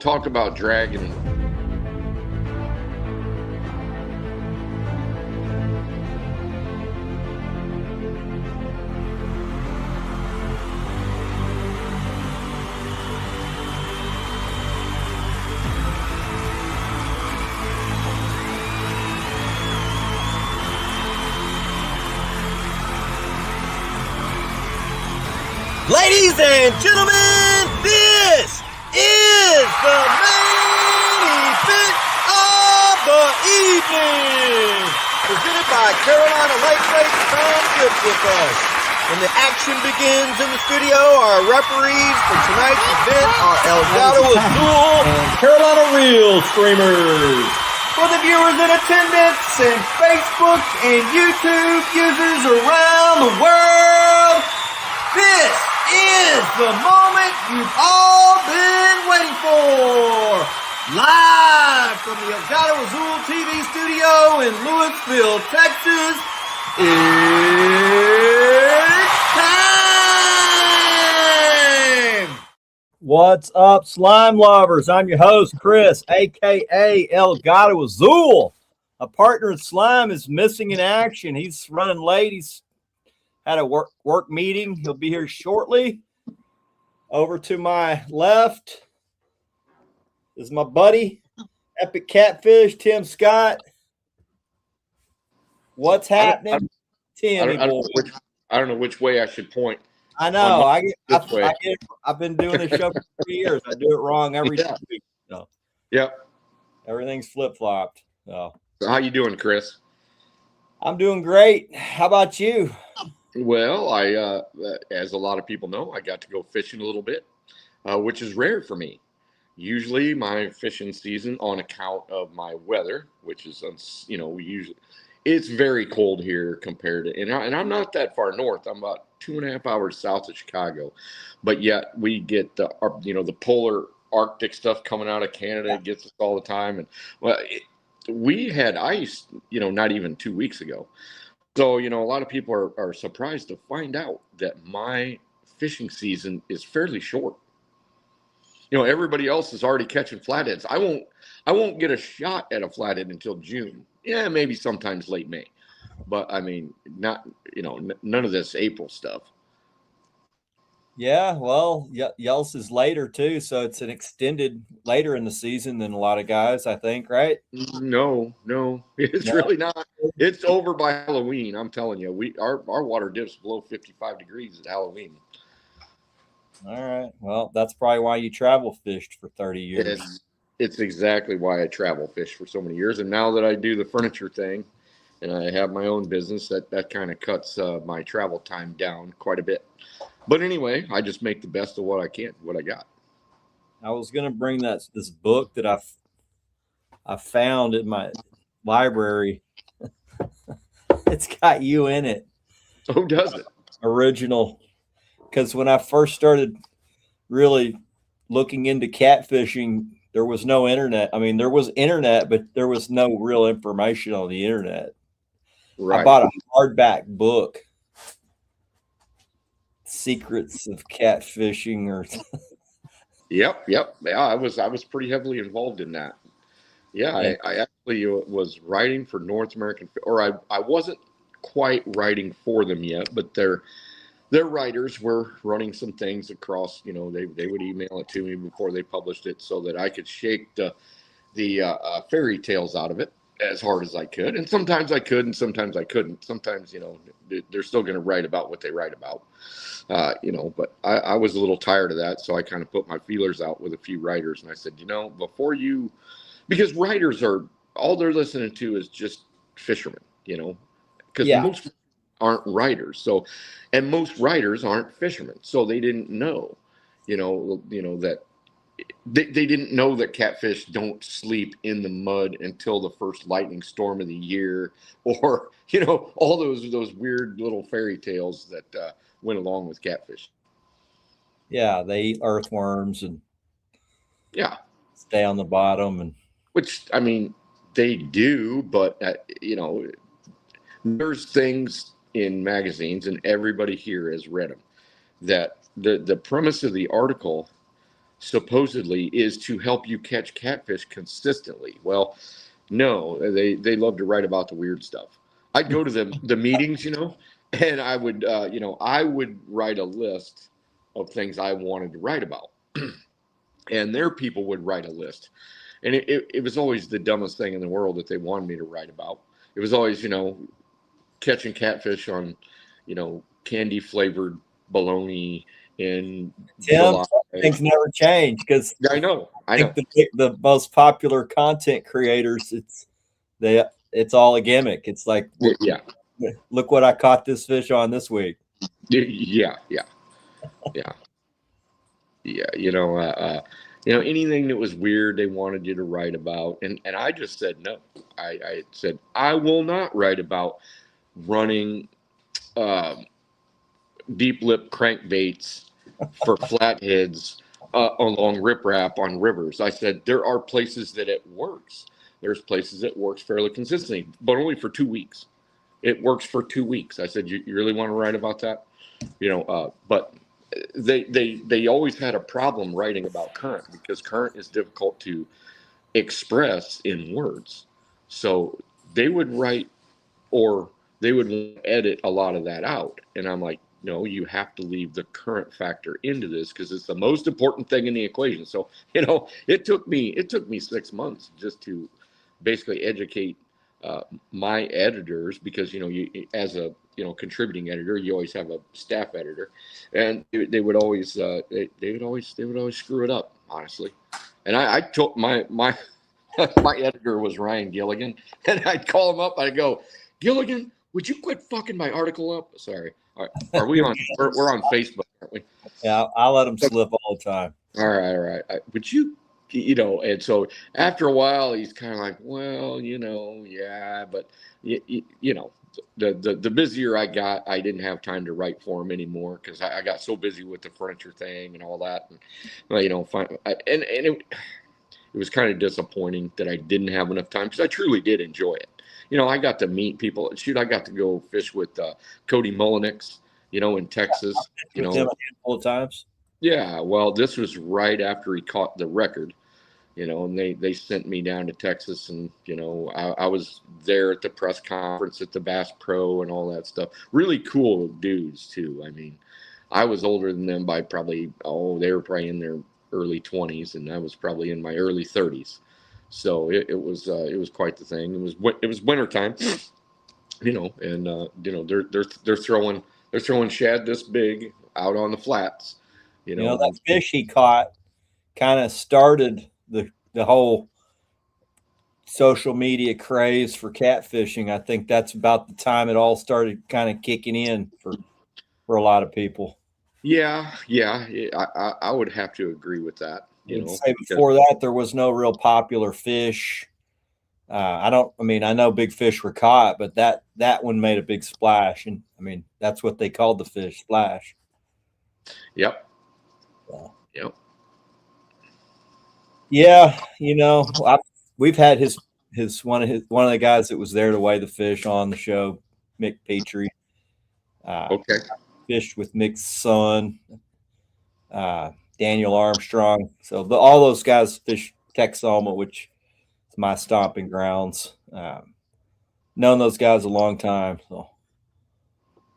Talk about dragging. Ladies and gentlemen, this is the main event of the evening, presented by Carolina Lake Race Fan Good with us. When the action begins in the studio, our referees for tonight's event are Elgato Azul and Carolina Real Streamers. For the viewers in attendance and Facebook and YouTube users around the world, this is the moment you've all been waiting for. Live from the Elgato Azul TV studio in Louisville, Texas, it's time! What's up, slime lovers? I'm your host, Chris, a.k.a. Elgato Azul. A partner in slime is missing in action. He's running late. He's had a work meeting. He'll be here shortly. Over to my left is my buddy, Epic Catfish, Tim Scott. What's happening, Tim? I don't know which way I should point. I know. I've been doing this show for 3 years. I do it wrong every week. So. Yep. Everything's flip-flopped. So how you doing, Chris? I'm doing great. How about you? Well, I, as a lot of people know, I got to go fishing a little bit, which is rare for me. Usually my fishing season, on account of my weather, which is, it's very cold here compared to, and I'm not that far north. I'm about 2.5 hours south of Chicago, but yet we get the polar Arctic stuff coming out of Canada. It gets us all the time. And we had ice, not even 2 weeks ago. So, a lot of people are surprised to find out that my fishing season is fairly short. Everybody else is already catching flatheads. I won't get a shot at a flathead until June. Yeah, maybe sometimes late May. But I mean, not, none of this April stuff. Yeah, well, Yells is later too, so it's an extended later in the season than a lot of guys, I think, right? No, it's really not. It's over by Halloween. I'm telling you, our water dips below 55 degrees at Halloween. All right. Well, that's probably why you travel fished for 30 years. It's exactly why I travel fish for so many years. And now that I do the furniture thing and I have my own business, that kind of cuts my travel time down quite a bit. But anyway, I just make the best of what I got. I was going to bring this book that I found in my library. It's got you in it. Oh, does it? Original. Because when I first started really looking into catfishing, there was no internet. I mean, there was internet, but there was no real information on the internet. Right. I bought a hardback book. Secrets of catfishing or Yep. Yeah, I was pretty heavily involved in that. Yeah. I actually was writing for North American, or I wasn't quite writing for them yet, but their writers were running some things across, they would email it to me before they published it so that I could shake the fairy tales out of it as hard as I could. And sometimes I could, and sometimes I couldn't. Sometimes, they're still going to write about what they write about. But I was a little tired of that. So I kind of put my feelers out with a few writers. And I said, because writers all they're listening to is just fishermen, because most aren't writers. So, and most writers aren't fishermen. So they didn't know, that they didn't know that catfish don't sleep in the mud until the first lightning storm of the year, or, all those weird little fairy tales that went along with catfish. Yeah, they eat earthworms and stay on the bottom, and which, I mean, they do, but there's things in magazines, and everybody here has read them, that the premise of the article supposedly is to help you catch catfish consistently. Well, no, they love to write about the weird stuff. I'd go to the meetings, and I would write a list of things I wanted to write about, and their people would write a list, and it was always the dumbest thing in the world that they wanted me to write about. It was always, catching catfish on, candy flavored bologna in Tim, July. things never change because I know. I think the most popular content creators, it's all a gimmick. It's like, Yeah. Look what I caught this fish on this week. Yeah. Anything that was weird, they wanted you to write about, and I just said no. I said I will not write about running deep lip crankbaits for flatheads along riprap on rivers. I said there are places that it works. There's places it works fairly consistently, but only for 2 weeks. It works for 2 weeks. I said, you really want to write about that? But they always had a problem writing about current because current is difficult to express in words. So they would write, or they would edit a lot of that out. And I'm like, no, you have to leave the current factor into this because it's the most important thing in the equation. So, it took me 6 months just to basically educate my editors, because you as a contributing editor, you always have a staff editor, and they would always screw it up, honestly. And I told my my editor was Ryan Gilligan, and I'd call him up. I'd go, Gilligan, would you quit fucking my article up? Sorry. All right. Are we on? We're on Facebook, aren't we? Yeah, I'll let them slip all the time. All right. Would you? And so after a while, he's kind of like, well, yeah, but the busier I got, I didn't have time to write for him anymore because I got so busy with the furniture thing and all that, and it was kind of disappointing that I didn't have enough time because I truly did enjoy it. I got to meet people. Shoot, I got to go fish with Cody Mullenix, in Texas. Him a handful of times. Yeah, well, this was right after he caught the record, and they sent me down to Texas, and I was there at the press conference at the Bass Pro and all that stuff. Really cool dudes too. I mean, I was older than them by probably they were probably in their early 20s, and I was probably in my early 30s. So it was quite the thing. It was wintertime, and they're throwing shad this big out on the flats. That fish he caught kind of started the whole social media craze for catfishing. I think that's about the time it all started kind of kicking in for a lot of people. Yeah, I would have to agree with that. Before that, there was no real popular fish. I know big fish were caught, but that one made a big splash, and that's what they called the fish, splash. Yep. Yep. Yeah, we've had one of the guys that was there to weigh the fish on the show, Mick Petrie. Okay. Fished with Mick's son, Daniel Armstrong. So all those guys fish Texoma, which is my stomping grounds. Known those guys a long time. So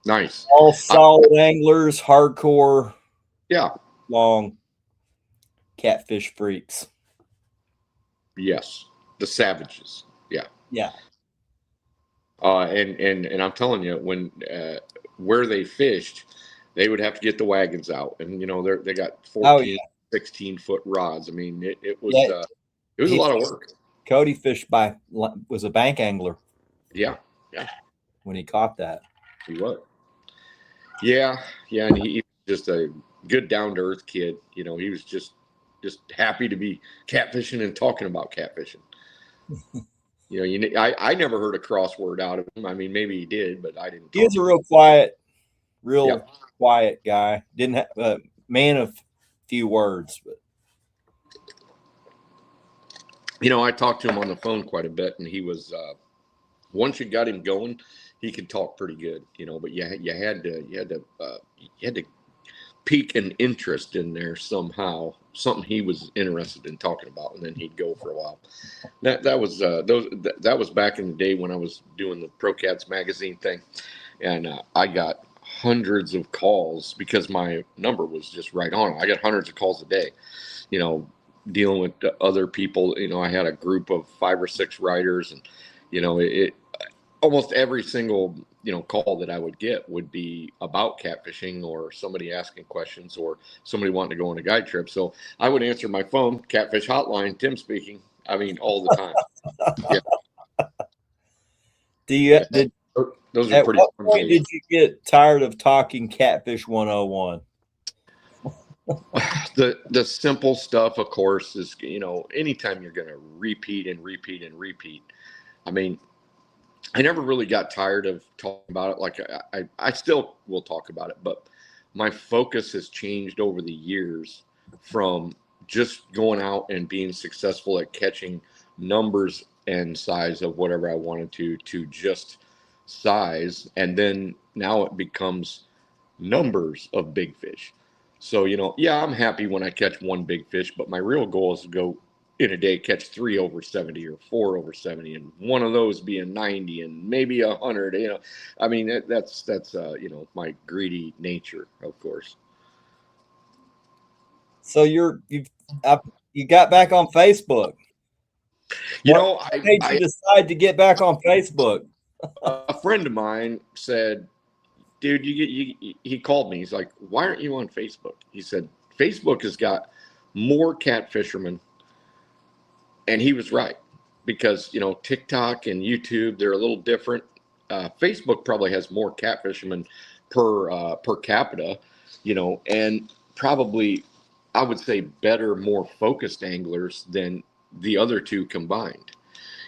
nice. All solid anglers, hardcore. Yeah. Long catfish freaks. Yes. The savages. Yeah. Yeah. And I'm telling you, when where they fished, they would have to get the wagons out, and they got 14, 16-foot rods. I mean, it was a lot of work. Cody fished was a bank angler. Yeah. When he caught that, he was. Yeah, and he was just a good down to earth kid. He was just happy to be catfishing and talking about catfishing. I never heard a crossword out of him. I mean, maybe he did, but I didn't. He was a real quiet guy. Didn't have a man of few words, but I talked to him on the phone quite a bit, and he was once you got him going, he could talk pretty good. But you had to pique an interest in there somehow, something he was interested in talking about, and then he'd go for a while. That was back in the day when I was doing the Pro Cats magazine thing, and I got hundreds of calls because my number was just right on. I got hundreds of calls a day, dealing with other people. I had a group of 5 or 6 writers, and it almost every single call that I would get would be about catfishing, or somebody asking questions, or somebody wanting to go on a guide trip. So I would answer my phone, Catfish Hotline, Tim speaking. I mean, all the time. Yeah. Those are pretty. At what point did you get tired of talking Catfish 101? The simple stuff, of course, is anytime you're going to repeat and repeat and repeat. I mean, I never really got tired of talking about it. Like I still will talk about it, but my focus has changed over the years from just going out and being successful at catching numbers and size of whatever I wanted to just size. And then now it becomes numbers of big fish. So, I'm happy when I catch 1 big fish, but my real goal is to go in a day, catch 3 over 70 or 4 over 70, and one of those be a 90 and maybe 100. I mean, that's my greedy nature, of course. So you got back on Facebook. What made you decide to get back on Facebook? A friend of mine said, dude, he called me. He's like, why aren't you on Facebook? He said, Facebook has got more catfishermen. And he was right, because, TikTok and YouTube, they're a little different. Facebook probably has more catfishermen per capita, and probably, I would say, better, more focused anglers than the other two combined.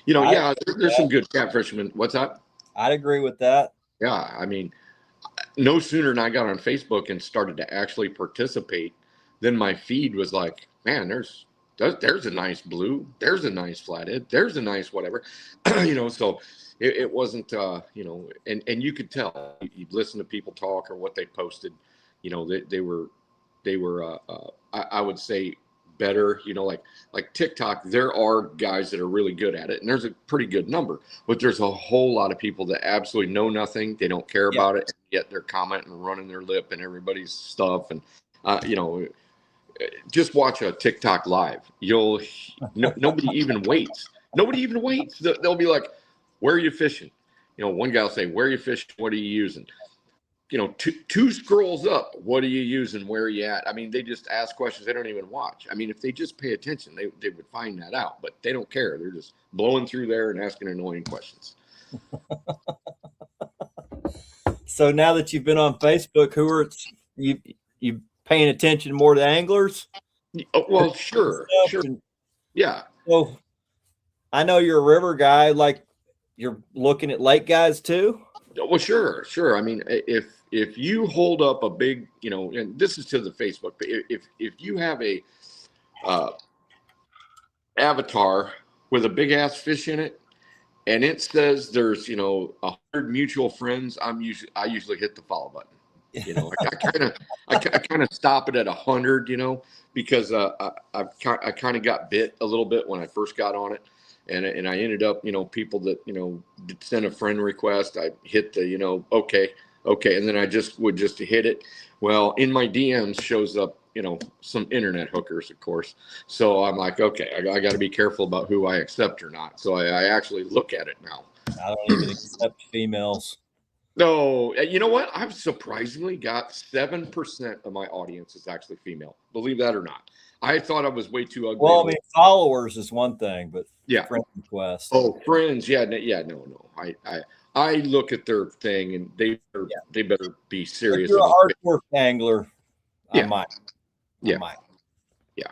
There's some good catfishermen. What's that? I'd agree with that. Yeah, I mean, no sooner than I got on Facebook and started to actually participate, then my feed was like, man, there's a nice blue, there's a nice flathead, there's a nice whatever, so it wasn't, and you could tell, you'd listen to people talk or what they posted, they were, I would say, better, like TikTok. There are guys that are really good at it, and there's a pretty good number, but there's a whole lot of people that absolutely know nothing. They don't care about it, yet they're commenting and running their lip and everybody's stuff. And, just watch a TikTok live. Nobody even waits. Nobody even waits. They'll be like, where are you fishing? One guy will say, where are you fishing? What are you using? Two scrolls up. What are you using? Where are you at? I mean, they just ask questions. They don't even watch. I mean, if they just pay attention, they would find that out, but they don't care. They're just blowing through there and asking annoying questions. So now that you've been on Facebook, who are you paying attention more to anglers? Well, sure. Yeah. Well, I know you're a river guy. Like, you're looking at lake guys too? Well, sure. I mean, if you hold up a big, and this is to the Facebook, but if you have a avatar with a big ass fish in it, and it says there's 100 mutual friends, I usually hit the follow button. I kind of stop it at 100, because I kind of got bit a little bit when I first got on it, and I ended up, people that send a friend request, I hit the okay, and then I would just hit it. Well, in my DMs shows up some internet hookers, of course. So I'm like, okay, I got to be careful about who I accept or not. So I actually look at it now. I don't even accept females. No, you know what? I've surprisingly got 7% of my audience is actually female. Believe that or not. I thought I was way too ugly. Well, I mean, followers is one thing, but friend requests. Oh, friends, no. I look at their thing, and they better be serious. If you're a hardcore angler, I might. Yeah. Yeah.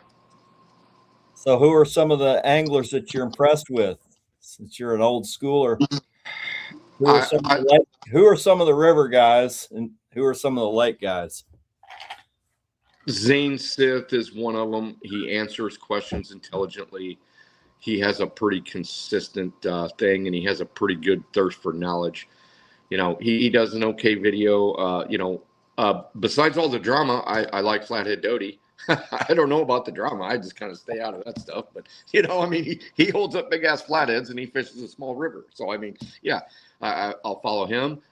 So, who are some of the anglers that you're impressed with? Since you're an old schooler. Who are some of the river guys, and who are some of the lake guys? Zane Sith is one of them. He answers questions intelligently. He has a pretty consistent thing, and he has a pretty good thirst for knowledge. He does an okay video. Besides all the drama, I like Flathead Doty. I don't know about the drama. I just kind of stay out of that stuff. But, I mean, he holds up big ass flatheads and he fishes a small river. So, I mean, yeah, I'll follow him.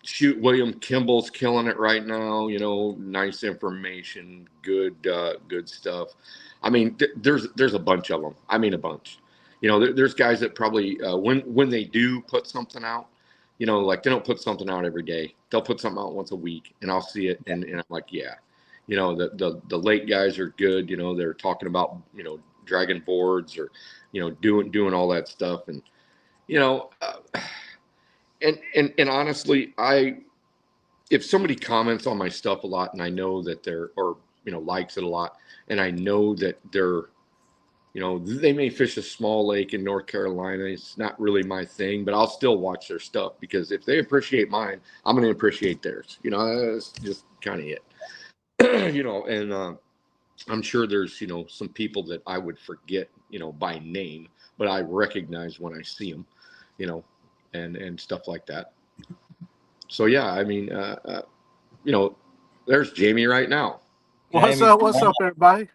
Shoot, William Kimball's killing it right now. Nice information, good stuff. I mean, there's a bunch of them. I mean, a bunch. There's guys that probably when they do put something out, like they don't put something out every day. They'll put something out once a week, and I'll see it, and I'm like, yeah. The late guys are good. They're talking about dragging boards or doing all that stuff, and and honestly, if somebody comments on my stuff a lot, and I know that likes it a lot, and I know that they're they may fish a small lake in North Carolina. It's not really my thing, but I'll still watch their stuff because if they appreciate mine, I'm going to appreciate theirs. That's just kind of it. And I'm sure there's, some people that I would forget, by name, but I recognize when I see them, and stuff like that. So, yeah, I mean, there's Jamie right now. What's up? What's up, everybody?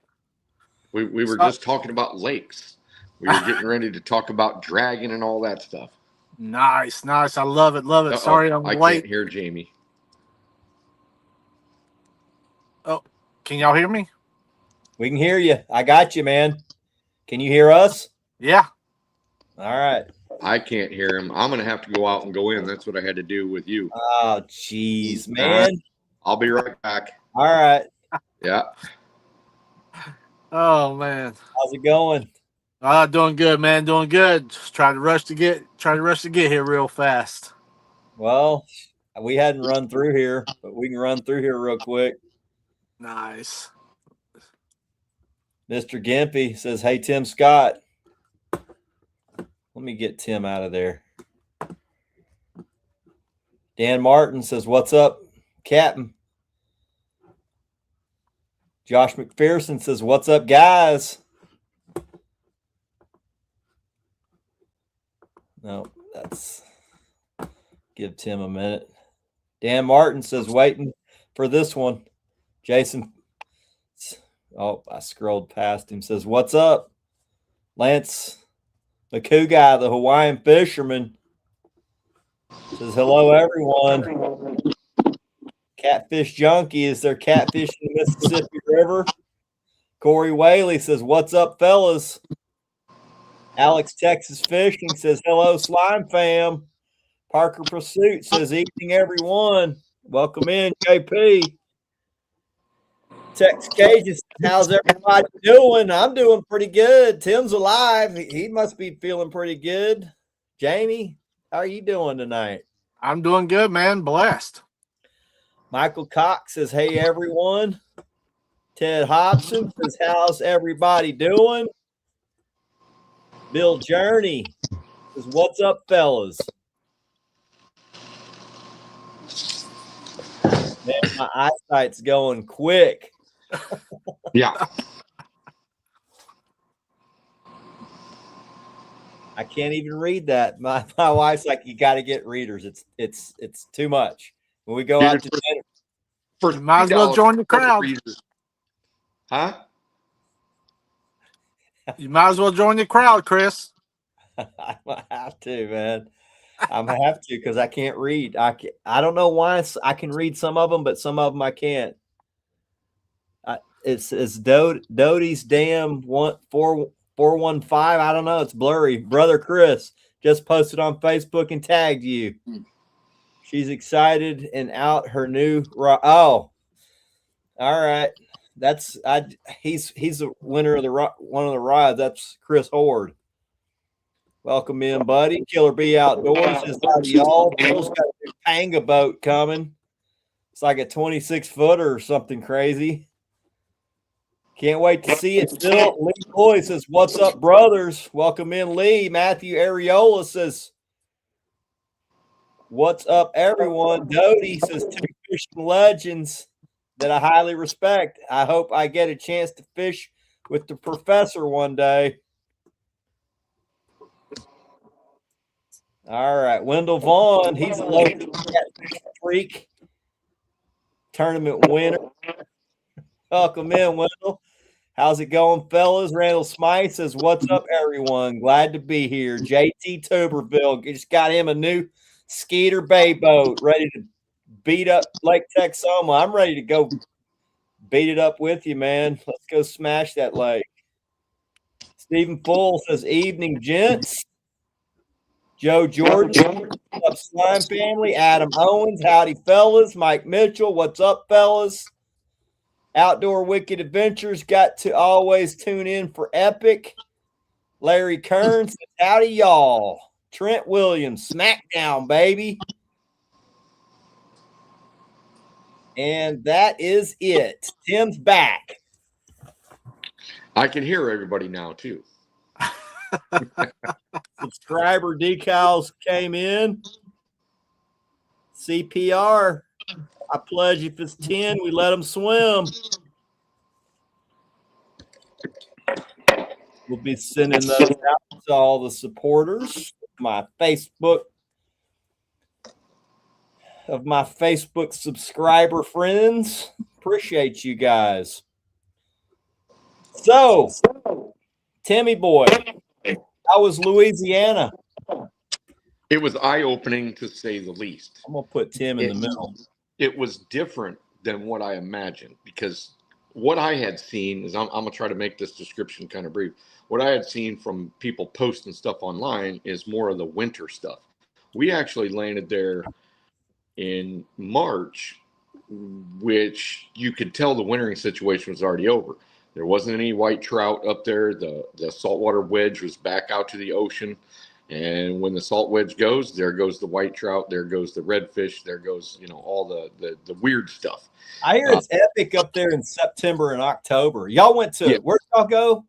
We were just talking about lakes. We were getting ready to talk about dragging and all that stuff. Nice. I love it. Uh-oh. Sorry, I'm late. I can't hear Jamie. Oh, can y'all hear me? We can hear you. I got you, man. Can you hear us? Yeah. All right. I can't hear him. I'm going to have to go out and go in. That's what I had to do with you. Oh, jeez, man. I'll be right back. All right. Yeah. Oh, man. How's it going? Doing good, man. Doing good. Just trying to rush to get here real fast. Well, we hadn't run through here, but we can run through here real quick. Nice. Mr. Gimpy says, hey, Tim Scott. Let me get Tim out of there. Dan Martin says, what's up, Captain? Josh McPherson says, what's up, guys? No, give Tim a minute. Dan Martin says, waiting for this one. Jason, I scrolled past him, says, what's up? Lance, the coup guy, the Hawaiian fisherman, says, hello, everyone. Catfish Junkie, is there catfish in the Mississippi River? Corey Whaley says, what's up, fellas? Alex Texas Fishing says, hello, Slime fam. Parker Pursuit says, evening, everyone. Welcome in, JP. Tex Cajun, how's everybody doing? I'm doing pretty good. Tim's alive. He must be feeling pretty good. Jamie, how are you doing tonight? I'm doing good, man. Blessed. Michael Cox says, hey, everyone. Ted Hobson says, how's everybody doing? Bill Journey says, what's up, fellas? Man, my eyesight's going quick. Yeah. I can't even read that. My wife's like, you got to get readers. It's too much. When we go out to dinner, you might as well join the crowd. Huh? You might as well join the crowd, Chris. I have to, man. I'm gonna have to because I can't read. I don't know why. I can read some of them, but some of them I can't. It's Doty's damn 415. I don't know. It's blurry. Brother Chris just posted on Facebook and tagged you. She's excited and out her new. Oh, all right. He's the winner of one of the rides. That's Chris Horde. Welcome in, buddy. Killer Bee Outdoors is y'all. Bill's got a new Panga boat coming. It's like a 26-footer or something crazy. Can't wait to see it still. Lee Boy says, what's up, brothers? Welcome in, Lee. Matthew Areola says, what's up, everyone? Doty says, two fishing legends that I highly respect. I hope I get a chance to fish with the professor one day. All right. Wendell Vaughn, he's a local Creek tournament winner. Welcome in, Wendell. How's it going, fellas? Randall Smythe says, "What's up, everyone? Glad to be here." JT Tuberville just got him a new Skeeter Bay boat, ready to beat up Lake Texoma. I'm ready to go beat it up with you, man. Let's go smash that lake. Stephen Full says, "Evening, gents." Joe Jordan, what's up, Slime family? Adam Owens, howdy, fellas. Mike Mitchell, what's up, fellas? Outdoor Wicked Adventures, got to always tune in for Epic. Larry Kearns, howdy, y'all. Trent Williams, Smackdown, baby. And that is it. Tim's back. I can hear everybody now, too. Subscriber decals came in. CPR. I pledge if it's 10, we let them swim. We'll be sending those out to all the supporters of my Facebook subscriber friends. Appreciate you guys. So, Timmy boy, how was Louisiana? It was eye-opening, to say the least. I'm going to put Tim in the middle. It was different than what I imagined, because what I had seen is, I'm going to try to make this description kind of brief. What I had seen from people posting stuff online is more of the winter stuff. We actually landed there in March, which you could tell the wintering situation was already over. There wasn't any white trout up there. The saltwater wedge was back out to the ocean. And when the salt wedge goes, there goes the white trout, there goes the redfish, there goes, all the weird stuff. I hear it's epic up there in September and October. Y'all went to, where'd y'all go?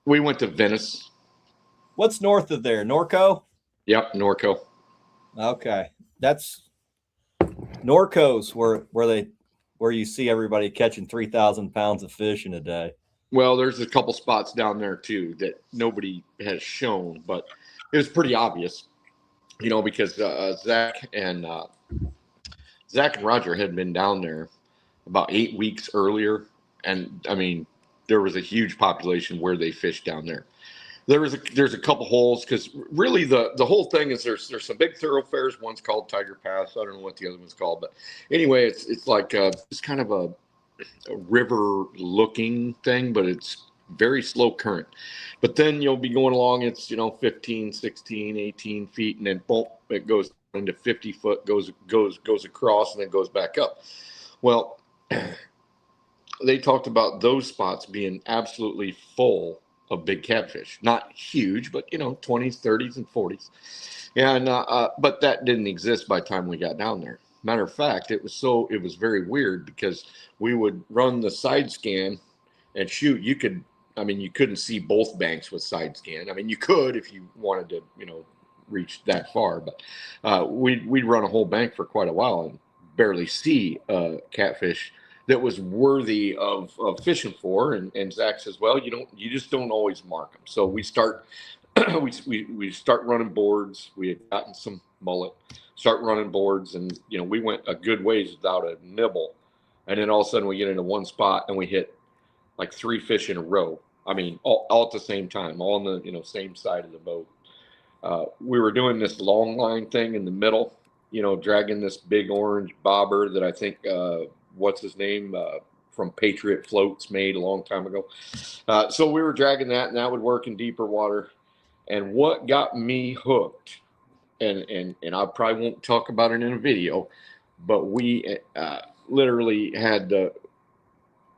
We went to Venice. What's north of there? Norco? Yep, Norco. Okay. That's Norco's where you see everybody catching 3,000 pounds of fish in a day. Well, there's a couple spots down there too that nobody has shown, but it was pretty obvious, because Zach and Roger had been down there about 8 weeks earlier, and I mean, there was a huge population where they fished down there. There's a couple holes, because really the whole thing is there's some big thoroughfares. One's called Tiger Pass. I don't know what the other one's called, but anyway, it's like it's kind of a river looking thing, but it's very slow current. But then you'll be going along, it's 15, 16, 18 feet, and then boom, it goes into 50 foot, goes across, and then goes back up. Well, they talked about those spots being absolutely full of big catfish. Not huge, but 20s, 30s, and 40s. And but that didn't exist by the time we got down there. Matter of fact, it was very weird, because we would run the side scan and shoot. You couldn't see both banks with side scan. I mean, you could if you wanted to, reach that far, but we'd run a whole bank for quite a while and barely see catfish that was worthy of fishing for. And Zach says, well, you just don't always mark them. So we start we start running boards. We had gotten some mullet. Start running boards, and we went a good ways without a nibble, and then all of a sudden we get into one spot and we hit like 3 fish in a row. I mean, all at the same time, all on the same side of the boat. We were doing this long line thing in the middle, dragging this big orange bobber that I think what's his name from Patriot Floats made a long time ago. So we were dragging that, and that would work in deeper water. And what got me hooked, and I probably won't talk about it in a video, but we literally had the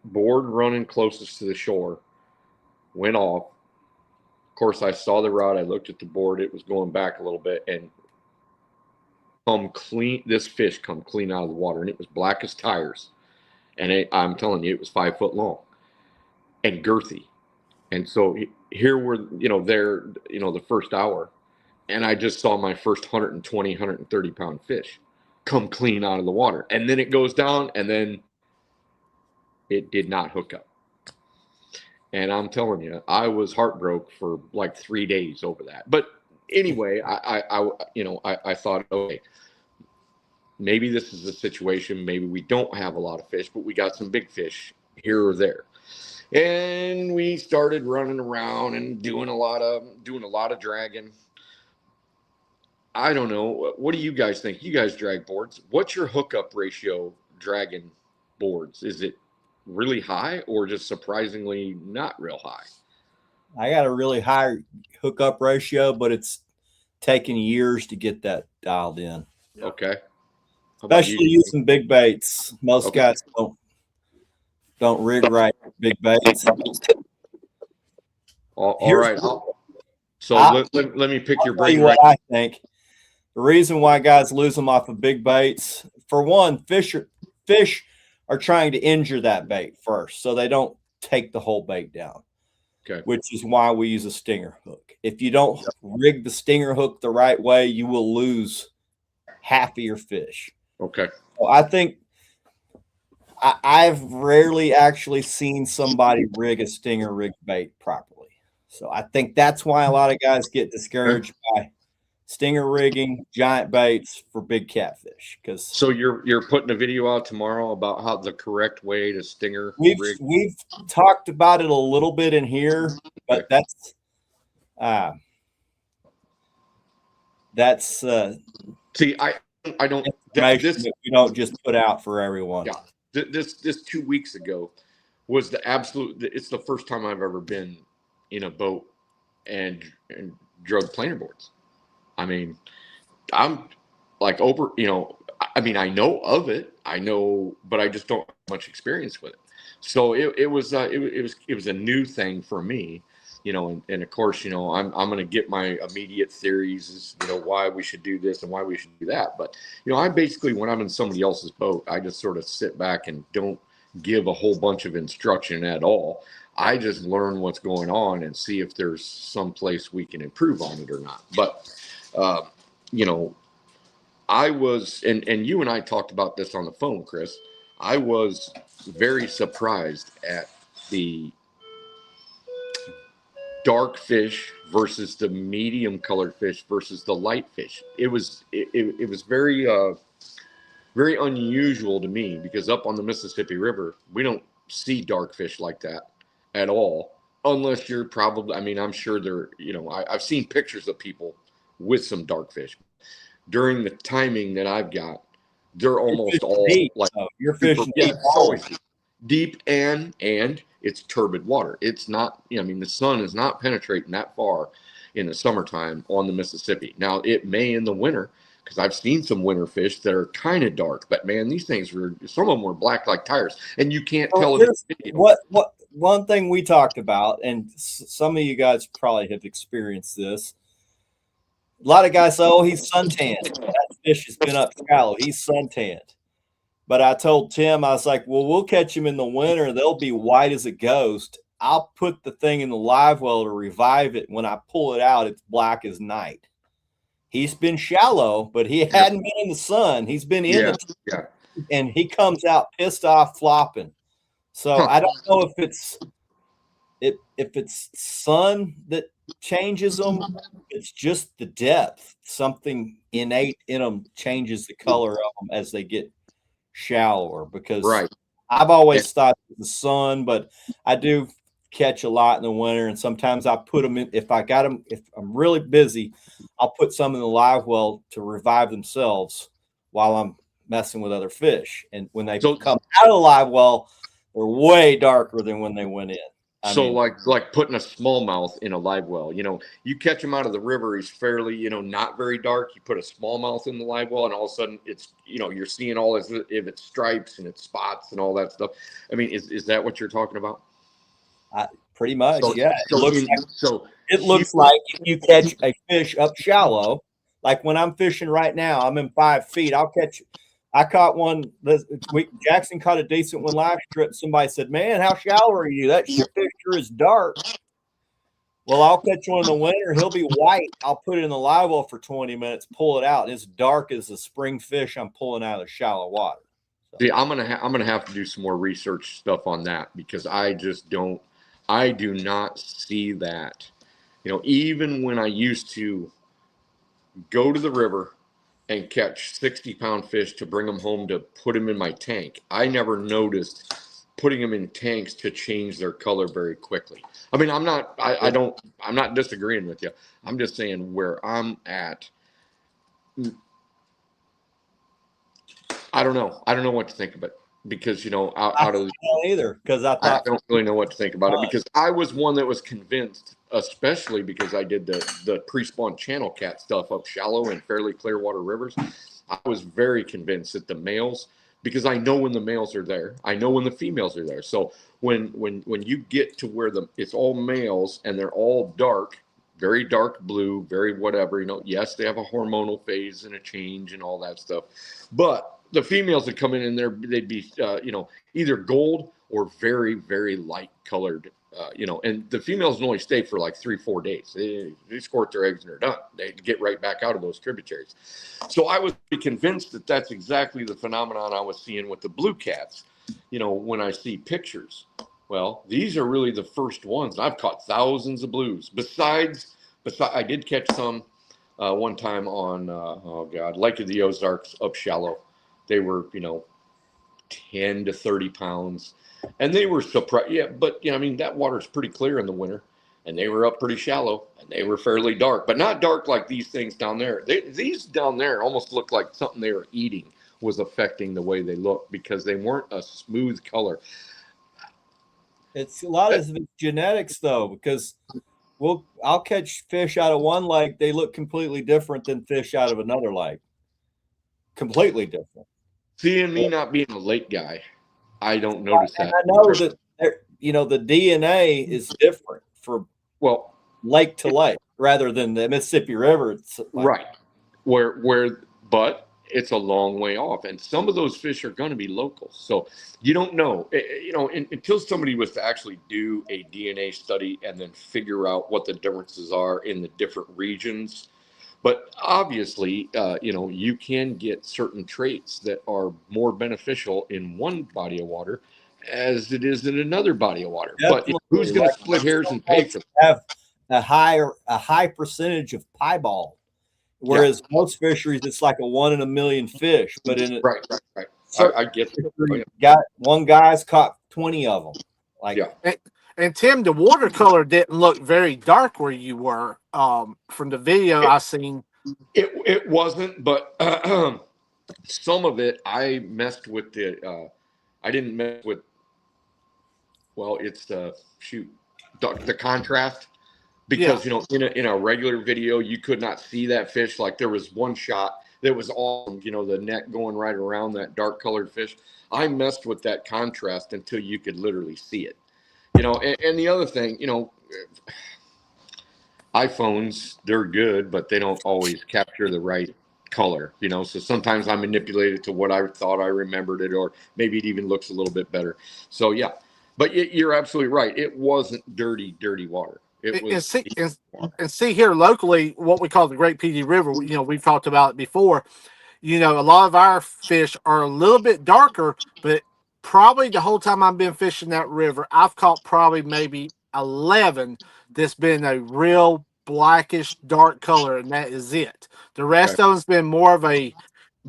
board running closest to the shore, went off. Of course, I saw the rod. I looked at the board. It was going back a little bit, and this fish come clean out of the water, and it was black as tires. And I'm telling you, it was 5 foot long and girthy. And so here we're, there, the first hour, and I just saw my first 120, 130 pound fish come clean out of the water. And then it goes down, and then it did not hook up. And I'm telling you, I was heartbroken for like 3 days over that. But anyway, I thought, okay, maybe this is a situation, maybe we don't have a lot of fish, but we got some big fish here or there. And we started running around and doing a lot of dragging. I don't know. What do you guys think? You guys drag boards. What's your hookup ratio dragging boards? Is it really high or just surprisingly not real high? I got a really high hookup ratio, but it's taken years to get that dialed in. Okay. Especially using big baits. Most guys don't rig right big baits. All right. Let me pick your brain. What I think. The reason why guys lose them off of big baits, for one, fish are trying to injure that bait first, so they don't take the whole bait down. Okay. Which is why we use a stinger hook. If you don't rig the stinger hook the right way, you will lose half of your fish. Okay. So I think I've rarely actually seen somebody rig a stinger rig bait properly. So I think that's why a lot of guys get discouraged by stinger rigging giant baits for big catfish. So you're putting a video out tomorrow about how the correct way to stinger rig. We've talked about it a little bit in here, but that's see, I don't this we don't just put out for everyone. Yeah, this 2 weeks ago was it's the first time I've ever been in a boat and drug planer boards. I mean, I'm like I know of it, but I just don't have much experience with it. So it was a new thing for me, and of course, I'm going to get my immediate theories, why we should do this and why we should do that. But, I basically, when I'm in somebody else's boat, I just sort of sit back and don't give a whole bunch of instruction at all. I just learn what's going on and see if there's some place we can improve on it or not. But, I was, and you and I talked about this on the phone, Chris. I was very surprised at the dark fish versus the medium colored fish versus the light fish. It was very, very unusual to me because up on the Mississippi River, we don't see dark fish like that at all. Unless you're probably, I'm sure there, I've seen pictures of people with some dark fish. During the timing that I've got, they're almost all deep, like your fish deep and it's turbid water. It's not, the sun is not penetrating that far in the summertime on the Mississippi. Now it may in the winter, because I've seen some winter fish that are kind of dark, but man, these things some of them were black like tires, and you can't tell it. What one thing we talked about, and some of you guys probably have experienced this. A lot of guys say, "Oh, he's suntanned. That fish has been up shallow. He's suntanned." But I told Tim, I was like, "Well, we'll catch him in the winter. They'll be white as a ghost. I'll put the thing in the live well to revive it. When I pull it out, it's black as night." He's been shallow, but he hadn't been in the sun. He's been in it, and he comes out pissed off, flopping. So I don't know if it's sun that changes them. It's just the depth. Something innate in them changes the color of them as they get shallower. Because I've always thought it was the sun, but I do catch a lot in the winter, and sometimes I put them in. If I'm really busy, I'll put some in the live well to revive themselves while I'm messing with other fish. And when they come out of the live well, they're way darker than when they went in. Like putting a smallmouth in a live well, you catch him out of the river, he's fairly, not very dark. You put a smallmouth in the live well, and all of a sudden it's, you're seeing all of its stripes and its spots and all that stuff. Is that what you're talking about? Pretty much, yeah. It looks like if you catch a fish up shallow, like when I'm fishing right now, I'm in 5 feet. I caught one this week. Jackson caught a decent one last trip. Somebody said, "Man, how shallow are you? That fish sure is dark." Well, I'll catch one in the winter. He'll be white. I'll put it in the live well for 20 minutes, pull it out, and it's dark as a spring fish I'm pulling out of shallow water. So. See, I'm gonna have to do some more research stuff on that because I do not see that. Even when I used to go to the river, and catch 60-pound fish to bring them home to put them in my tank. I never noticed putting them in tanks to change their color very quickly. I mean, I'm not disagreeing with you. I'm just saying where I'm at. I don't know. I don't know what to think of it because, out of either, because I don't really know what to think about it because I was one that was convinced, especially because I did the pre-spawn channel cat stuff up shallow and fairly clear water rivers. I was very convinced that the males, because I know when the males are there, I know when the females are there. So when you get to where it's all males and they're all dark, very dark blue, very whatever, yes, they have a hormonal phase and a change and all that stuff, but the females that come in there, they'd be, either gold or very, very light colored, and the females only stay for like 3-4 days. They squirt their eggs and they're done. They get right back out of those tributaries. So I was convinced that that's exactly the phenomenon I was seeing with the blue cats, when I see pictures. Well, these are really the first ones. I've caught thousands of blues. Besides, I did catch some one time on, Lake of the Ozarks up shallow. They were, 10 to 30 pounds. And they were surprised. Yeah, but, that water's pretty clear in the winter. And they were up pretty shallow. And they were fairly dark. But not dark like these things down there. These down there almost looked like something they were eating was affecting the way they looked. Because they weren't a smooth color. It's a lot of genetics, though. Because I'll catch fish out of one lake. They look completely different than fish out of another lake. Completely different. Seeing me not being a lake guy, I don't notice that. I know that the DNA is different for lake to lake rather than the Mississippi River. It's right but it's a long way off, and some of those fish are going to be local. So you don't know, until somebody was to actually do a DNA study and then figure out what the differences are in the different regions. But obviously, you can get certain traits that are more beneficial in one body of water as it is in another body of water. Definitely. But who's going to split hairs and pay for that? Have a high percentage of piebald, whereas most fisheries it's like a 1 in a million fish. But in right. I get it. One guy's caught 20 of them. And Tim, the watercolor didn't look very dark where you were. From the video I seen, it wasn't, but some of it I messed with I didn't mess with. Well, it's the contrast because in a regular video you could not see that fish. Like there was one shot that was awesome, the neck going right around that dark colored fish. I messed with that contrast until you could literally see it. And the other thing, iPhones, they're good, but they don't always capture the right color, so sometimes I manipulate it to what I thought I remembered it, or maybe it even looks a little bit better. So, yeah, but you're absolutely right. It wasn't dirty water. It was. And see here locally, what we call the Great PD River, we've talked about it before. A lot of our fish are a little bit darker, but probably the whole time I've been fishing that river, I've caught probably maybe 11 that's been a real blackish dark color, and that is it. The rest of them's been more of a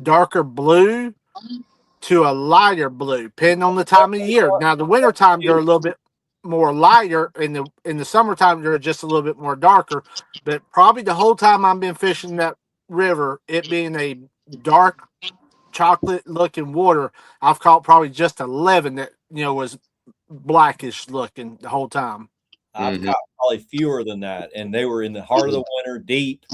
darker blue to a lighter blue, depending on the time of the year. Now, the wintertime, they're a little bit more lighter. In the summertime, they're just a little bit more darker. But probably the whole time I've been fishing that river, it being a dark chocolate looking water, I've caught probably just 11 that was blackish looking the whole time. I've caught probably fewer than that, and they were in the heart of the winter, deep,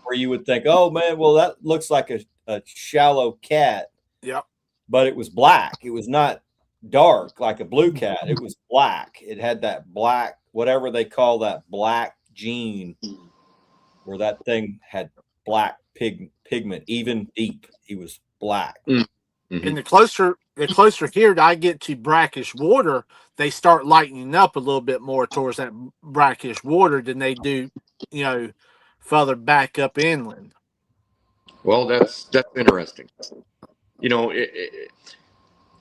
where you would think, oh man, well that looks like a shallow cat. Yep. But it was black. It was not dark like a blue cat. It was black. It had that black, whatever they call that black gene, where that thing had black pigment, even deep. He was black. Mm-hmm. And the closer here I get to brackish water, they start lightening up a little bit more towards that brackish water than they do, further back up inland. Well, that's interesting.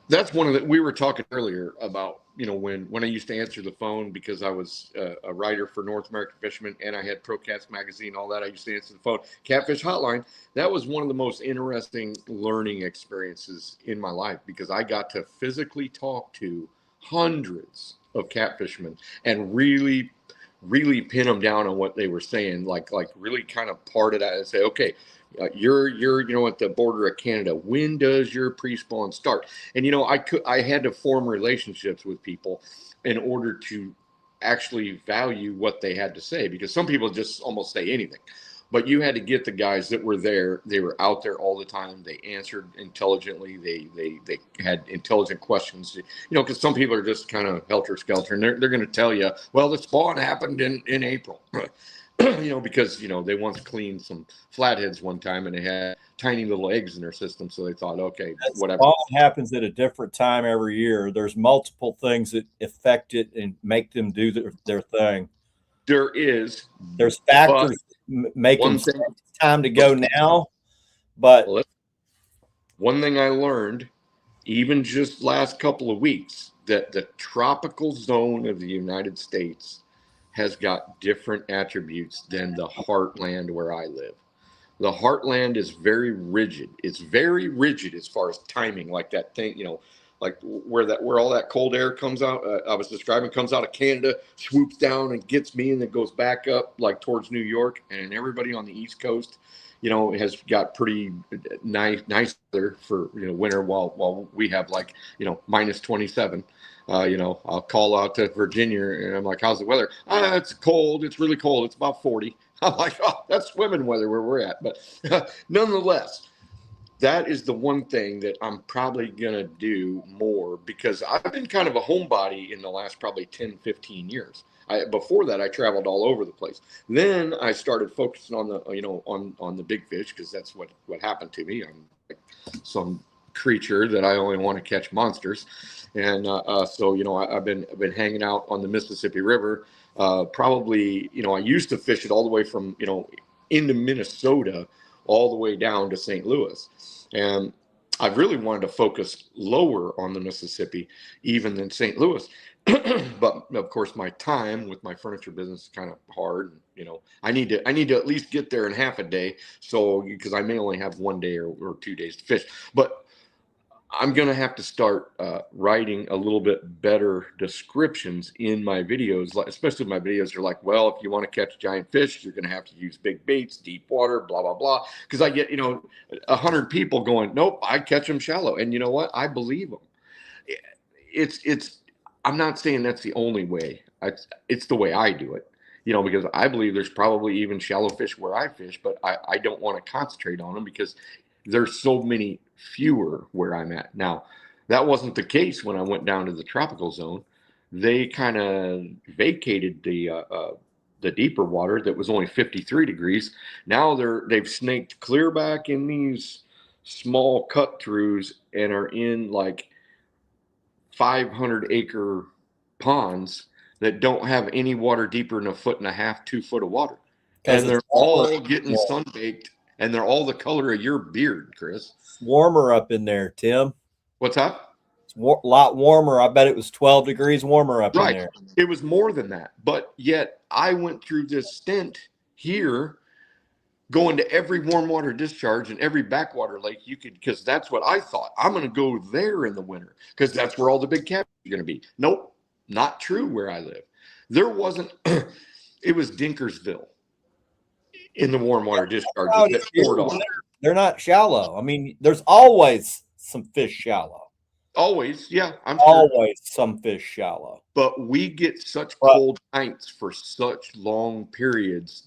That's one of the, we were talking earlier about, when I used to answer the phone because I was a writer for North American Fisherman and I had ProCats magazine, all that. I used to answer the phone, Catfish Hotline. That was one of the most interesting learning experiences in my life because I got to physically talk to hundreds of catfishermen and really pin them down on what they were saying, like really kind of part it out and say, okay, you're at the border of Canada. When does your pre-spawn start? And I had to form relationships with people in order to actually value what they had to say, because some people just almost say anything. But you had to get the guys that were there. They were out there all the time. They answered intelligently. They had intelligent questions. Because some people are just kind of helter skelter, and they're going to tell you, well, the spawn happened in April. Because they once cleaned some flatheads one time and they had tiny little eggs in their system, so they thought, okay, whatever. Spawn happens at a different time every year. There's multiple things that affect it and make them do their thing. There's factors making it's time to go now, but one thing I learned, even just last couple of weeks, that the tropical zone of the United States has got different attributes than the heartland where I live. The heartland is very rigid. It's very rigid as far as timing, like that thing, like where all that cold air comes out. I was describing, comes out of Canada, swoops down and gets me, and then goes back up like towards New York. And everybody on the East Coast, has got pretty nice weather for winter, while we have like minus 27. I'll call out to Virginia and I'm like, how's the weather? It's cold. It's really cold. It's about 40. I'm like, oh, that's swimming weather where we're at. But nonetheless, that is the one thing that I'm probably going to do more, because I've been kind of a homebody in the last probably 10, 15 years. Before that, I traveled all over the place. Then I started focusing on the, on the big fish, because that's what happened to me. I'm like some creature that I only want to catch monsters. And so, I've been hanging out on the Mississippi River. Probably, I used to fish it all the way from, into Minnesota, all the way down to St. Louis. And I really wanted to focus lower on the Mississippi, even than St. Louis. But of course, my time with my furniture business is kind of hard. I need to at least get there in half a day. So, because I may only have 1 day or 2 days to fish, but I'm going to have to start writing a little bit better descriptions in my videos, especially my videos are like, well, if you want to catch giant fish, you're going to have to use big baits, deep water, blah, blah, blah. Because I get, 100 people going, nope, I catch them shallow. And you know what? I believe them. I'm not saying that's the only way. It's the way I do it, because I believe there's probably even shallow fish where I fish, but I don't want to concentrate on them because there's so many fewer where I'm at. Now, that wasn't the case when I went down to the tropical zone. They kind of vacated the deeper water that was only 53 degrees. Now they've snaked clear back in these small cut throughs and are in like 500-acre ponds that don't have any water deeper than 1.5 feet, 2 foot of water. And they're all getting sunbaked. And they're all the color of your beard, Chris. Warmer up in there, Tim. What's up? It's a lot warmer. I bet it was 12 degrees warmer up in there. It was more than that. But yet I went through this stint here, going to every warm water discharge and every backwater lake you could, because that's what I thought. I'm going to go there in the winter because that's where all the big catfish are going to be. Nope, not true where I live. There wasn't, it was Dinkersville. In the warm water discharge that poured on. They're not shallow. I mean, there's always some fish shallow. Always, yeah. I'm always some fish shallow. But we get such cold nights for such long periods.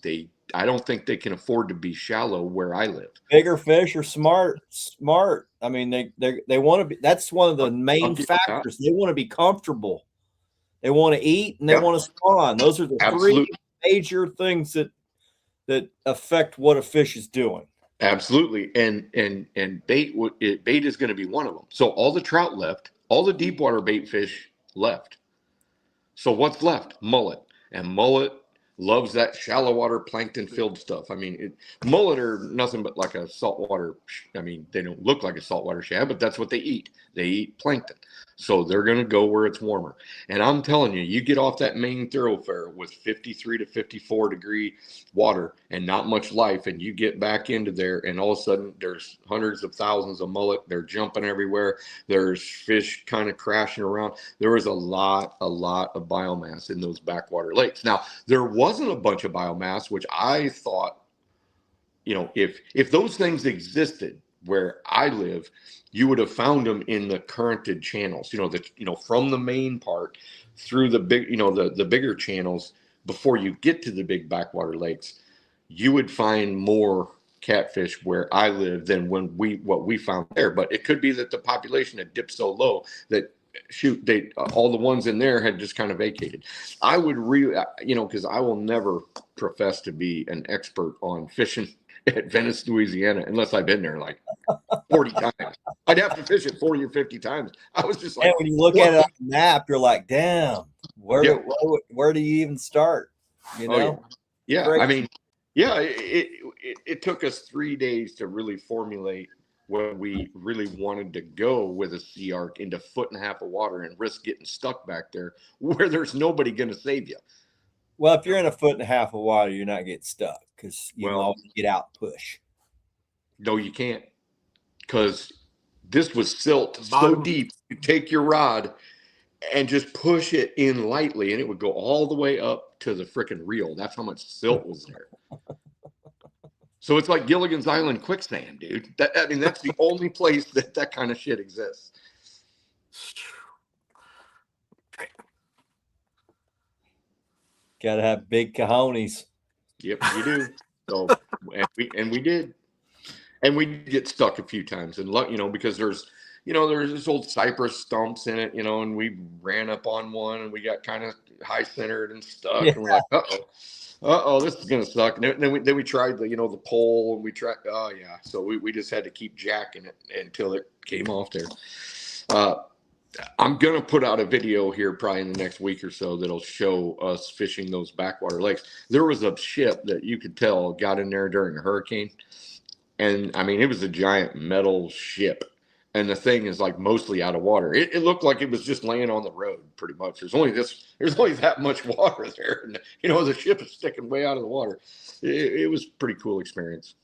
I don't think they can afford to be shallow where I live. Bigger fish are smart. I mean, they want to be. That's one of the main factors. They want to be comfortable. They want to eat and they want to spawn. Those are the three major things that affect what a fish is doing. Absolutely. And bait is going to be one of them. So all the trout left, all the deep water bait fish left. So what's left? Mullet. And mullet loves that shallow water plankton filled stuff. I mean, mullet are nothing but like a saltwater. I mean, they don't look like a saltwater shad, but that's what they eat. They eat plankton. So they're going to go where it's warmer. And I'm telling you, you get off that main thoroughfare with 53 to 54 degree water and not much life, and you get back into there, and all of a sudden there's hundreds of thousands of mullet. They're jumping everywhere. There's fish kind of crashing around. There was a lot of biomass in those backwater lakes. Now, there wasn't a bunch of biomass, which I thought, if those things existed where I live, you would have found them in the currented channels, from the main part through the big, the bigger channels before you get to the big backwater lakes. You would find more catfish where I live than what we found there. But it could be that the population had dipped so low that all the ones in there had just kind of vacated. I would really, because I will never profess to be an expert on fishing at Venice, Louisiana, unless I've been there like 40 times. I'd have to fish it 40 or 50 times. I was just like, and when you look at it on the map, you're like, damn, where do you even start? Yeah. I mean, it took us 3 days to really formulate where we really wanted to go with a sea arc into 1.5 feet of water and risk getting stuck back there where there's nobody going to save you. Well, if you're in 1.5 feet of water, you're not getting stuck because you can always get out and push. No, you can't, because this was silt so deep. You take your rod and just push it in lightly, and it would go all the way up to the freaking reel. That's how much silt was there. So it's like Gilligan's Island quicksand, dude. That's the only place that kind of shit exists. Got to have big cojones. Yep, you do. So, and we did. And we get stuck a few times, and because there's this old cypress stumps in it, and we ran up on one, and we got kind of high centered and stuck, and we're like, this is gonna suck. And then we tried the pole, and we tried, so we just had to keep jacking it until it came off there. I'm gonna put out a video here probably in the next week or so that'll show us fishing those backwater lakes. There was a ship that you could tell got in there during a hurricane. And I mean, it was a giant metal ship, and the thing is like mostly out of water. It looked like it was just laying on the road, pretty much. There's only that much water there, and the ship is sticking way out of the water. It was a pretty cool experience.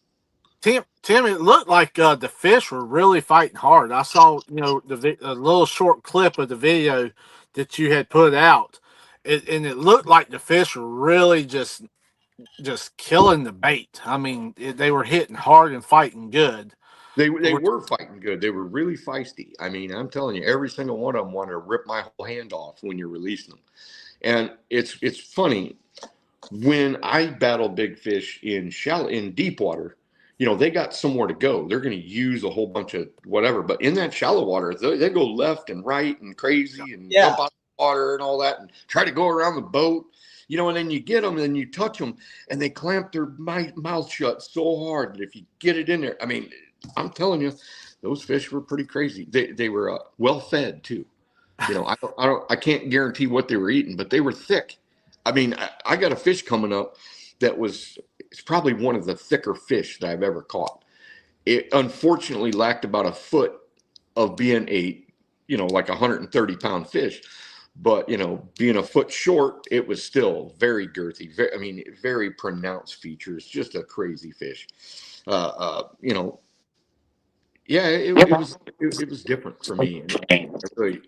Tim, it looked like the fish were really fighting hard. I saw, a little short clip of the video that you had put out, and it looked like the fish were really just killing the bait. I mean, they were hitting hard and fighting good. They were fighting good. They were really feisty. I mean, I'm telling you, every single one of them wanted to rip my whole hand off when you're releasing them. And it's funny, when I battle big fish in deep water, they got somewhere to go. They're going to use a whole bunch of whatever. But in that shallow water, they go left and right and crazy and jump out of the water and all that and try to go around the boat. And then you get them, and then you touch them, and they clamp their mouth shut so hard that if you get it in there, I mean, I'm telling you, those fish were pretty crazy. They were well fed too. I can't guarantee what they were eating, but they were thick. I mean, I got a fish coming up it's probably one of the thicker fish that I've ever caught. It unfortunately lacked about a foot of being like 130-pound fish. But, being a foot short, it was still very girthy. Very pronounced features, just a crazy fish. It was different for me. And really,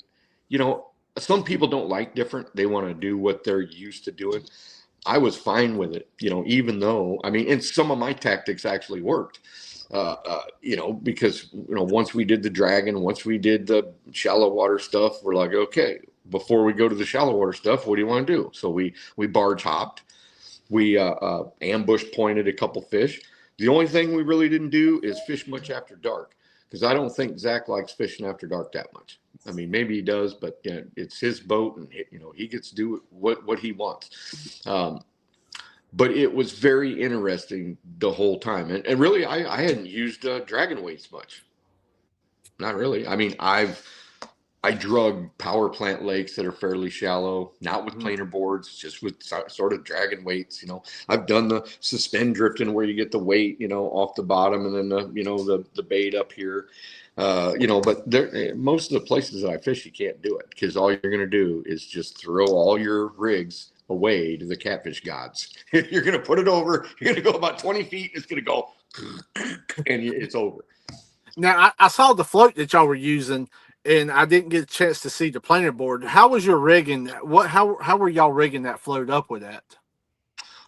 some people don't like different. They want to do what they're used to doing. I was fine with it, even though, and some of my tactics actually worked. Because, once we did the dragon, once we did the shallow water stuff, we're like, okay, before we go to the shallow water stuff, what do you want to do? So we barge hopped, we ambush pointed a couple fish. The only thing we really didn't do is fish much after dark, because I don't think Zach likes fishing after dark that much. I mean, maybe he does, but it's his boat, and he gets to do what he wants. But it was very interesting the whole time. And really, I hadn't used dragon weights much. Not really. I mean, I've I drug power plant lakes that are fairly shallow, not with planer boards, just with sort of dragging weights. I've done the suspend drifting where you get the weight, off the bottom and then the bait up here. But most of the places that I fish, you can't do it because all you're going to do is just throw all your rigs away to the catfish gods. You're going to put it over, you're going to go about 20 feet, and it's going to go, and it's over. Now, I saw the float that y'all were using, and I didn't get a chance to see the planer board. How was your rigging? How were y'all rigging that float up with that?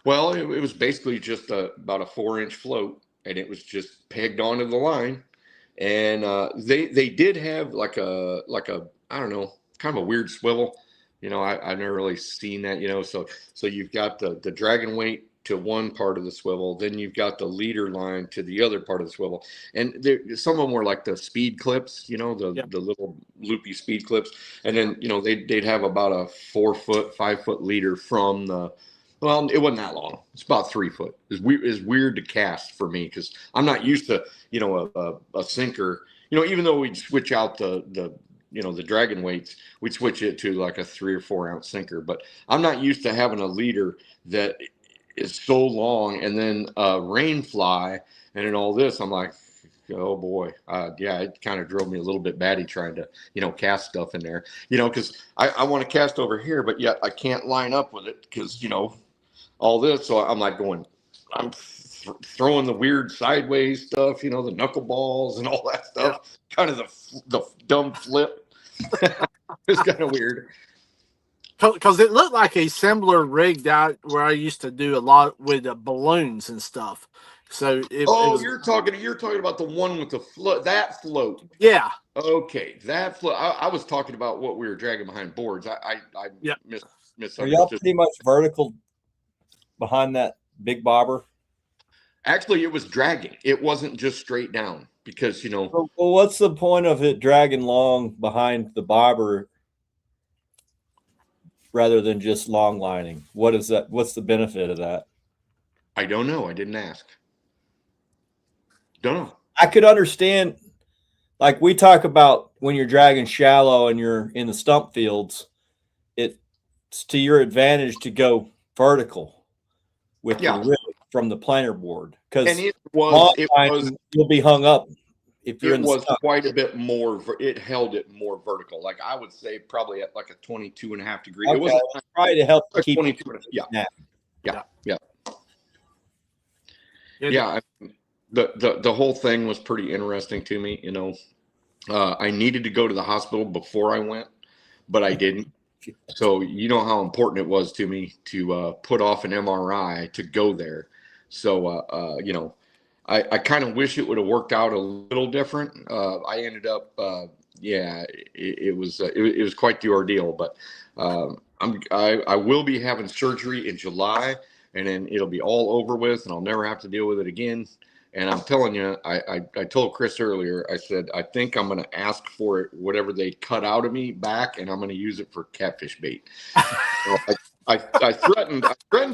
Well, it was basically just about a 4-inch float, and it was just pegged onto the line. And they did have like a I don't know, kind of a weird swivel. I've never really seen that. So you've got the dragon weight to one part of the swivel, then you've got the leader line to the other part of the swivel, and some of them were like the speed clips, the little loopy speed clips, and then they'd have about a 5-foot leader from the. Well, it wasn't that long. It's about 3 foot. It's weird to cast for me because I'm not used to a sinker. Even though we'd switch out the dragon weights, we'd switch it to like a 3 or 4 ounce sinker. But I'm not used to having a leader that is so long, and then rain fly, and then all this. I'm like, oh boy, it kind of drove me a little bit batty trying to cast stuff in there, because I want to cast over here, but yet I can't line up with it because all this. So I'm like I'm throwing the weird sideways stuff, the knuckleballs and all that stuff, kind of the dumb flip. It's kind of weird. Because it looked like a similar rig out where I used to do a lot with the balloons and stuff. So you're talking about the one with the float. That float. Yeah. Okay, that float. I was talking about what we were dragging behind boards. I misunderstood. Are y'all pretty much vertical behind that big bobber? Actually, it was dragging. It wasn't just straight down because Well, what's the point of it dragging long behind the bobber rather than just long lining? What is that? What's the benefit of that? I don't know. I didn't ask. Don't know. I could understand, like we talk about when you're dragging shallow and you're in the stump fields, it's to your advantage to go vertical with your rig from the planer board, because you'll be hung up if you're in the stump. Quite a bit more. It held it more vertical. Like I would say, probably at like a 22.5 degree. Okay. It wasn't try to help like keep 22. Yeah. The whole thing was pretty interesting to me. I needed to go to the hospital before I went, but I didn't. So how important it was to me to put off an MRI to go there. So I kind of wish it would have worked out a little different. I ended up it was quite the ordeal, but I will be having surgery in July, and then it'll be all over with, and I'll never have to deal with it again. And I'm telling you, I told Chris earlier, I said, I think I'm going to ask for it, whatever they cut out of me back, and I'm going to use it for catfish bait. I threatened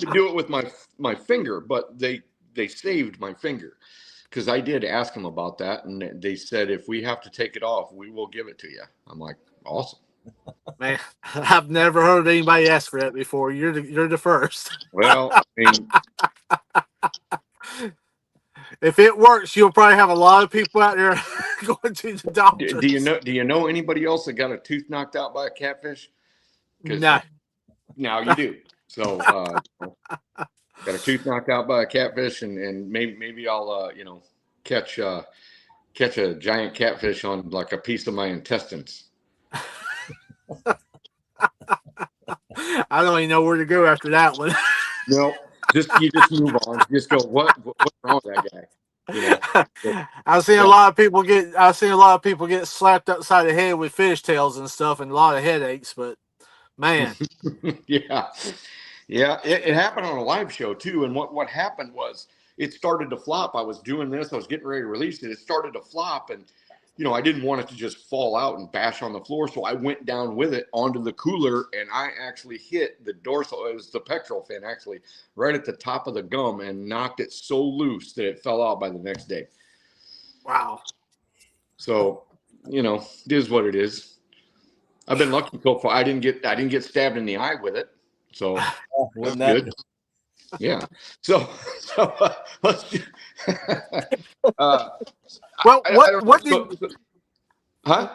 to do it with my finger, but they saved my finger, because I did ask them about that, and they said, if we have to take it off, we will give it to you. I'm like, awesome. Man, I've never heard anybody ask for that before. You're the first. Well, I mean, if it works, you'll probably have a lot of people out there going to the doctor. Do you know anybody else that got a tooth knocked out by a catfish? No. Now you do. So got a tooth knocked out by a catfish, and maybe I'll catch a giant catfish on like a piece of my intestines. I don't even know where to go after that one. No, you just move on. Just go. What's wrong with that guy? I've seen a lot of people get slapped upside the head with fishtails and stuff, and a lot of headaches. But man, yeah, it happened on a live show too. And what happened was it started to flop. I was doing this. I was getting ready to release it. It started to flop, and I didn't want it to just fall out and bash on the floor. So I went down with it onto the cooler, and I actually hit the dorsal. It was the pectoral fin, actually, right at the top of the gum, and knocked it so loose that it fell out by the next day. Wow. So, it is what it is. I've been lucky so far. I didn't get stabbed in the eye with it, so Wouldn't that's that good. Yeah. So let's. uh, Well, I don't what know. did Huh?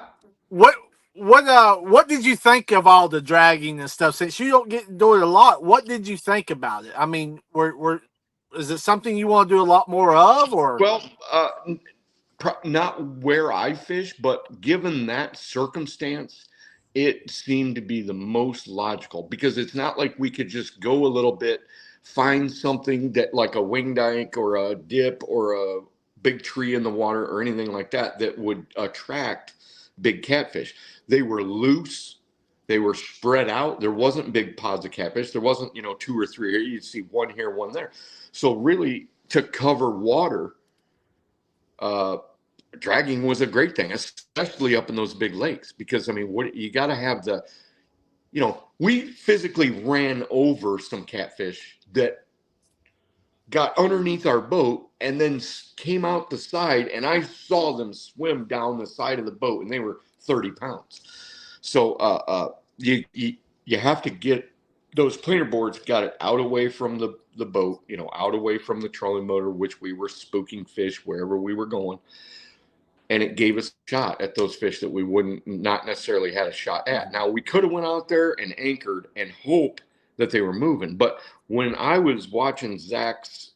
what did you think of all the dragging and stuff? Since you don't get to do it a lot, what did you think about it? I mean, is it something you want to do a lot more of, or? Well, not where I fish, but given that circumstance, it seemed to be the most logical because it's not like we could just go a little bit, find something that like a wing dike or a dip or a big tree in the water or anything like that that would attract big catfish. They were loose. They were spread out. There wasn't big pods of catfish. There wasn't, 2 or 3 here. You'd see one here, one there. So really to cover water, dragging was a great thing, especially up in those big lakes, because I mean, what you got to have we physically ran over some catfish that got underneath our boat and then came out the side, and I saw them swim down the side of the boat, and they were 30 pounds. So you have to get those planer boards, got it out away from the boat, out away from the trolling motor, which we were spooking fish wherever we were going. And it gave us a shot at those fish that we not necessarily had a shot at. Now, we could have went out there and anchored and hope that they were moving. But when I was watching Zach's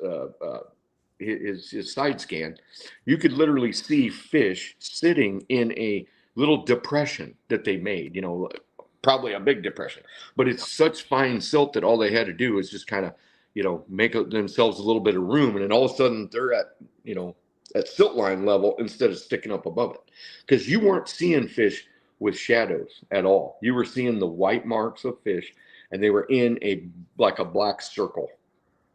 his side scan, you could literally see fish sitting in a little depression that they made, probably a big depression. But it's such fine silt that all they had to do is just kind of, make themselves a little bit of room. And then all of a sudden they're at silt line level instead of sticking up above it, because you weren't seeing fish with shadows at all. You were seeing the white marks of fish, and they were in a black circle.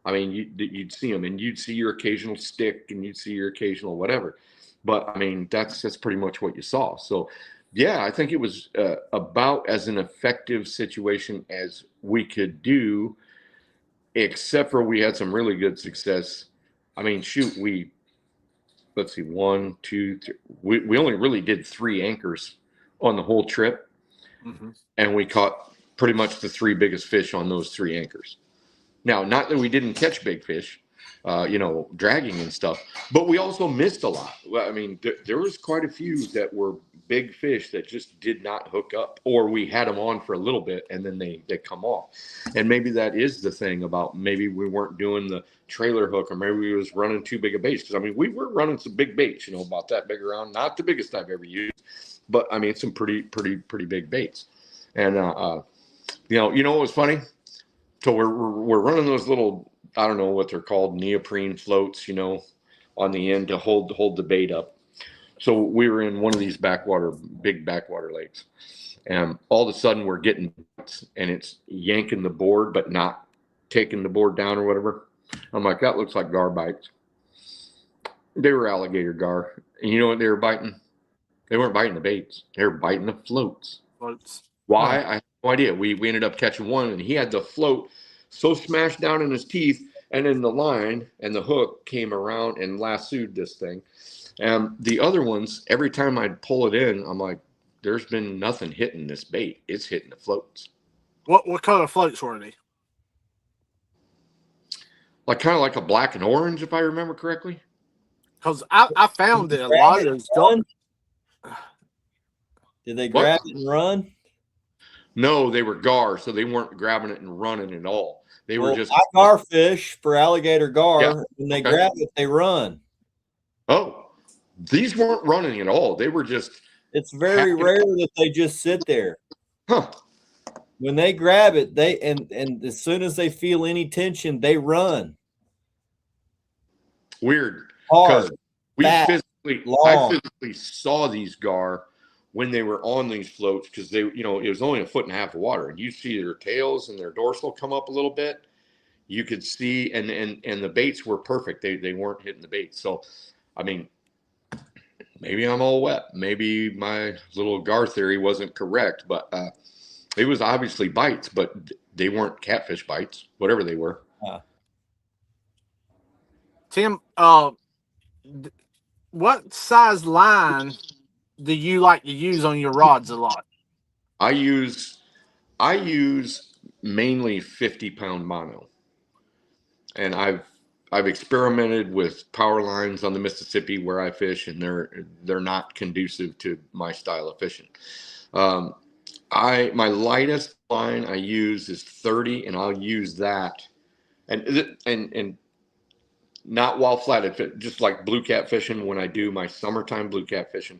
I mean, you'd see them, and you'd see your occasional stick, and you'd see your occasional whatever. But I mean, that's pretty much what you saw. So, yeah, I think it was about as an effective situation as we could do, except for we had some really good success. I mean, shoot, let's see, 1, 2, 3. We only really did 3 anchors on the whole trip. Mm-hmm. And we caught pretty much the 3 biggest fish on those 3 anchors. Now, not that we didn't catch big fish, dragging and stuff, but we also missed a lot. I mean, there was quite a few that were big fish that just did not hook up, or we had them on for a little bit and then they come off. And maybe that is the thing about maybe we weren't doing the trailer hook, or maybe we was running too big a baits. Because I mean, we were running some big baits, about that big around, not the biggest I've ever used, but I mean, some pretty big baits. And what was funny? So we're running those little, I don't know what they're called, neoprene floats, on the end to hold the bait up. So we were in one of these big backwater lakes, and all of a sudden we're getting bites, and it's yanking the board but not taking the board down or whatever. I'm like, that looks like gar bites. They were alligator gar. And you know what they were biting? They weren't biting the baits. They were biting the floats. Why? I have no idea. We ended up catching one, and he had the float so smashed down in his teeth, and then the line and the hook came around and lassoed this thing. And the other ones, every time I'd pull it in, I'm like, there's been nothing hitting this bait. It's hitting the floats. What color of floats were they? Kind of like a black and orange, if I remember correctly. Because I found that a lot of those don't. Did they grab it and run? No, they were gar, so they weren't grabbing it and running at all. They were just gar fish for alligator gar. Yeah. When they grab it, they run. Oh, these weren't running at all. They were just. It's very rare that they just sit there. Huh. When they grab it, and as soon as they feel any tension, they run. Weird. Hard. I physically saw these gar when they were on these floats, because they, it was only 1.5 feet of water, and you see their tails and their dorsal come up a little bit. You could see, and the baits were perfect. They weren't hitting the baits. So, I mean, maybe I'm all wet. Maybe my little gar theory wasn't correct, but it was obviously bites, but they weren't catfish bites, whatever they were. Tim, what size line do you like to use on your rods a lot? I use mainly 50-pound mono, and I've experimented with power lines on the Mississippi where I fish, and they're not conducive to my style of fishing. Um, my lightest line I use is 30, and I'll use that, and not while flatted, just like blue cat fishing. When I do my summertime blue cat fishing,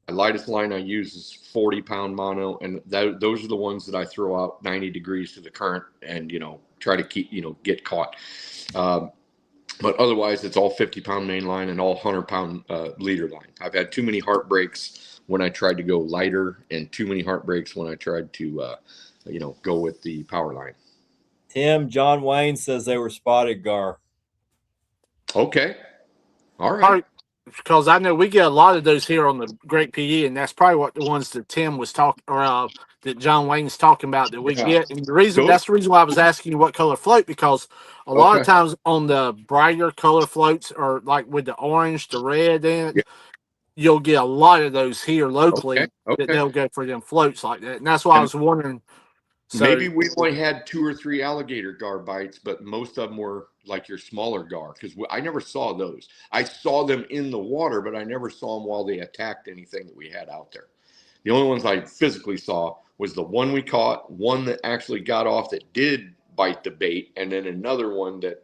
my lightest line I use is 40-pound mono, and those are the ones that I throw out 90 degrees to the current, and try to keep get caught. But otherwise, it's all 50-pound main line and all 100-pound leader line. I've had too many heartbreaks when I tried to go lighter, and too many heartbreaks when I tried to go with the power line. Tim, John Wayne says they were spotted gar. Okay. All right. Probably, because I know we get a lot of those here on the Great PE, and that's probably what the ones that Tim was talking, or that John Wayne's talking about that we get. And that's the reason why I was asking you what color float, because a lot of times on the brighter color floats, or like with the orange, the red in it, you'll get a lot of those here locally that they'll go for them floats like that. And that's why I was wondering. So, maybe we only had 2 or 3 alligator gar bites, but most of them were like your smaller gar, because I never saw those. I saw them in the water, but I never saw them while they attacked anything that we had out there. The only ones I physically saw was the one we caught, one that actually got off that did bite the bait, and then another one that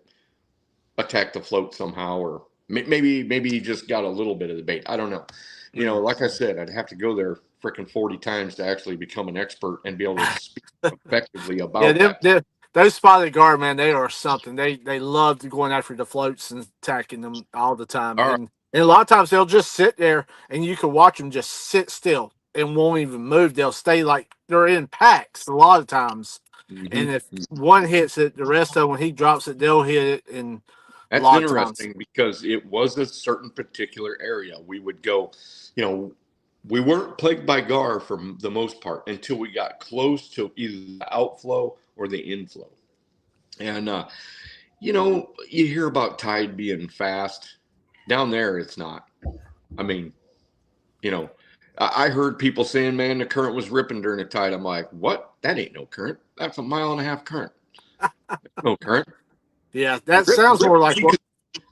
attacked the float somehow, or maybe he just got a little bit of the bait. I don't know. Like I said, I'd have to go there freaking 40 times to actually become an expert and be able to speak effectively about that. Those spotted gar, man, they are something. They love going after the floats and attacking them all the time. And a lot of times they'll just sit there, and you can watch them just sit still and won't even move. They'll stay like they're in packs a lot of times. Mm-hmm. And if one hits it, the rest of them, when he drops it, they'll hit it. And that's interesting, because it was a certain particular area. We would go, we weren't plagued by gar for the most part until we got close to either the outflow or the inflow. And, you hear about tide being fast. Down there, it's not. I mean, I heard people saying, man, the current was ripping during the tide. I'm like, what? That ain't no current. That's a 1.5 mile current. No current. Yeah, that sounds more like what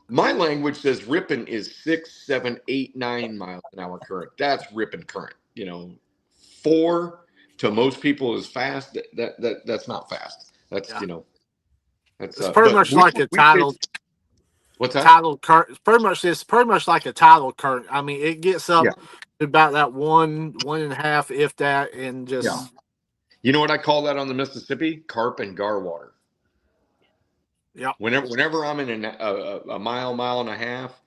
my language says. Ripping is 6, 7, 8, 9 miles an hour current. That's ripping current. 4 to most people is fast. That's not fast. That's that's it's pretty much like a tidal. What's that? Tidal current. It's pretty much like a tidal current. I mean, it gets up to about that 1.5, if that, and just. Yeah. You know what I call that on the Mississippi? Carp and gar water. Yeah. Whenever I'm in a mile and a half,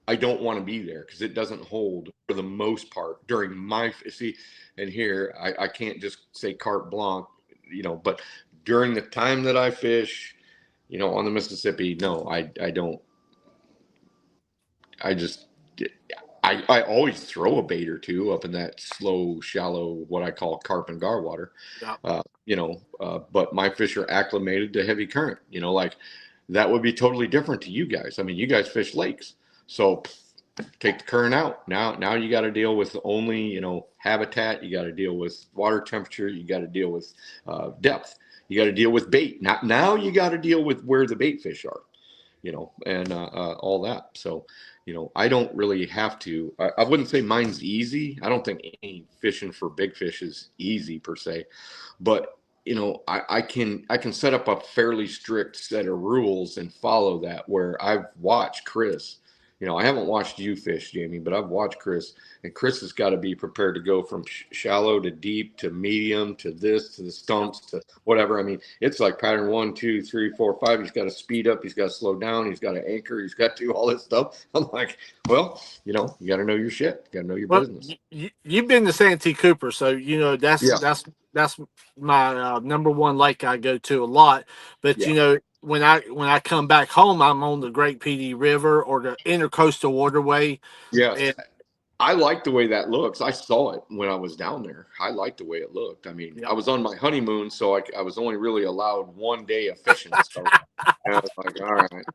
I don't want to be there, because it doesn't hold for the most part during my and here I can't just say carte blanche, but during the time that I fish, on the Mississippi, no, I don't. I always throw a bait or two up in that slow, shallow, what I call carp and gar water. Yeah. But my fish are acclimated to heavy current. Like that would be totally different to you guys. I mean, you guys fish lakes, so take the current out. Now you got to deal with only habitat. You got to deal with water temperature. You got to deal with depth. You got to deal with bait. Now you got to deal with where the bait fish are. And all that. So, I don't really have to. I wouldn't say mine's easy. I don't think any fishing for big fish is easy per se, but I can set up a fairly strict set of rules and follow that. Where I've watched Chris. I haven't watched you fish, Jamie, but I've watched Chris, and Chris has got to be prepared to go from shallow to deep to medium to this to the stumps to whatever. I mean, it's like pattern 1, 2, 3, 4, 5. He's got to speed up. He's got to slow down. He's got to anchor. He's got to do all this stuff. I'm like, well, you got to know your shit. You got to know your business. You've been to Santee Cooper, so that's my number one lake I go to a lot. But when I come back home, I'm on the Great PD River or the Intercoastal Waterway. Yes. And I like the way that looks. I saw it when I was down there. I liked the way it looked. I mean, I was on my honeymoon, so I was only really allowed 1 day of fishing. So I was like, all right.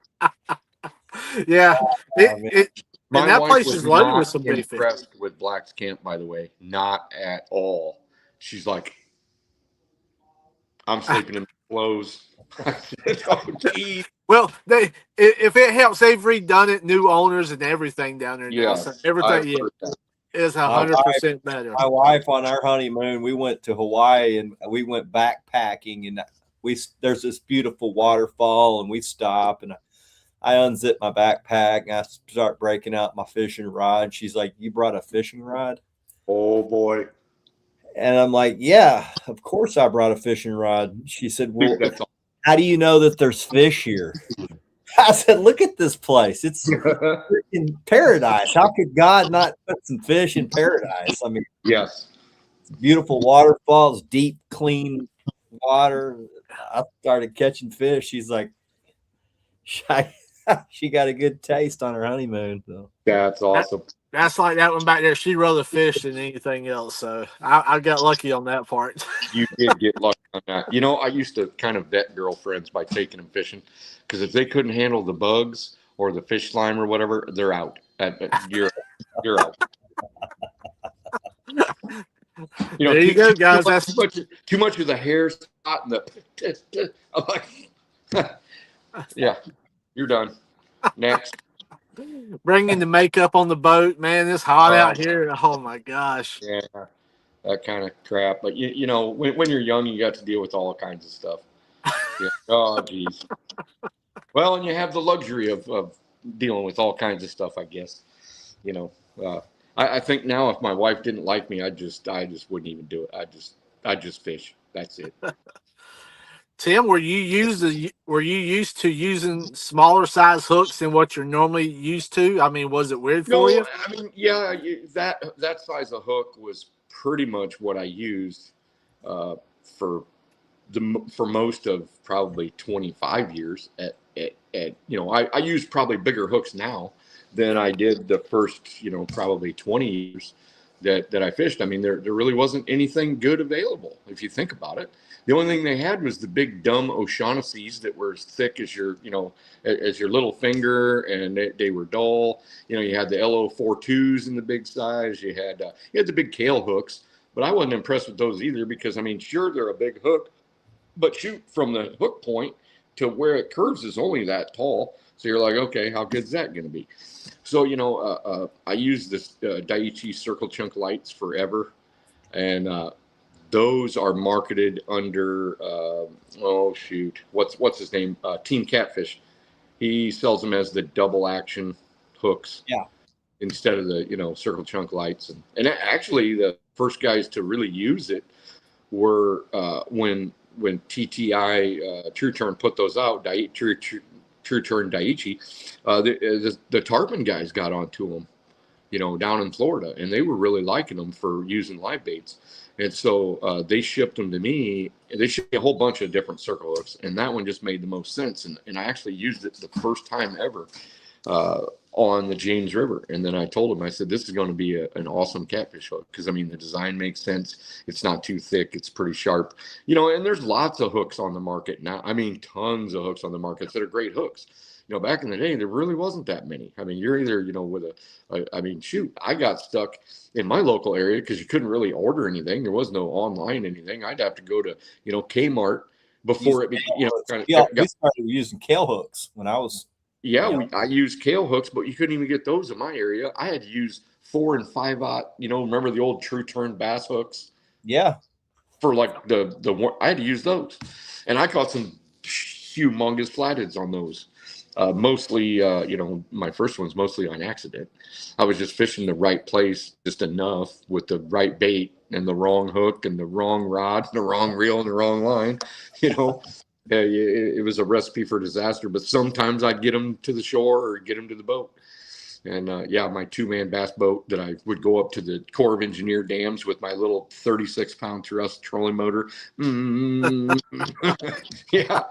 Yeah. And that place is loaded with some big fish. Impressed with Black's Camp, by the way. Not at all. She's like, I'm sleeping in my clothes. I said, oh, geez. Well, if it helps, they've redone it, new owners and everything down there now. So Yes, everything is My 100% better. My wife on our honeymoon, we went to Hawaii and we went backpacking, and there's this beautiful waterfall, and we stop, and I unzip my backpack and I start breaking out my fishing rod. She's like, "You brought a fishing rod?" Oh boy. And I'm like, "Yeah, of course I brought a fishing rod." She said, "Well, That's all. how do you know that there's fish here?" I said, "Look at this place. It's in paradise. How could God not put some fish in paradise?" I mean, Yes. beautiful waterfalls, deep, clean water. I started catching fish. She's like, she got a good taste on her honeymoon. So. That's awesome. That's like that one back there. She'd rather fish than anything else. So I got lucky on that part. You did get lucky on that. You know, I used to kind of vet girlfriends by taking them fishing, because if they couldn't handle the bugs or the fish slime or whatever, they're out. You're out. You know, there you go, guys. Too much of the hair spot and the. I'm like, yeah, you're done. Next. Bringing the makeup on the boat, man. It's hot out here. Oh my gosh. Yeah, that kind of crap. But you know, when you're young, you got to deal with all kinds of stuff. Yeah. Oh, geez. Well, and you have the luxury of dealing with all kinds of stuff, I guess. You know, I think now if my wife didn't like me, I just wouldn't even do it. I just fish. That's it. Tim, were you used to using smaller size hooks than what you're normally used to? I mean, was it weird for you? I mean, yeah, that size of hook was pretty much what I used for most of probably 25 years. At you know, I use probably bigger hooks now than I did the first, probably 20 years that I fished. I mean, there really wasn't anything good available if you think about it. The only thing they had was the big dumb O'Shaughnessy's that were as thick as your little finger, and they were dull. You had the LO42s in the big size. You had the big Kale hooks, but I wasn't impressed with those either, because I mean, sure, they're a big hook, but shoot, from the hook point to where it curves is only that tall. So you're like, okay, how good is that going to be? So I used this Daiichi Circle Chunk lights forever, and those are marketed under what's his name? Team Catfish. He sells them as the double action hooks. Yeah. Instead of the Circle Chunk lights, and actually the first guys to really use it were when TTI True Turn put those out. True Turn Daiichi. The tarpon guys got onto them, down in Florida, and they were really liking them for using live baits. And so they shipped them to me. They shipped me a whole bunch of different circle hooks, and that one just made the most sense. And I actually used it the first time ever on the James River. And then I told him, I said, this is going to be an awesome catfish hook, because I mean, the design makes sense. It's not too thick. It's pretty sharp. And there's lots of hooks on the market now. I mean, tons of hooks on the market that are great hooks. Back in the day, there really wasn't that many. I mean, you're either, I got stuck in my local area because you couldn't really order anything. There was no online anything. I'd have to go to, Kmart before it became, we started using Kale hooks when I was. Yeah, I used Kale hooks, but you couldn't even get those in my area. I had to use 4 and 5/0. Remember the old True Turn bass hooks? Yeah. For like I had to use those, and I caught some humongous flatheads on those. Mostly, my first one's mostly on accident. I was just fishing the right place just enough with the right bait and the wrong hook and the wrong rod, and the wrong reel and the wrong line. It was a recipe for disaster. But sometimes I'd get them to the shore or get them to the boat. And my 2-man bass boat that I would go up to the Corps of Engineer dams with my little 36-pound thrust trolling motor. Yeah.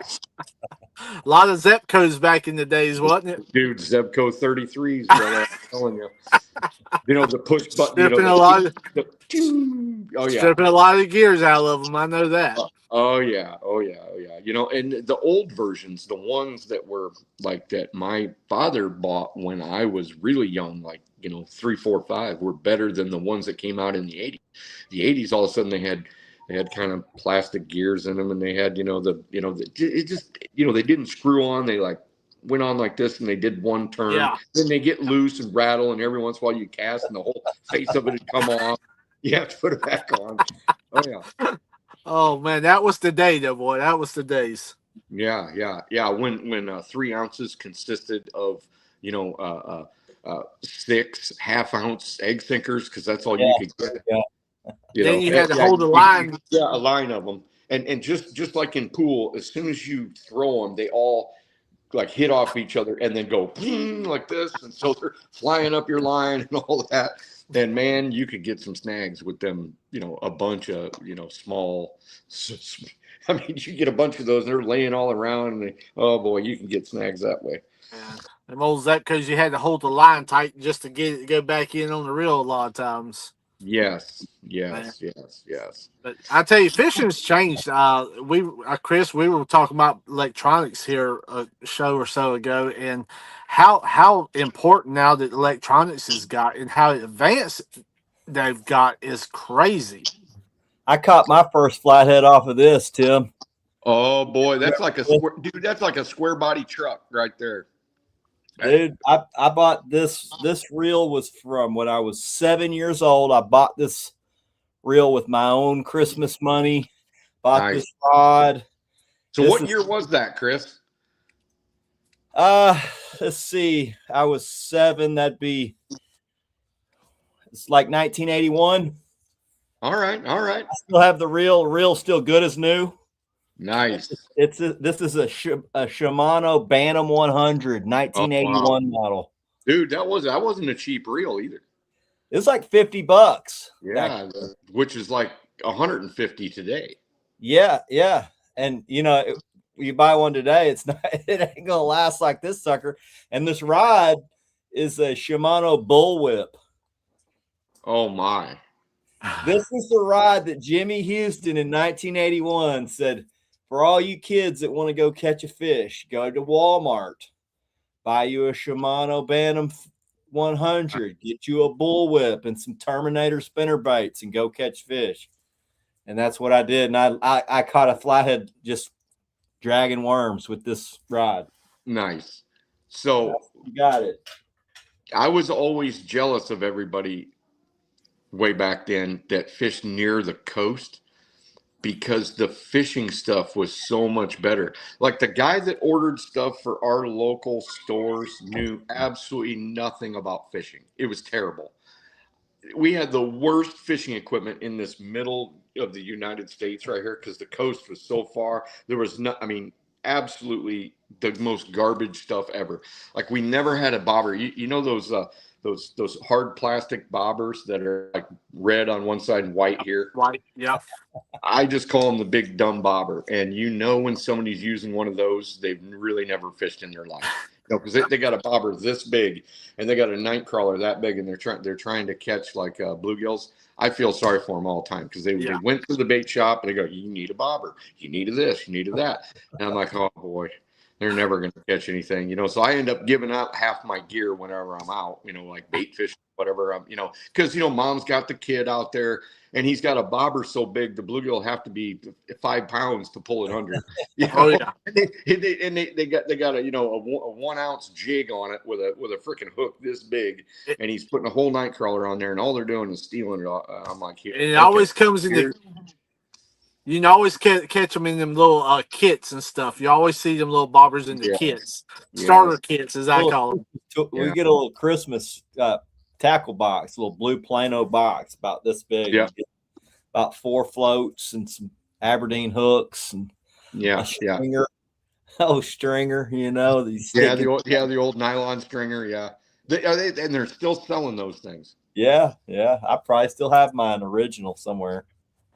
A lot of Zepcos back in the days, wasn't it? Dude, Zebco 33s, brother. I'm telling you. You know, the push button, you know, oh, yeah. Stripping a lot of gears out of them. I know that. Oh, yeah. You know, and the old versions, the ones that were like that my father bought when I was really young, like, you know, 3, 4, 5, were better than the ones that came out in the 80s. The 80s, all of a sudden, they had kind of plastic gears in them, and they had, it just, they didn't screw on. They like went on like this, and they did one turn. Yeah. Then they get loose and rattle, and every once in a while you cast, and the whole face of it would come off. You have to put it back on. Oh yeah. Oh man, that was the day, though, boy. That was the days. Yeah. When 3 ounces consisted of 6 half-ounce egg sinkers, because that's all you could get. Yeah. Then you had to hold the line. Yeah, a line of them, and just like in pool, as soon as you throw them, they all like hit off each other and then go like this, and so they're flying up your line and all that. And man, you could get some snags with them. A bunch of small. I mean, you get a bunch of those, and they're laying all around, and oh boy, you can get snags that way. Yeah. Them old Zepcos, you had to hold the line tight just to get it to go back in on the reel a lot of times. Yes. But I tell you, fishing's changed. Chris, we were talking about electronics here a show or so ago, and how important now that electronics has got and how advanced they've got is crazy. I caught my first flathead off of this, Tim. Oh boy, that's like that's like a square body truck right there. Dude, I bought this reel was from when I was 7 years old. I bought this reel with my own Christmas money. Bought this rod. So what year was that, Chris? Let's see. I was 7. It's like 1981. All right. I still have the reel. Reel's still good as new. Nice. This is a Shimano Bantam 100 1981 model. Dude, that wasn't a cheap reel either. It was like $50. Yeah, which is like 150 today. Yeah. And you buy one today, it ain't gonna last like this sucker. And this rod is a Shimano Bullwhip. Oh my. This is the rod that Jimmy Houston in 1981 said, for all you kids that want to go catch a fish, go to Walmart, buy you a Shimano Bantam 100, get you a Bullwhip and some Terminator spinner baits and go catch fish. And that's what I did. And I caught a flathead just dragging worms with this rod. Nice. So you got it. I was always jealous of everybody way back then that fished near the coast, because the fishing stuff was so much better. Like the guy that ordered stuff for our local stores knew absolutely nothing about fishing. It was terrible. We had the worst fishing equipment in this middle of the United States right here, because the coast was so far. There was absolutely the most garbage stuff ever. Like we never had a bobber. You know those hard plastic bobbers that are like red on one side and white here. White, yeah. I just call them the big dumb bobber. And when somebody's using one of those, they've really never fished in their life. Because they got a bobber this big, and they got a night crawler that big, and they're trying to catch like bluegills. I feel sorry for them all the time, because they went to the bait shop and they go, "You need a bobber, you need this, you need that," and I'm like, "Oh boy, they're never going to catch anything," So I end up giving out half my gear whenever I'm out, like bait fishing, whatever I'm, because Mom's got the kid out there, and he's got a bobber so big the bluegill have to be 5 pounds to pull it under. Oh yeah. And they got a 1 ounce jig on it with a freaking hook this big, and he's putting a whole night crawler on there, and all they're doing is stealing it. I'm like, and it always comes in the. You can always catch them in them little kits and stuff. You always see them little bobbers in the kits, starter kits, as I call them. We get a little Christmas tackle box, a little blue Plano box about this big. Yeah. About 4 floats and some Aberdeen hooks and stringer. Oh, stringer, the old nylon stringer. Yeah. And they're still selling those things. Yeah. I probably still have mine original somewhere.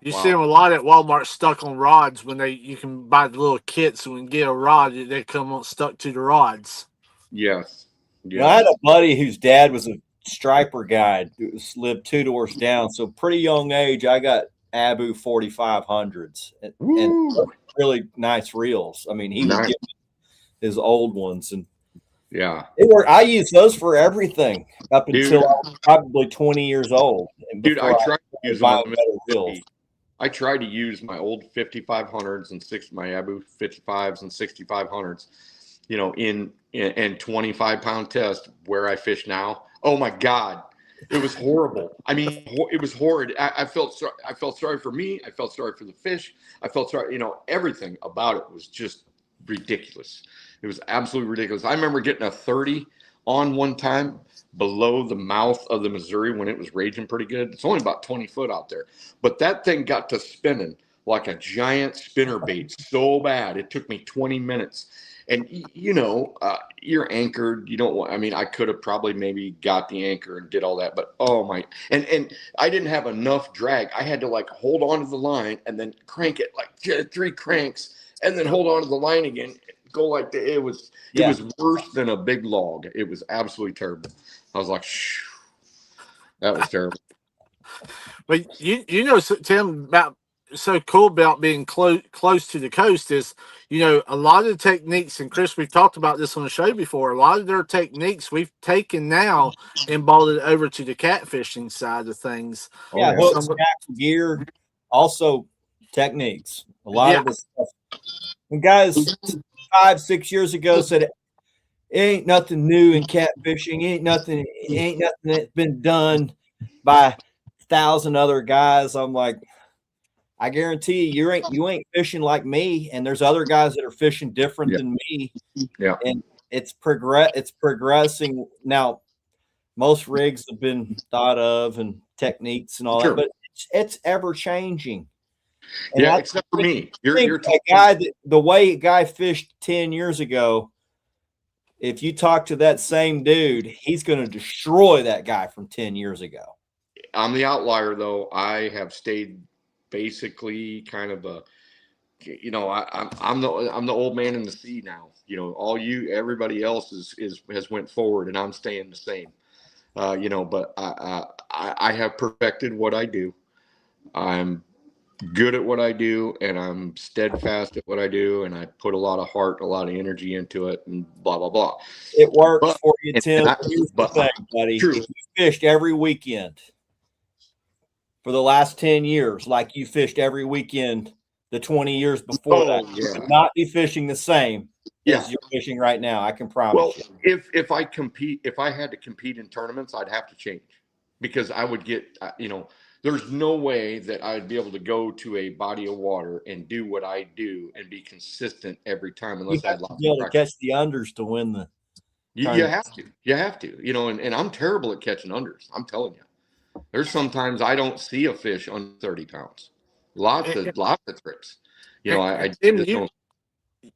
You Wow. see them a lot at Walmart stuck on rods when you can buy the little kits and get a rod, they come on stuck to the rods. Yes. Well, I had Yes. a buddy whose dad was a striper guide who lived 2 doors down. So pretty young age, I got Abu 4500s and Woo. really nice reels. I mean, he would Nice. get his old ones, and Yeah. I used those for everything up until Dude. I was probably 20 years old. And Dude, I before tried to use them buy on the better reels. Mississippi. I tried to use my old 5500s and my Abu 55s and 6500s, in 25-pound test where I fish now. Oh my God. It was horrible. I mean, it was horrid. I felt sorry for me. I felt sorry for the fish. I felt sorry, everything about it was just ridiculous. It was absolutely ridiculous. I remember getting a 30 on one time below the mouth of the Missouri when it was raging pretty good. It's only about 20 foot out there, but that thing got to spinning like a giant spinner bait so bad. It took me 20 minutes. And, you're anchored. You don't want, I could have probably maybe got the anchor and did all that, but oh my, and I didn't have enough drag. I had to hold on to the line and then crank it like 3 cranks and then hold on to the line again. Go like that. It was worse than a big log. It was absolutely terrible. I was like, shh, that was terrible. But Tim, about so cool about being close to the coast is, a lot of the techniques, and Chris, we've talked about this on the show before. A lot of their techniques we've taken now and brought it over to the catfishing side of things. Yeah, hooks, tackle, gear, also techniques. A lot of this stuff. And guys 5-6 years ago said it ain't nothing new in catfishing. It ain't nothing that's been done by 1,000 other guys. I'm like, I guarantee you ain't fishing like me, and there's other guys that are fishing different than me. Yeah. And it's progressing. Now, most rigs have been thought of and techniques and all that, but it's ever changing. And yeah, except for me. You're the way a guy fished 10 years ago, if you talk to that same dude, he's going to destroy that guy from 10 years ago. I'm the outlier, though. I have stayed basically kind of I'm the old man in the sea now. Everybody else has went forward, and I'm staying the same. But I have perfected what I do. I'm good at what I do, and I'm steadfast at what I do, and I put a lot of heart, a lot of energy into it, and blah blah blah. It works for you, Tim. Here's the thing, buddy. True. If you fished every weekend for the last 10 years, like you fished every weekend the 20 years before that, you would not be fishing the same as you're fishing right now. I can promise you. If I had to compete in tournaments, I'd have to change, because I would get, there's no way that I'd be able to go to a body of water and do what I do and be consistent every time unless I had lots of practice. To catch the unders to win the You have to, and I'm terrible at catching unders. I'm telling you. There's sometimes I don't see a fish under 30 pounds. Lots of trips.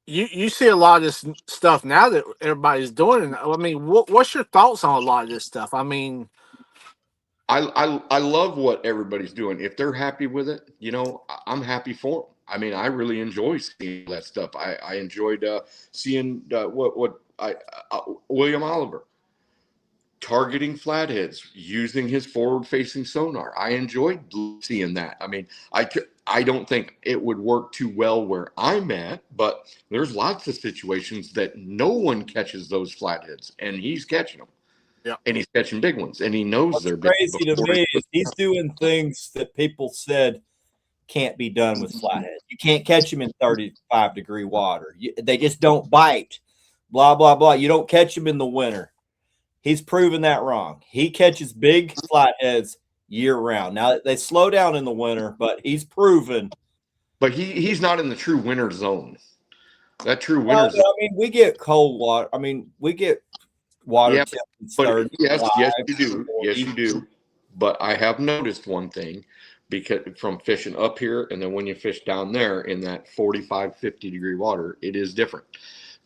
You see a lot of this stuff now that everybody's doing. What's your thoughts on a lot of this stuff? I love what everybody's doing. If they're happy with it, I'm happy for them. I really enjoy seeing that stuff. I enjoyed seeing William Oliver targeting flatheads using his forward-facing sonar. I enjoyed seeing that. I don't think it would work too well where I'm at, but there's lots of situations that no one catches those flatheads, and he's catching them. Yeah, and he's catching big ones, and he knows they're big. Crazy to me is he's doing things that people said can't be done with flatheads. You can't catch them in 35-degree water. They just don't bite. Blah blah blah. You don't catch them in the winter. He's proven that wrong. He catches big flatheads year round. Now they slow down in the winter, but he's proven. But he's not in the true winter zone. That true winter zone. We get cold water. We get water. Yeah, yes, you do. Yes, you do. But I have noticed one thing, because from fishing up here, and then when you fish down there in that 45, 50-degree water, it is different.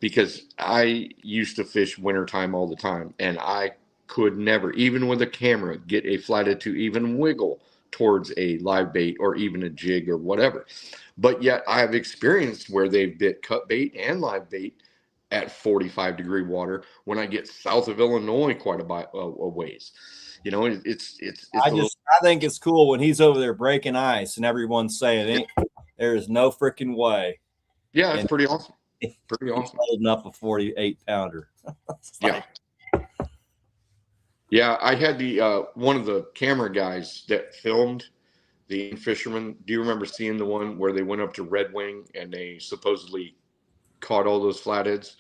Because I used to fish wintertime all the time, and I could never, even with a camera, get a flathead to even wiggle towards a live bait or even a jig or whatever. But yet I have experienced where they've bit cut bait and live bait at 45-degree water when I get south of Illinois quite a ways. You know, it's I think it's cool when he's over there breaking ice and everyone's saying there is no freaking way. Yeah, it's pretty awesome. Pretty awesome. Holding up a 48-pounder. Yeah. Yeah, I had the one of the camera guys that filmed the fishermen. Do you remember seeing the one where they went up to Red Wing and they supposedly caught all those flatheads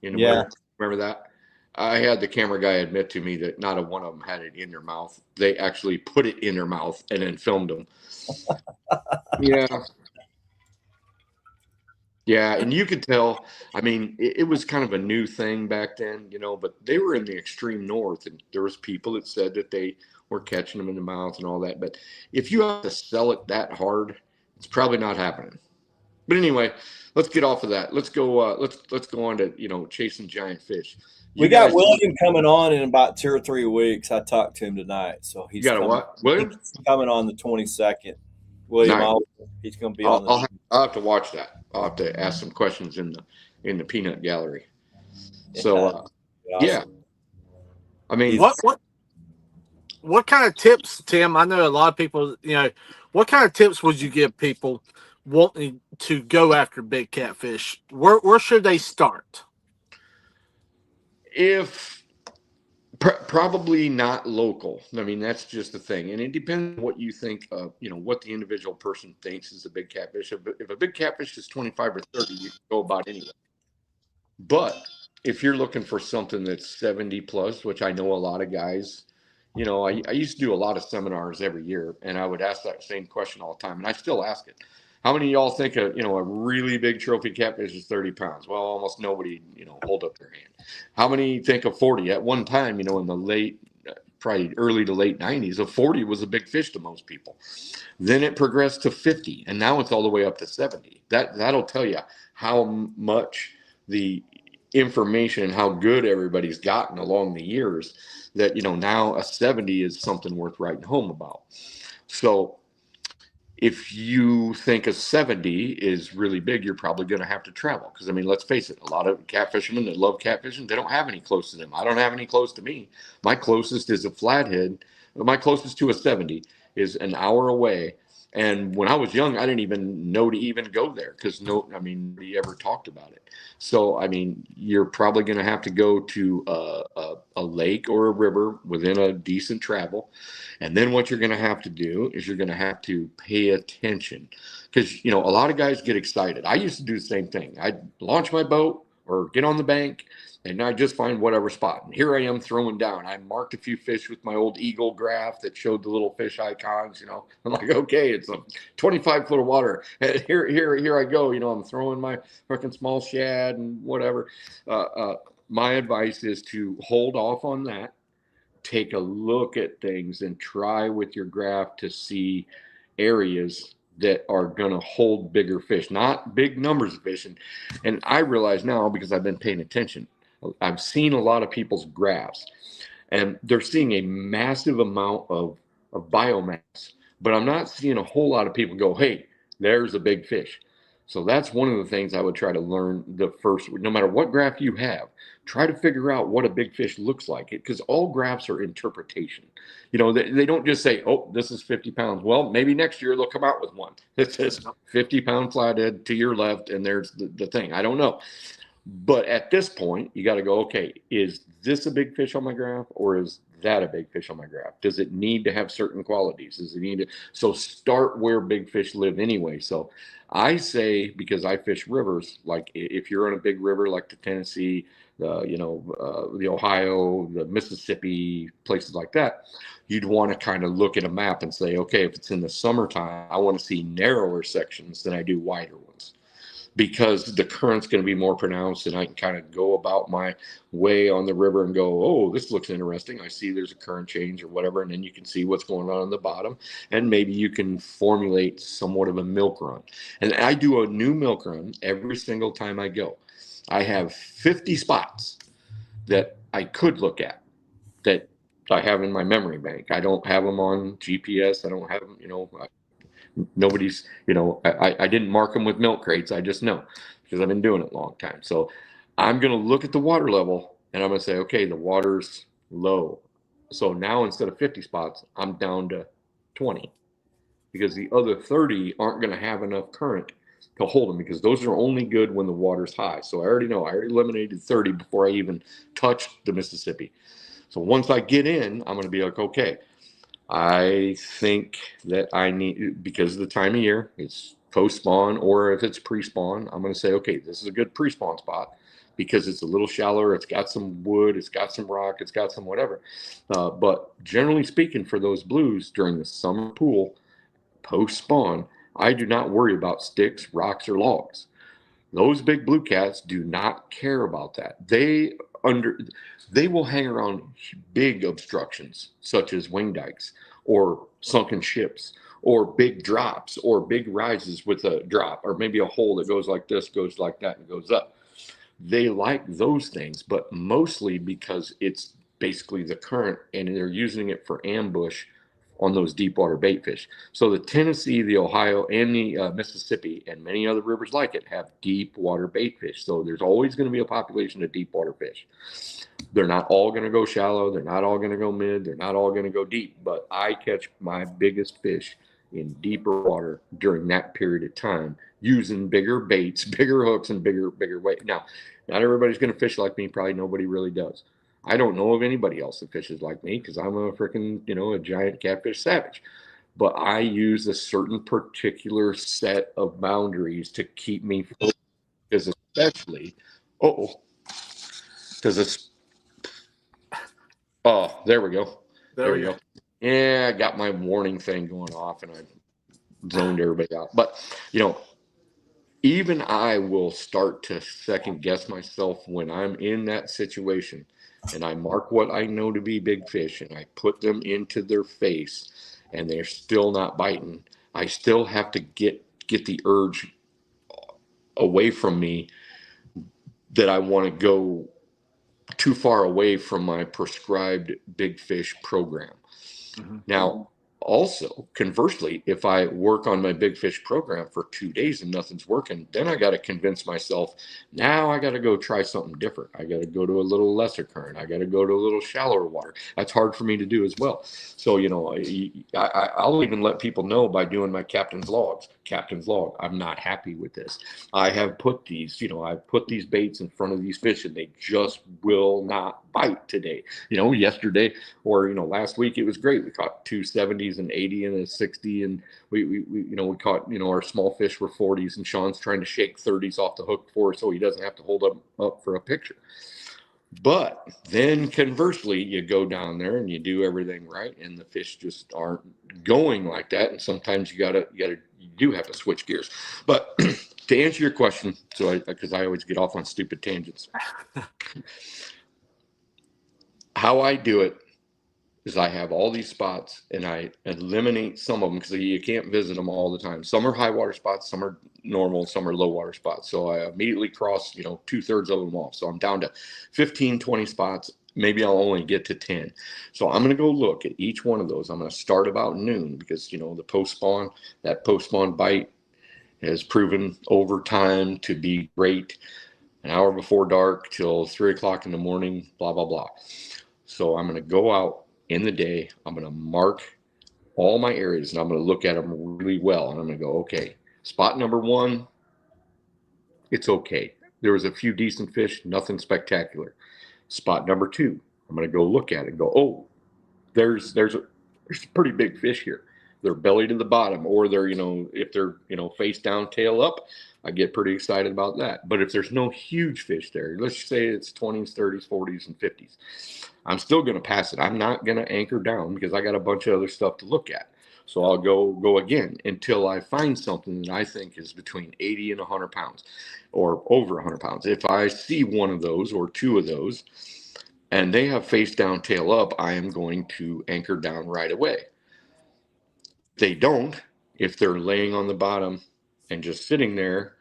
in the winter? Remember that? I had the camera guy admit to me that not a one of them had it in their mouth. They actually put it in their mouth and then filmed them. Yeah. Yeah, and you could tell, I mean, it was kind of a new thing back then, you know, but they were in the extreme north, and there was people that said that they were catching them in the mouth and all that. But if you have to sell it that hard, it's probably not happening. But anyway, let's get off of that. Let's go let's go on to, you know, chasing giant fish. We got William coming on in about 2 or 3 weeks. I talked to him tonight. So he's William? Coming on the 22nd. William, nice. He's going to be on the I'll have to watch that. I'll have to ask some questions in the peanut gallery. So awesome. yeah. I mean, what kind of tips, Tim? I know a lot of people, you know, what kind of tips would you give people wanting to go after big catfish? Where should they start? Probably not local. I mean, that's just the thing. And it depends on what you think, you know, what the individual person thinks is a big catfish. If a big catfish is 25 or 30, you can go about anyway. But if you're looking for something that's 70 plus, which I know a lot of guys, you know, I used to do a lot of seminars every year, and I would ask that same question all the time. And I still ask it. How many of y'all think a really big trophy catfish is 30 pounds? Well, almost nobody, you know, hold up their hand. How many think a 40? At one time, you know, in the late, probably early to late 90s, a 40 was a big fish to most people. Then it progressed to 50, and now it's all the way up to 70. That'll tell you how much the information and how good everybody's gotten along the years that, you know, now a 70 is something worth writing home about. So if you think a 70 is really big, you're probably going to have to travel. Because, I mean, let's face it, a lot of catfishermen that love catfishing, they don't have any close to them. I don't have any close to me. My closest is a flathead. My closest to a 70 is an hour away. And when I was young, I didn't even know to even go there because nobody ever talked about it. So, I mean, you're probably going to have to go to a lake or a river within a decent travel. And then what you're going to have to do is you're going to have to pay attention because, you know, a lot of guys get excited. I used to do the same thing. I'd launch my boat or get on the bank and I just find whatever spot. And here I am throwing down. I marked a few fish with my old Eagle graph that showed the little fish icons, you know. I'm like, okay, it's a 25 foot of water. And here I go. You know, I'm throwing my freaking small shad and whatever. My advice is to hold off on that. Take a look at things and try with your graph to see areas that are going to hold bigger fish, not big numbers of fish. And I realize now, because I've been paying attention, I've seen a lot of people's graphs and they're seeing a massive amount of biomass, but I'm not seeing a whole lot of people go, hey, there's a big fish. So that's one of the things I would try to learn the first, no matter what graph you have, try to figure out what a big fish looks like, because all graphs are interpretation. You know, they don't just say, oh, this is 50 pounds. Well, maybe next year they'll come out with one that says 50-pound flathead to your left, and there's the thing. I don't know. But at this point, you got to go, okay, is this a big fish on my graph or is that a big fish on my graph? Does it need to have certain qualities? Does it need to? So start where big fish live anyway. So I say, because I fish rivers, like if you're on a big river like the Tennessee, the Ohio, the Mississippi, places like that, you'd want to kind of look at a map and say, okay, if it's in the summertime, I want to see narrower sections than I do wider ones, because the current's going to be more pronounced and I can kind of go about my way on the river and go, oh, this looks interesting. I see there's a current change or whatever. And then you can see what's going on the bottom. And maybe you can formulate somewhat of a milk run. And I do a new milk run every single time I go. I have 50 spots that I could look at that I have in my memory bank. I don't have them on GPS. I don't have them, nobody's, I didn't mark them with milk crates. I just know because I've been doing it a long time. So I'm going to look at the water level and I'm going to say, okay, the water's low. So now instead of 50 spots, I'm down to 20 because the other 30 aren't going to have enough current to hold them because those are only good when the water's high. So I already know I already eliminated 30 before I even touched the Mississippi. So once I get in, I'm going to be like, okay, I think that I need, because of the time of year, it's post-spawn, or if it's pre-spawn, I'm going to say, okay, this is a good pre-spawn spot because it's a little shallower. It's got some wood. It's got some rock. It's got some whatever. But generally speaking, for those blues during the summer pool, post-spawn, I do not worry about sticks, rocks, or logs. Those big blue cats do not care about that. They will hang around big obstructions such as wing dikes or sunken ships or big drops or big rises with a drop or maybe a hole that goes like this, goes like that, and goes up. They like those things, but mostly because it's basically the current and they're using it for ambush on those deep water bait fish. So the Tennessee, the Ohio, and the Mississippi, and many other rivers like it have deep water bait fish. So there's always going to be a population of deep water fish. They're not all going to go shallow. They're not all going to go mid. They're not all going to go deep. But I catch my biggest fish in deeper water during that period of time using bigger baits, bigger hooks, and bigger weight. Now, not everybody's going to fish like me. Probably nobody really does. I don't know of anybody else that fishes like me because I'm a freaking, a giant catfish savage. But I use a certain particular set of boundaries to keep me focused, because especially, because it's, there we go. There we go. Yeah, I got my warning thing going off and I zoned everybody out. But, even I will start to second guess myself when I'm in that situation and I mark what I know to be big fish and I put them into their face and they're still not biting. I still have to get the urge away from me that I want to go too far away from my prescribed big fish program. Mm-hmm. Now, also, conversely, if I work on my big fish program for 2 days and nothing's working, then I got to convince myself, now I got to go try something different. I got to go to a little lesser current. I got to go to a little shallower water. That's hard for me to do as well. So, I'll even let people know by doing my captain's logs. Captain's log, I'm not happy with this. I have put these, I've put these baits in front of these fish and they just will not bite today. Yesterday or, last week, it was great. We caught 270s and 80 and a 60. And we caught, our small fish were 40s and Sean's trying to shake 30s off the hook for us so he doesn't have to hold them up for a picture. But then conversely, you go down there and you do everything right and the fish just aren't going like that. And sometimes you do have to switch gears. But to answer your question, because I always get off on stupid tangents, how I do it is I have all these spots and I eliminate some of them because you can't visit them all the time. Some are high water spots, some are normal, some are low water spots. So I immediately cross, 2/3 of them off. So I'm down to 15, 20 spots. Maybe I'll only get to 10. So I'm going to go look at each one of those. I'm going to start about noon because, the that post-spawn bite has proven over time to be great. An hour before dark till 3 o'clock in the morning, blah, blah, blah. So I'm going to go out in the day. I'm going to mark all my areas and I'm going to look at them really well. And I'm going to go, okay, spot number 1, it's okay. There was a few decent fish, nothing spectacular. Spot number 2, I'm going to go look at it and go, oh, there's a pretty big fish here. They're belly to the bottom, or they're, if they're, face down, tail up, I get pretty excited about that. But if there's no huge fish there, let's say it's 20s, 30s, 40s, and 50s, I'm still going to pass it. I'm not going to anchor down because I got a bunch of other stuff to look at. So I'll go again until I find something that I think is between 80 and 100 pounds or over 100 pounds. If I see one of those or two of those and they have face down, tail up, I am going to anchor down right away. They don't. If they're laying on the bottom and just sitting there,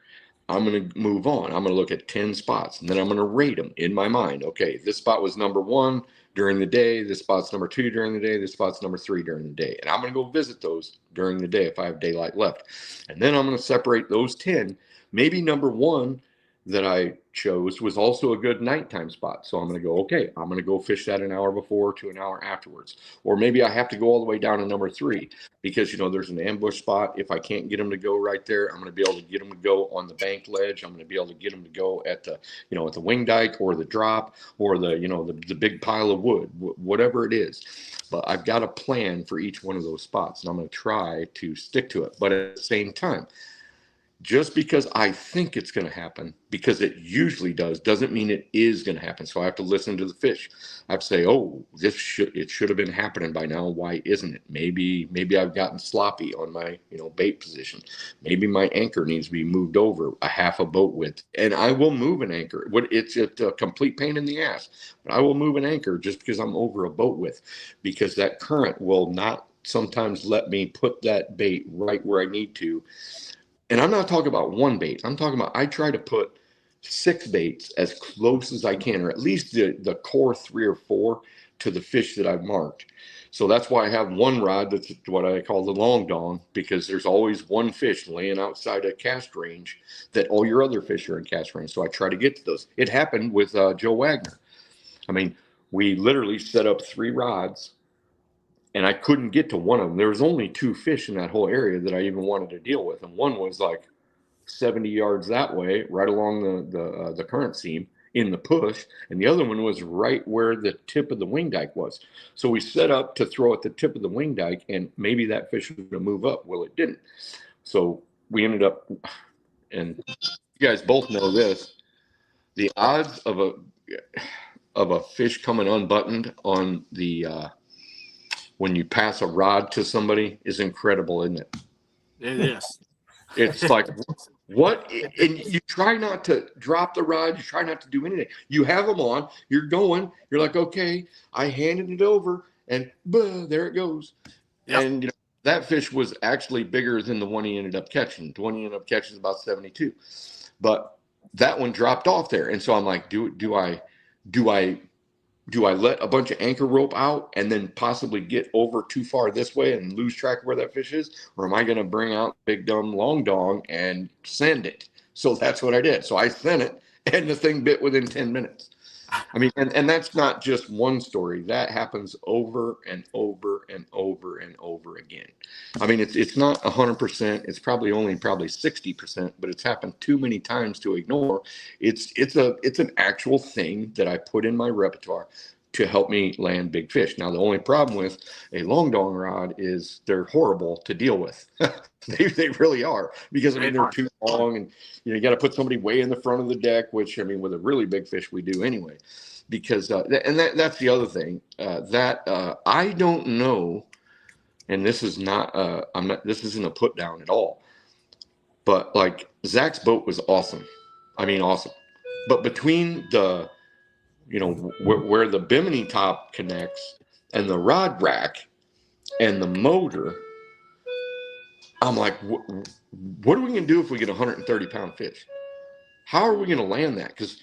I'm going to move on. I'm going to look at 10 spots, and then I'm going to rate them in my mind. Okay, this spot was number 1 during the day. This spot's number 2 during the day. This spot's number 3 during the day. And I'm going to go visit those during the day if I have daylight left. And then I'm going to separate those 10. Maybe number 1 that I chose was also a good nighttime spot. So I'm going to go, okay, I'm going to go fish that an hour before to an hour afterwards. Or maybe I have to go all the way down to number 3 because, there's an ambush spot. If I can't get them to go right there, I'm going to be able to get them to go on the bank ledge. I'm going to be able to get them to go at the, at the wing dike or the drop or the big pile of wood, whatever it is. But I've got a plan for each one of those spots, and I'm going to try to stick to it. But at the same time, just because I think it's going to happen, because it usually does, doesn't mean it is going to happen. So I have to listen to the fish. I have to say, oh, it should have been happening by now. Why isn't it? Maybe I've gotten sloppy on my, bait position. Maybe my anchor needs to be moved over a half a boat width. And I will move an anchor. It's a complete pain in the ass. But I will move an anchor just because I'm over a boat width, because that current will not sometimes let me put that bait right where I need to. And I'm not talking about one bait. I'm talking about I try to put 6 baits as close as I can, or at least the core 3 or 4 to the fish that I've marked. So that's why I have one rod that's what I call the long dong, because there's always one fish laying outside a cast range that all your other fish are in cast range. So I try to get to those. It happened with Joe Wagner. I mean, we literally set up 3 rods, and I couldn't get to one of them. There was only 2 fish in that whole area that I even wanted to deal with. And one was like 70 yards that way, right along the current seam in the push. And the other one was right where the tip of the wing dike was. So we set up to throw at the tip of the wing dike, and maybe that fish was going to move up. Well, it didn't. So we ended up, and you guys both know this, the odds of a fish coming unbuttoned on the, when you pass a rod to somebody is incredible, isn't it? It is. It's like, what? And you try not to drop the rod. You try not to do anything. You have them on. You're going. You're like, okay, I handed it over, and there it goes. Yep. And that fish was actually bigger than the one he ended up catching. The one he ended up catching is about 72. But that one dropped off there. And so I'm like, do I let a bunch of anchor rope out and then possibly get over too far this way and lose track of where that fish is? Or am I going to bring out big dumb long dong and send it? So that's what I did. So I sent it, and the thing bit within 10 minutes. I mean, and that's not just one story. That happens over and over and over and over again. I mean, it's not 100%. It's probably 60%, but it's happened too many times to ignore. It's an actual thing that I put in my repertoire to help me land big fish. Now, the only problem with a long dong rod is they're horrible to deal with. They really are, because I mean, they're too long, and you got to put somebody way in the front of the deck, which I mean, with a really big fish, we do anyway. Because that's the other thing that I don't know, and this is not this isn't a put down at all, but like Zach's boat was awesome. I mean, awesome. But between the where the bimini top connects and the rod rack and the motor, I'm like, what are we going to do if we get a 130-pound fish? How are we going to land that? Because,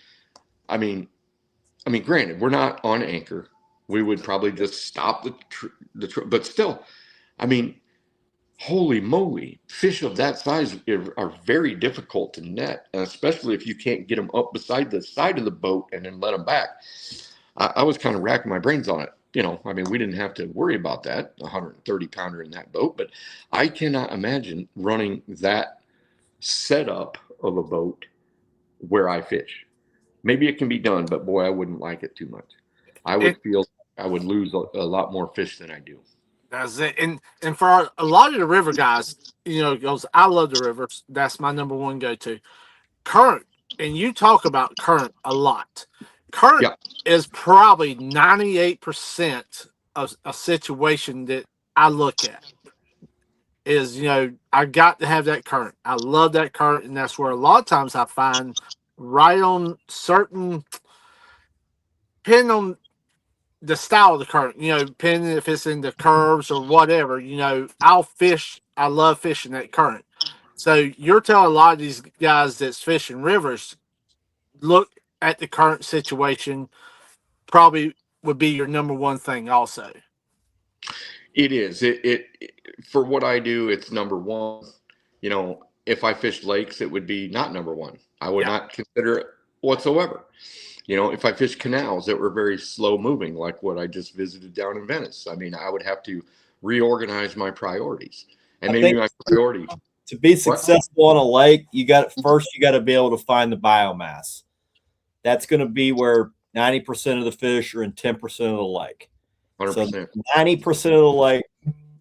I mean, granted, we're not on anchor. We would probably just stop but still, I mean, holy moly, fish of that size are very difficult to net, and especially if you can't get them up beside the side of the boat and then let them back. I was kind of racking my brains on it. I mean, we didn't have to worry about that, 130-pounder in that boat, but I cannot imagine running that setup of a boat where I fish. Maybe it can be done, but boy, I wouldn't like it too much. I would feel I would lose a lot more fish than I do. That's it. And for a lot of the river guys, goes, I love the rivers. That's my number one go-to. Current, and you talk about current a lot. Current is probably 98% of a situation that I look at. Is, I got to have that current. I love that current, and that's where a lot of times I find right on certain, depending on the style of the current, depending if it's in the curves or whatever, I'll fish. I love fishing that current. So you're telling a lot of these guys that's fishing rivers, look at the current situation, probably would be your number one thing also. It is. It for what I do, it's number one. You know, if I fished lakes, it would be not number one. I would Yeah. not consider it whatsoever. You know, if I fished canals that were very slow moving, like what I just visited down in Venice, I mean, I would have to reorganize my priorities. And I maybe think my priority. to be What? successful on a lake, you got to be able to find the biomass. That's going to be where 90% of the fish are in 10% of the lake. 100%. So 90% of the lake,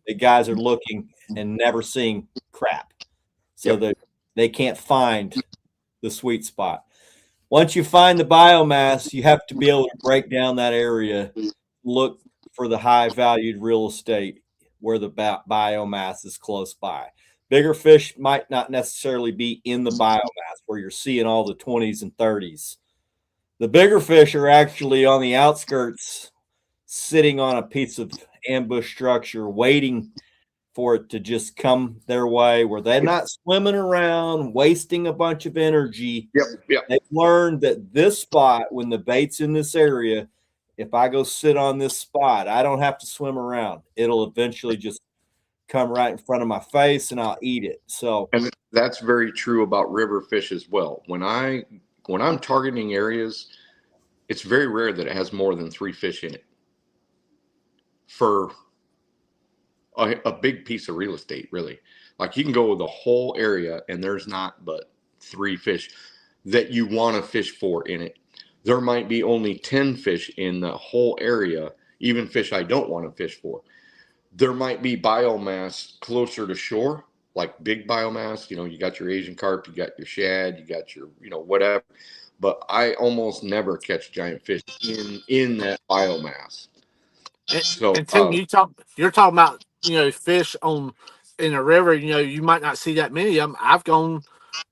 the guys are looking and never seeing crap. So that they can't find the sweet spot. Once you find the biomass, you have to be able to break down that area, look for the high valued real estate where the biomass is close by. Bigger fish might not necessarily be in the biomass where you're seeing all the 20s and 30s. The bigger fish are actually on the outskirts, sitting on a piece of ambush structure, waiting for it to just come their way, where they're not swimming around, wasting a bunch of energy. Yep. They've learned that this spot, when the bait's in this area, if I go sit on this spot, I don't have to swim around. It'll eventually just come right in front of my face and I'll eat it. So, And that's very true about river fish as well. When I'm targeting areas, it's very rare that it has more than 3 fish in it for a big piece of real estate, really. Like you can go the whole area and there's not but 3 fish that you want to fish for in it. There might be only 10 fish in the whole area, even fish I don't want to fish for. There might be biomass closer to shore, like big biomass. You know, you got your Asian carp, you got your shad, you got your, whatever. But I almost never catch giant fish in that biomass. And Tim, you're talking about fish in a river. You might not see that many of them. I've gone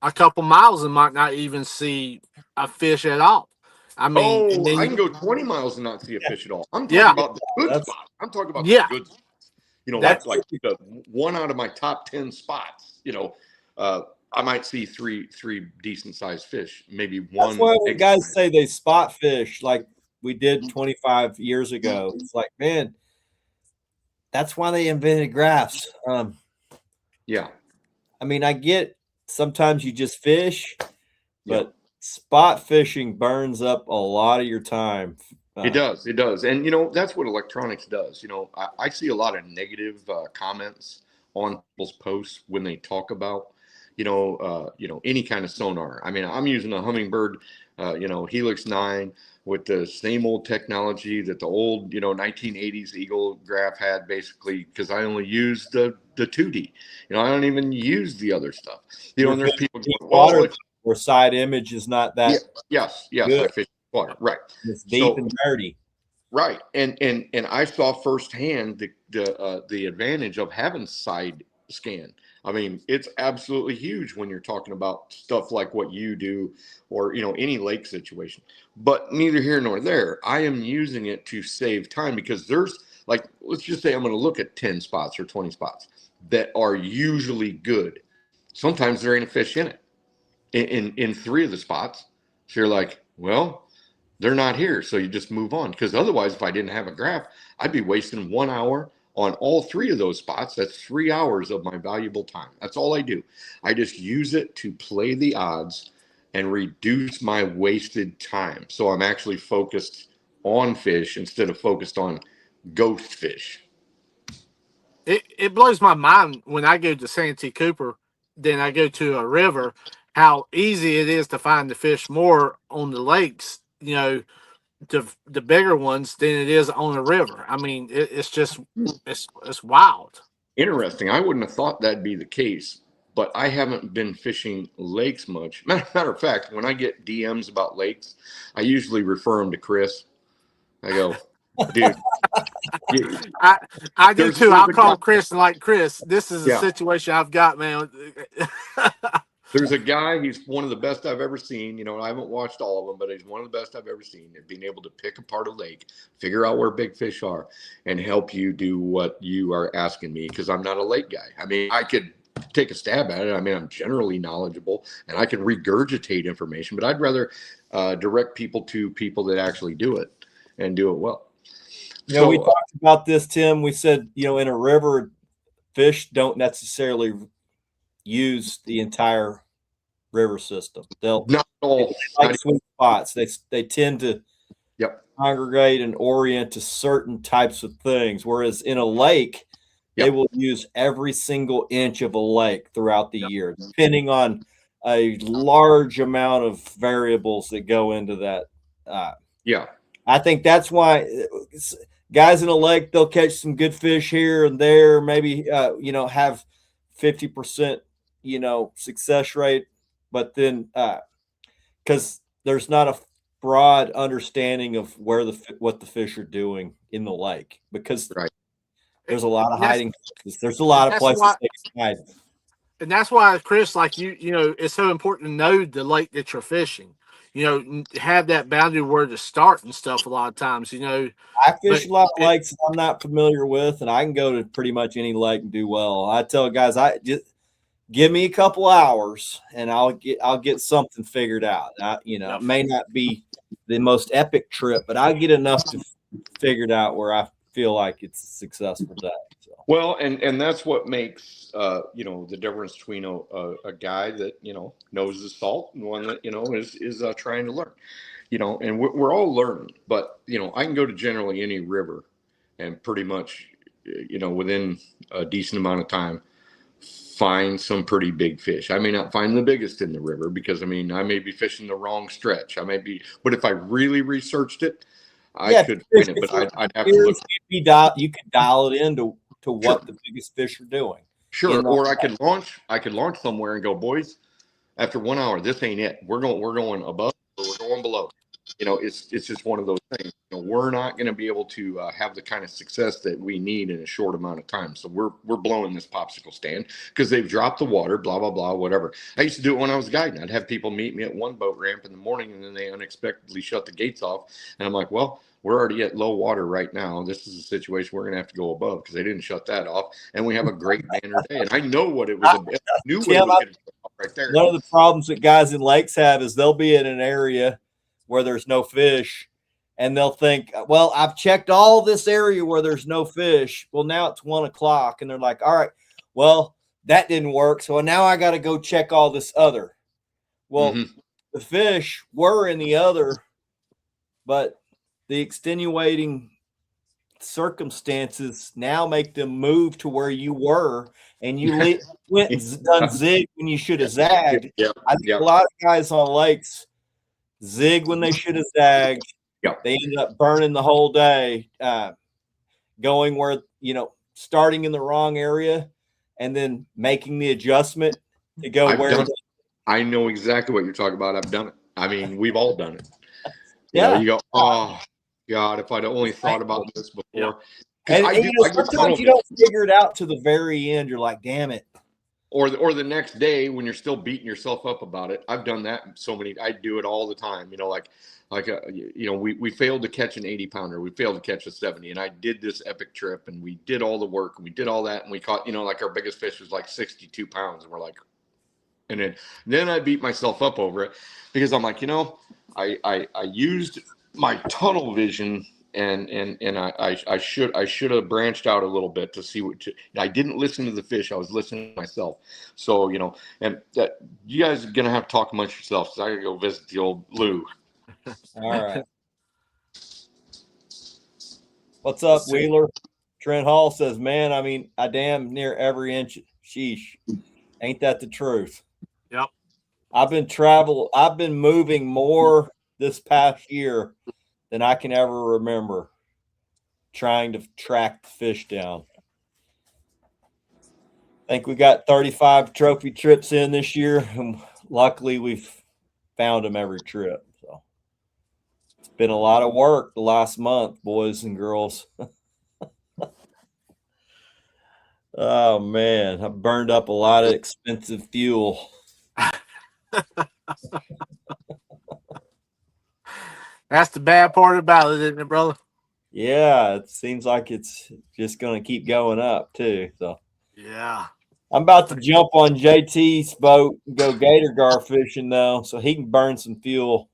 a couple miles and might not even see a fish at all. I mean, I can go 20 miles and not see a fish at all. I'm talking about the good spots. I'm talking about the good spots. That's like the one out of my top 10 spots. I might see three decent sized fish, maybe one. That's why guys say they spot fish like we did 25 years ago. It's like, man, that's why they invented graphs. Yeah. I mean, I get sometimes you just fish, but spot fishing burns up a lot of your time. It does. And, that's what electronics does. I see a lot of negative comments on people's posts when they talk about, any kind of sonar. I mean, I'm using a Humminbird, Helix 9 with the same old technology that the old, 1980s Eagle graph had, basically, because I only use the 2D. I don't even use the other stuff. And there's people going, water where side image is not that. Yes, good. I fish water, right? It's deep and dirty. Right, and I saw firsthand the advantage of having side scan. I mean, it's absolutely huge when you're talking about stuff like what you do, or any lake situation. But neither here nor there. I am using it to save time, because there's, like, let's just say I'm going to look at 10 spots or 20 spots that are usually good. Sometimes there ain't a fish in it in 3 of the spots. So you're like, well, they're not here. So you just move on, because otherwise, if I didn't have a graph, I'd be wasting 1 hour on all 3 of those spots. That's 3 hours of my valuable time. That's all I do. I just use it to play the odds and reduce my wasted time. So I'm actually focused on fish instead of focused on ghost fish. It blows my mind when I go to Santee Cooper, then I go to a river, how easy it is to find the fish more on the lakes, the bigger ones, than it is on the river. I mean, it's just it's wild. Interesting. I wouldn't have thought that'd be the case, but I haven't been fishing lakes much. Matter of fact, when I get DMs about lakes, I usually refer them to Chris. I go, dude. I do too. I'll call Chris and like, Chris, this is a situation I've got, man. There's a guy, he's one of the best I've ever seen. I haven't watched all of them, but he's one of the best I've ever seen at being able to pick apart a lake, figure out where big fish are, and help you do what you are asking me, because I'm not a lake guy. I mean, I could take a stab at it. I mean, I'm generally knowledgeable and I can regurgitate information, but I'd rather direct people to people that actually do it and do it well. You know, we talked about this, Tim. We said, you know, in a river, fish don't necessarily use the entire river system. They'll not all like sweet spots. They tend to yep. congregate and orient to certain types of things. Whereas in a lake, they will use every single inch of a lake throughout the year, depending on a large amount of variables that go into that. I think that's why guys in a lake, they'll catch some good fish here and there, maybe, you know, have 50%, you know, success rate. But then because there's not a broad understanding of what the fish are doing in the lake, because there's a lot of hiding places. There's a lot of places they can hide. And that's why, Chris, like you know, it's so important to know the lake that you're fishing. You know, have that boundary where to start and stuff a lot of times, you know. I fish a lot of lakes that I'm not familiar with, and I can go to pretty much any lake and do well. I tell guys, I just give me a couple hours and I'll get something figured out. You know, it may not be the most epic trip, but I'll get enough to figure it out where I feel like it's a successful day. So. Well, and that's what makes you know, the difference between a guy that, you know, knows his salt and one that, you know, is trying to learn, you know, and we're all learning. But, you know, I can go to generally any river and pretty much, you know, within a decent amount of time find some pretty big fish. I may not find the biggest in the river because, I mean, I may be fishing the wrong stretch. But if I really researched it, I could find it, but I'd have to look. You could dial it into what the biggest fish are doing. Sure. Or I could launch somewhere and go, boys, after 1 hour, this ain't it. We're going above or we're going below. You know, it's just one of those things. You know, we're not going to be able to have the kind of success that we need in a short amount of time. So we're blowing this popsicle stand because they've dropped the water, blah, blah, blah, whatever. I used to do it when I was guiding. I'd have people meet me at one boat ramp in the morning and then they unexpectedly shut the gates off. And I'm like, well, we're already at low water right now. This is a situation we're going to have to go above because they didn't shut that off. And we have a great banner day. And I know what it was. I knew what it was going to go right there. One of the problems that guys in lakes have is they'll be in an area where there's no fish and they'll think, well, I've checked all this area where there's no fish. Well, now it's 1 o'clock and they're like, all right, well, that didn't work. So now I got to go check all this other. Well, the fish were in the other, but the extenuating circumstances now make them move to where you were, and you went and done zig when you should have zagged. I think a lot of guys on lakes zig when they should have zagged. They ended up burning the whole day, going where, you know, starting in the wrong area and then making the adjustment to go I know exactly what you're talking about. I've done it. I mean, we've all done it. You know, you go, oh God, if I'd only thought about this before. Sometimes you don't figure it out to the very end. You're like, damn it. Or the next day when you're still beating yourself up about it. I've done that I do it all the time. You know, you know, we failed to catch an 80-pounder. We failed to catch a 70. And I did this epic trip and we did all the work and we did all that. And we caught, you know, like our biggest fish was like 62 pounds. And we're like, and then I beat myself up over it because I'm like, you know, I used my tunnel vision and I should have branched out a little bit to see I didn't listen to the fish. I was listening to myself. So, you know, and you guys are going to have to talk amongst yourselves. So I got to go visit the old Lou. All right. What's up, Wheeler? Trent Hall says, man, I mean, I damn near every inch. Sheesh. Ain't that the truth? Yep. I've been moving more this past year than I can ever remember trying to track the fish down. I think we got 35 trophy trips in this year, and luckily we've found them every trip. So it's been a lot of work the last month, boys and girls. Oh, man, I burned up a lot of expensive fuel. That's the bad part about it, isn't it, brother? Yeah, it seems like it's just going to keep going up too. So yeah. I'm about to jump on JT's boat and go gator gar fishing though, so he can burn some fuel.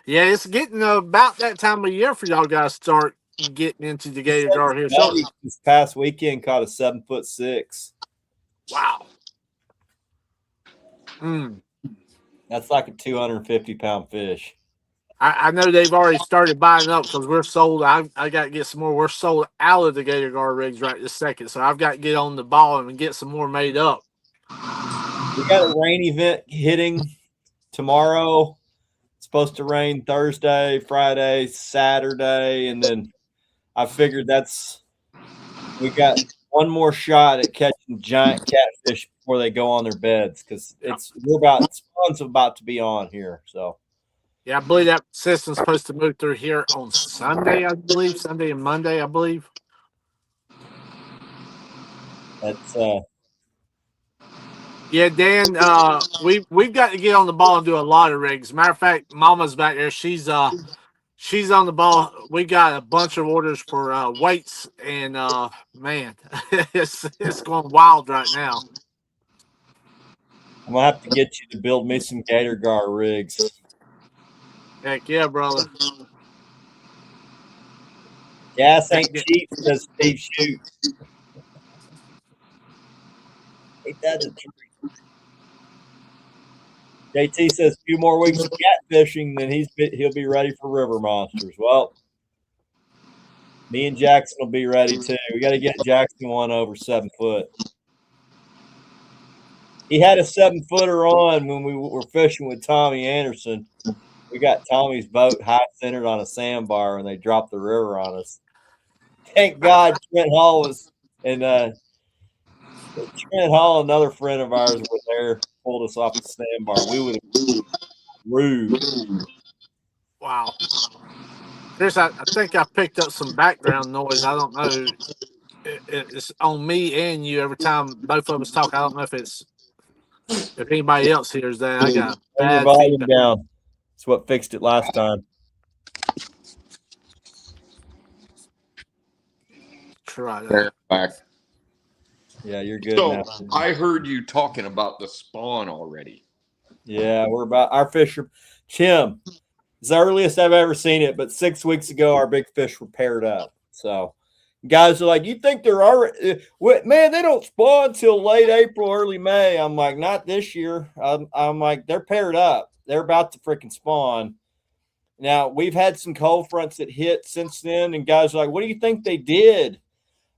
Yeah, it's getting about that time of year for y'all guys to start getting into the gator gar here. So, This past weekend caught a 7'6". wow. Mm. That's like a 250-pound fish. I know they've already started buying up because we're sold. I got to get some more. We're sold out of the gator gar rigs right this second. So I've got to get on the ball and get some more made up. We got a rain event hitting tomorrow. It's supposed to rain Thursday, Friday, Saturday, and then I figured we got one more shot at catching giant catfish before they go on their beds because spawn's about to be on here. So yeah, I believe that system's supposed to move through here on Sunday. I believe Sunday and Monday. I believe. that's Yeah, Dan. We've got to get on the ball and do a lot of rigs. Matter of fact, Mama's back there. She's on the ball. We got a bunch of orders for weights, and man, it's going wild right now. I'm gonna have to get you to build me some gator gar rigs. Heck yeah, brother. Gas ain't cheap, says Steve Shoot. Ain't that the truth? JT says a few more weeks of catfishing, then he'll be ready for river monsters. Well, me and Jackson will be ready too. We got to get Jackson one over 7 foot. He had a 7-footer on when we were fishing with Tommy Anderson. We got Tommy's boat high centered on a sandbar and they dropped the river on us. Thank God Trent Hall was and Trent Hall, another friend of ours, were there, pulled us off the sandbar. We would have been rude. Wow. Chris, I think I picked up some background noise. I don't know. It's on me and you every time both of us talk. I don't know if anybody else hears that. I got Turn your bad volume feedback. down. That's what fixed it last time. Try that. There, back. Yeah, you're good So now. I heard you talking about the spawn already. Yeah, we're about our fish are Tim. It's the earliest I've ever seen it, but 6 weeks ago our big fish were paired up. So guys are like, you think they're already man, they don't spawn till late April, early May. I'm like, not this year. I'm like, they're paired up. They're about to freaking spawn. Now we've had some cold fronts that hit since then, and guys are like, what do you think they did?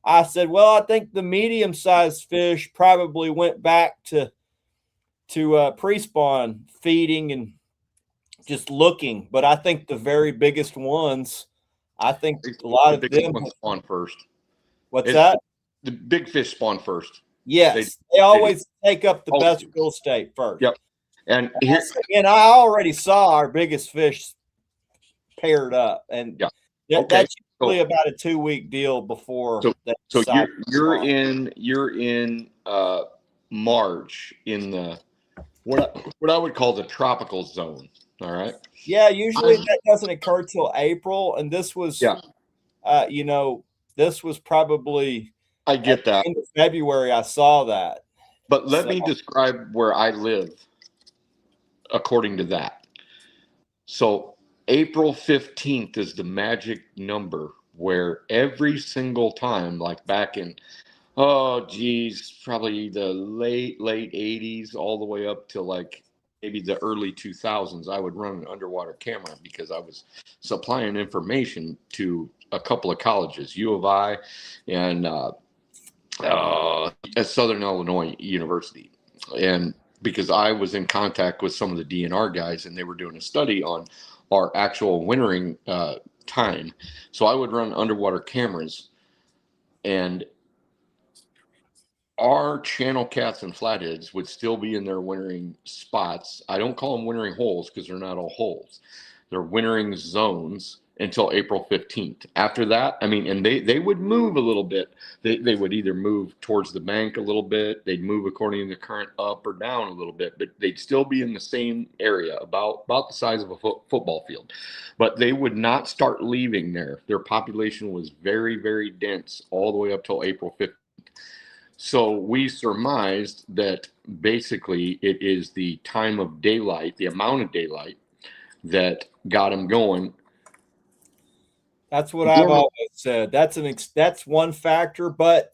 I said, well, I think the medium-sized fish probably went back to pre-spawn feeding and just looking. But I think the very biggest ones, I think a lot of them spawn first. What's that? The big fish spawn first. Yes, they always take up the best real estate first. Yep. And I already saw our biggest fish paired up, and that's usually about a 2-week deal before. So you're in March in the what I would call the tropical zone. All right. Yeah, usually that doesn't occur till April, and this was this was probably I get that. End of February I saw that. But let me describe where I live according to that. So April 15th is the magic number where every single time, like back in probably the late 80s all the way up to like maybe the early 2000s, I would run an underwater camera because I was supplying information to a couple of colleges, U of I and at Southern Illinois University. And because I was in contact with some of the DNR guys and they were doing a study on our actual wintering time. So I would run underwater cameras, and our channel cats and flatheads would still be in their wintering spots. I don't call them wintering holes because they're not all holes. their wintering zones until April 15th. After that, I mean, and they would move a little bit. They would either move towards the bank a little bit, they'd move according to the current up or down a little bit, but they'd still be in the same area, about the size of a football field. But they would not start leaving there. Their population was very, very dense all the way up till April 15th. So we surmised that basically it is the time of daylight, the amount of daylight that got them going. That's what I've always said. That's one factor, but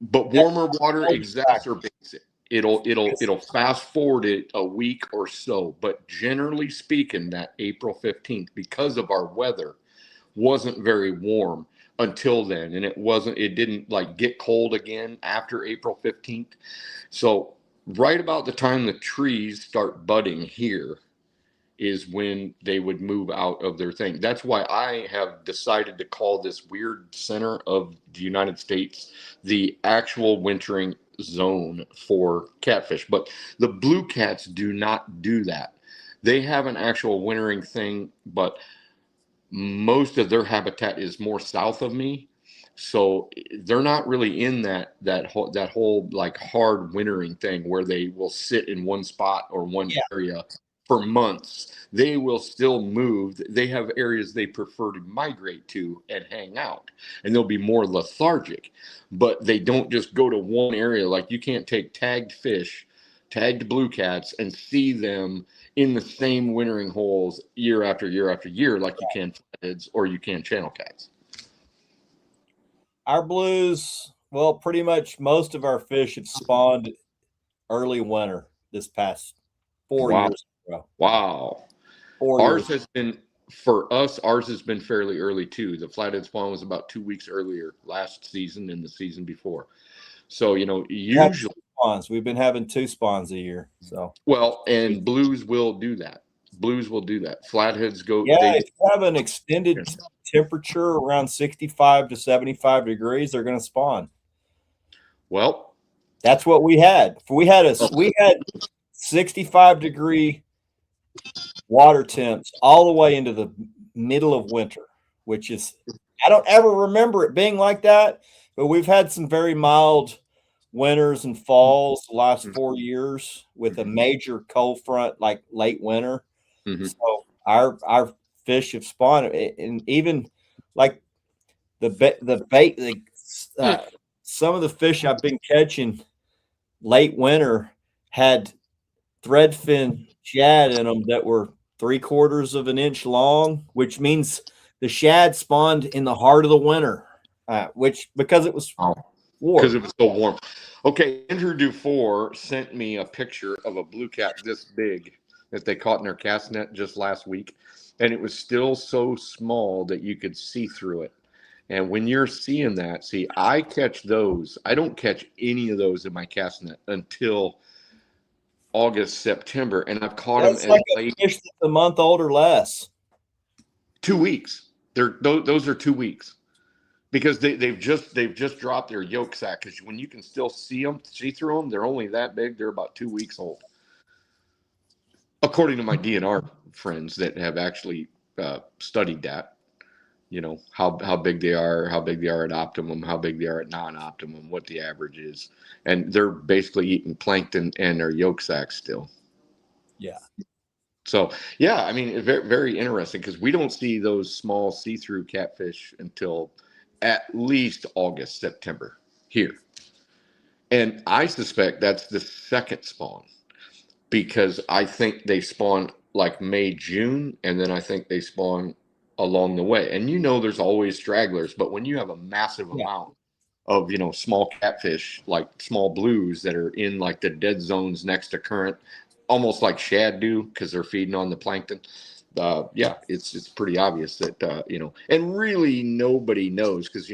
warmer water exacerbates it. It'll fast forward it a week or so, but generally speaking, that April 15th, because of our weather, wasn't very warm until then, and it didn't like get cold again after April 15th. So right about the time the trees start budding here is when they would move out of their thing. That's why I have decided to call this weird center of the United States the actual wintering zone for catfish. But the blue cats do not do that. They have an actual wintering thing, but most of their habitat is more south of me. So they're not really in that whole like hard wintering thing where they will sit in one spot or one area for months. They will still move. They have areas they prefer to migrate to and hang out, and they'll be more lethargic, but they don't just go to one area. Like you can't take tagged fish, tagged blue cats, and see them in the same wintering holes year after year after year like you can flatheads or you can channel cats. Our blues, well, pretty much most of our fish have spawned early winter this past 4 years ago. Wow. Ours has been fairly early too. The flathead spawn was about 2 weeks earlier last season and the season before. So, usually spawns. We've been having 2 spawns a year. So and blues will do that. Flatheads go. Yeah, if you have an extended temperature around 65 to 75 degrees, they're going to spawn. Well, that's what we had. We had 65 degree water temps all the way into the middle of winter, which is, I don't ever remember it being like that, but we've had some very mild winters and falls the last 4 years with a major cold front like late winter. Mm-hmm. So our fish have spawned, and even like the bait, some of the fish I've been catching late winter had threadfin shad in them that were 3/4 of an inch long, which means the shad spawned in the heart of the winter, because it was warm. Because it was so warm. Okay, Andrew Dufour sent me a picture of a blue cat this big that they caught in their cast net just last week, and it was still so small that you could see through it. And when you're seeing that, I catch those. I don't catch any of those in my cast net until August, September, and I've caught them like a fish that's a month old or less. 2 weeks. Those are 2 weeks. Because they've just dropped their yolk sac. Because when you can still see through them, they're only that big. They're about 2 weeks old, according to my DNR friends that have actually studied that. How big they are at optimum, how big they are at non-optimum, what the average is, and they're basically eating plankton and their yolk sacs still. Yeah. So yeah, I mean, very, very interesting because we don't see those small see-through catfish until at least August, September here. And I suspect that's the second spawn because I think they spawn like May, June, and then I think they spawn along the way. And there's always stragglers, but when you have a massive amount of, small catfish, like small blues that are in like the dead zones next to current, almost like shad do because they're feeding on the plankton. It's pretty obvious that, and really nobody knows because,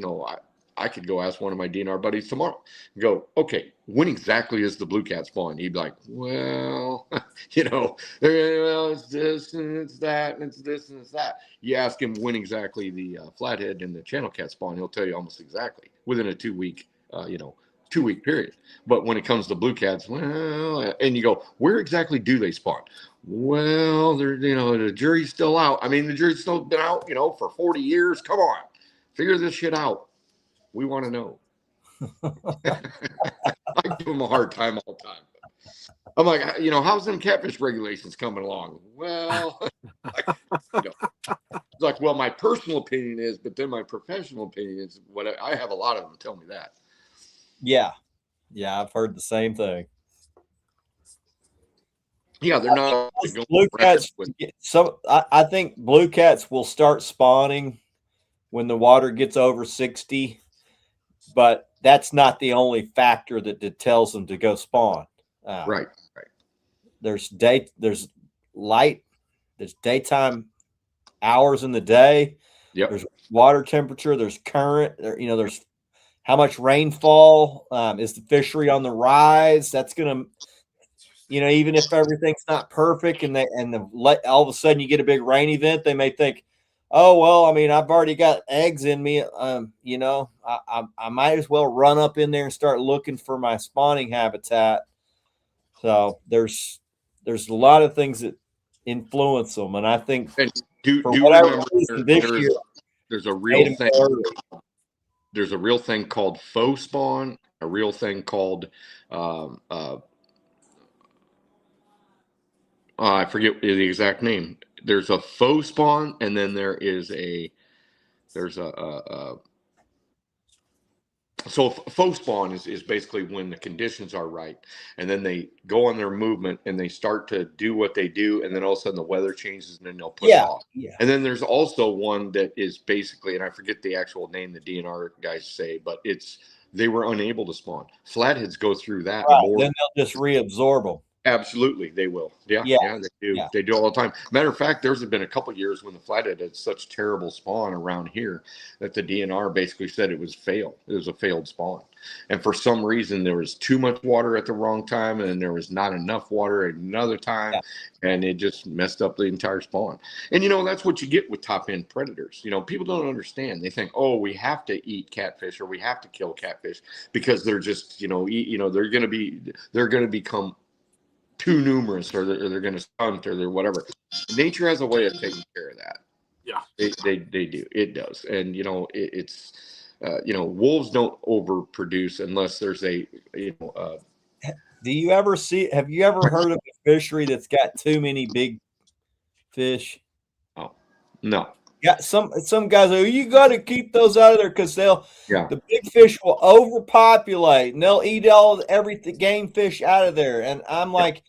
I could go ask one of my DNR buddies tomorrow and go, okay, when exactly is the blue cat spawn? He'd be like, well, it's this and it's that and it's this and it's that. You ask him when exactly the flathead and the channel cat spawn, he'll tell you almost exactly within a 2 week, 2-week period. But when it comes to blue cats, well, and you go, where exactly do they spawn? Well, they're, the jury's still out. I mean, the jury's still been out, for 40 years. Come on, figure this shit out. We want to know. I give them a hard time all the time. I'm like, how's them catfish regulations coming along? Well, it's like, well, my personal opinion is, but then my professional opinion is what I have a lot of them tell me that. Yeah. Yeah, I've heard the same thing. Yeah, they're not blue cats. I think blue cats will start spawning when the water gets over 60, but that's not the only factor that tells them to go spawn. Right. There's light, there's daytime hours in the day. Yep. There's water temperature, there's current, there's how much rainfall, is the fishery on the rise? That's going to, even if everything's not perfect and all of a sudden you get a big rain event, they may think, oh, well, I mean, I've already got eggs in me. I might as well run up in there and start looking for my spawning habitat. So there's a lot of things that influence them. And I think do remember year, there's a real thing. There's a real thing called faux spawn, a real thing called I forget the exact name. There's a faux spawn, and then there's a so faux spawn is basically when the conditions are right, and then they go on their movement and they start to do what they do, and then all of a sudden the weather changes and then they'll push off. Yeah. And then there's also one that is basically, and I forget the actual name the DNR guys say, but they were unable to spawn. Flatheads go through that more. Then they'll just reabsorb them. Absolutely, they will. Yeah, they do. Yeah. They do all the time. Matter of fact, there's been a couple of years when the flathead had such terrible spawn around here that the DNR basically said it was failed. It was a failed spawn, and for some reason there was too much water at the wrong time, and there was not enough water at another time, and it just messed up the entire spawn. And that's what you get with top end predators. People don't understand. They think, oh, we have to eat catfish or we have to kill catfish because they're just they're going to become too numerous, or they're going to stunt, or they're whatever. Nature has a way of taking care of that. Yeah, they do. It does, and it's wolves don't overproduce unless there's a Do you ever have you ever heard of a fishery that's got too many big fish? Oh, no. Yeah, some guys are, you got to keep those out of there because the big fish will overpopulate and they'll eat everything game fish out of there. And I'm like,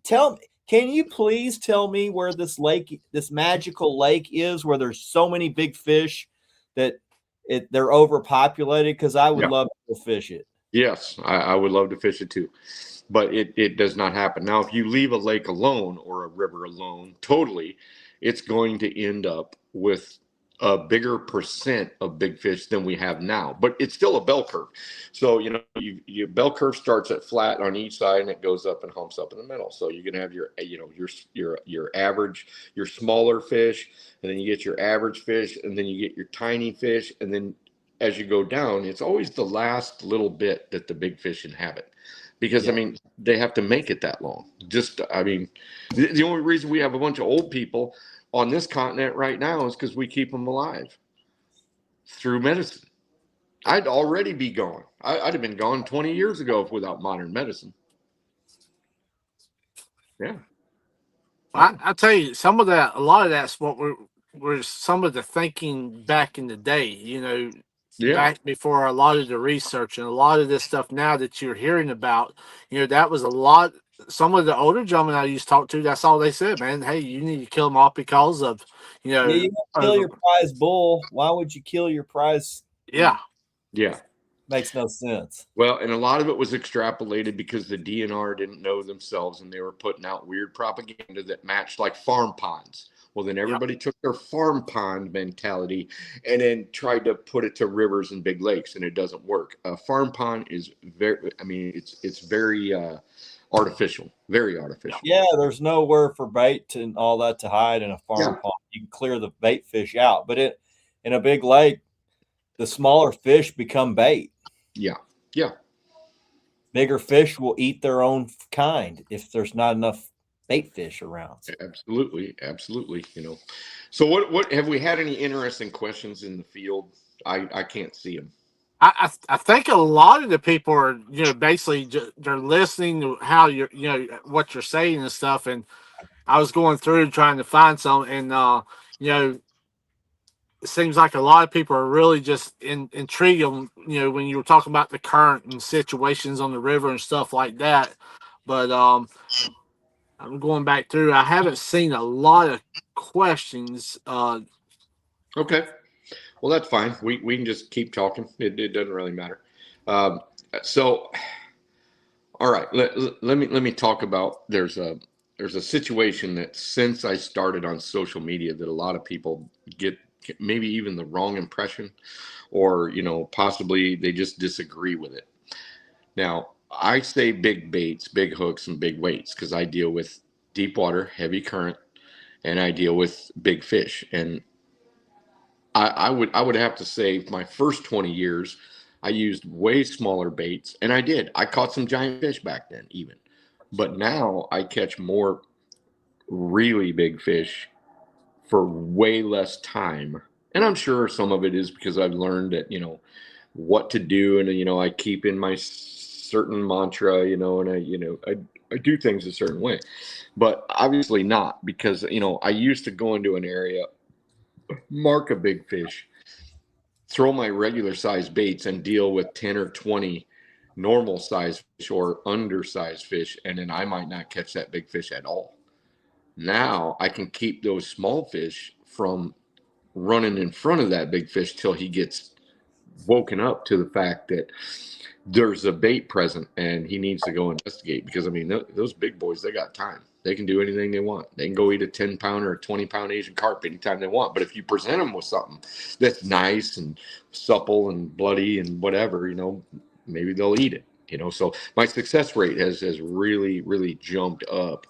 can you please tell me where this magical lake is where there's so many big fish that they're overpopulated? Because I would love to fish it. Yes, I would love to fish it too, but it does not happen. Now, if you leave a lake alone or a river alone, totally, it's going to end up with a bigger percent of big fish than we have now, but it's still a bell curve. So, your bell curve starts at flat on each side and it goes up and humps up in the middle. So you're going to have your average, your smaller fish, and then you get your average fish, and then you get your tiny fish. And then as you go down, it's always the last little bit that the big fish inhabit. Because, they have to make it that long. The only reason we have a bunch of old people on this continent right now is because we keep them alive through medicine. I'd already be gone. I'd have been gone 20 years ago without modern medicine. Yeah. I tell you, a lot of that's what we're some of the thinking back in the day, back before a lot of the research and a lot of this stuff now that you're hearing about, that was a lot. Some of the older gentlemen I used to talk to, that's all they said, man. Hey, you need to kill them off because of, you don't kill your prize bull. Why would you kill your prize? Yeah. Makes no sense. Well, and a lot of it was extrapolated because the DNR didn't know themselves and they were putting out weird propaganda that matched like farm ponds. Well, then everybody took their farm pond mentality and then tried to put it to rivers and big lakes, and it doesn't work. A farm pond is it's very artificial, very artificial. Yeah, there's nowhere for bait and all that to hide in a farm pond. You can clear the bait fish out, but in a big lake, the smaller fish become bait. Yeah. bigger fish will eat their own kind if there's not enough bait fish around. Absolutely. So what have we had any interesting questions in the field? I can't see them. I think a lot of the people are, basically they're listening to how you're, what you're saying and stuff. And I was going through trying to find some, and it seems like a lot of people are really just intrigued on, when you were talking about the current and situations on the river and stuff like that. But I'm going back through. I haven't seen a lot of questions. Okay. Well, that's fine. We can just keep talking. It doesn't really matter. So, all right. Let me talk about. There's a situation that since I started on social media that a lot of people get maybe even the wrong impression, or possibly they just disagree with it. Now, I say big baits, big hooks, and big weights because I deal with deep water, heavy current, and I deal with big fish. And I would have to say my first 20 years, I used way smaller baits, and I caught some giant fish back then even. But now I catch more really big fish for way less time. And I'm sure some of it is because I've learned that, what to do. And, I keep in my certain mantra, and I do things a certain way, but obviously not because, I used to go into an area, mark a big fish, throw my regular size baits and deal with 10 or 20 normal size fish or undersized fish. And then I might not catch that big fish at all. Now I can keep those small fish from running in front of that big fish till he gets woken up to the fact that there's a bait present and he needs to go investigate. Because those big boys, they got time. They can do anything they want. They can go eat a 10-pound or a 20-pound Asian carp anytime they want. But if you present them with something that's nice and supple and bloody and whatever, maybe they'll eat it. So my success rate has really, really jumped up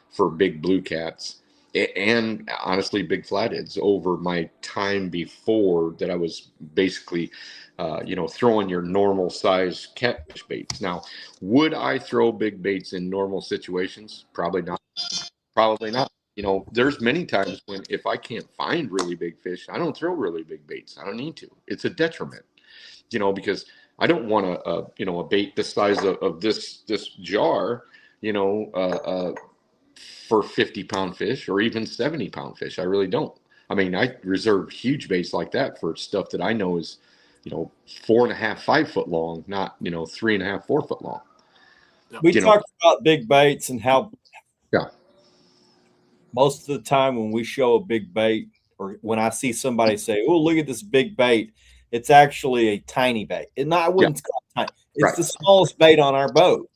for big blue cats and honestly big flatheads over my time before that. I was basically throwing your normal size catfish baits. Now, would I throw big baits in normal situations? Probably not. There's many times when if I can't find really big fish, I don't throw really big baits. I don't need to. It's a detriment, because I don't want a bait the size of this jar, for 50-pound fish or even 70-pound fish. I really don't. I reserve huge baits like that for stuff that I know is, 4.5, 5 foot long, not, 3.5, 4 foot long. We talked about big baits and how most of the time when we show a big bait, or when I see somebody say, "Oh, look at this big bait," it's actually a tiny bait. And I wouldn't call it tiny. It's the smallest bait on our boat.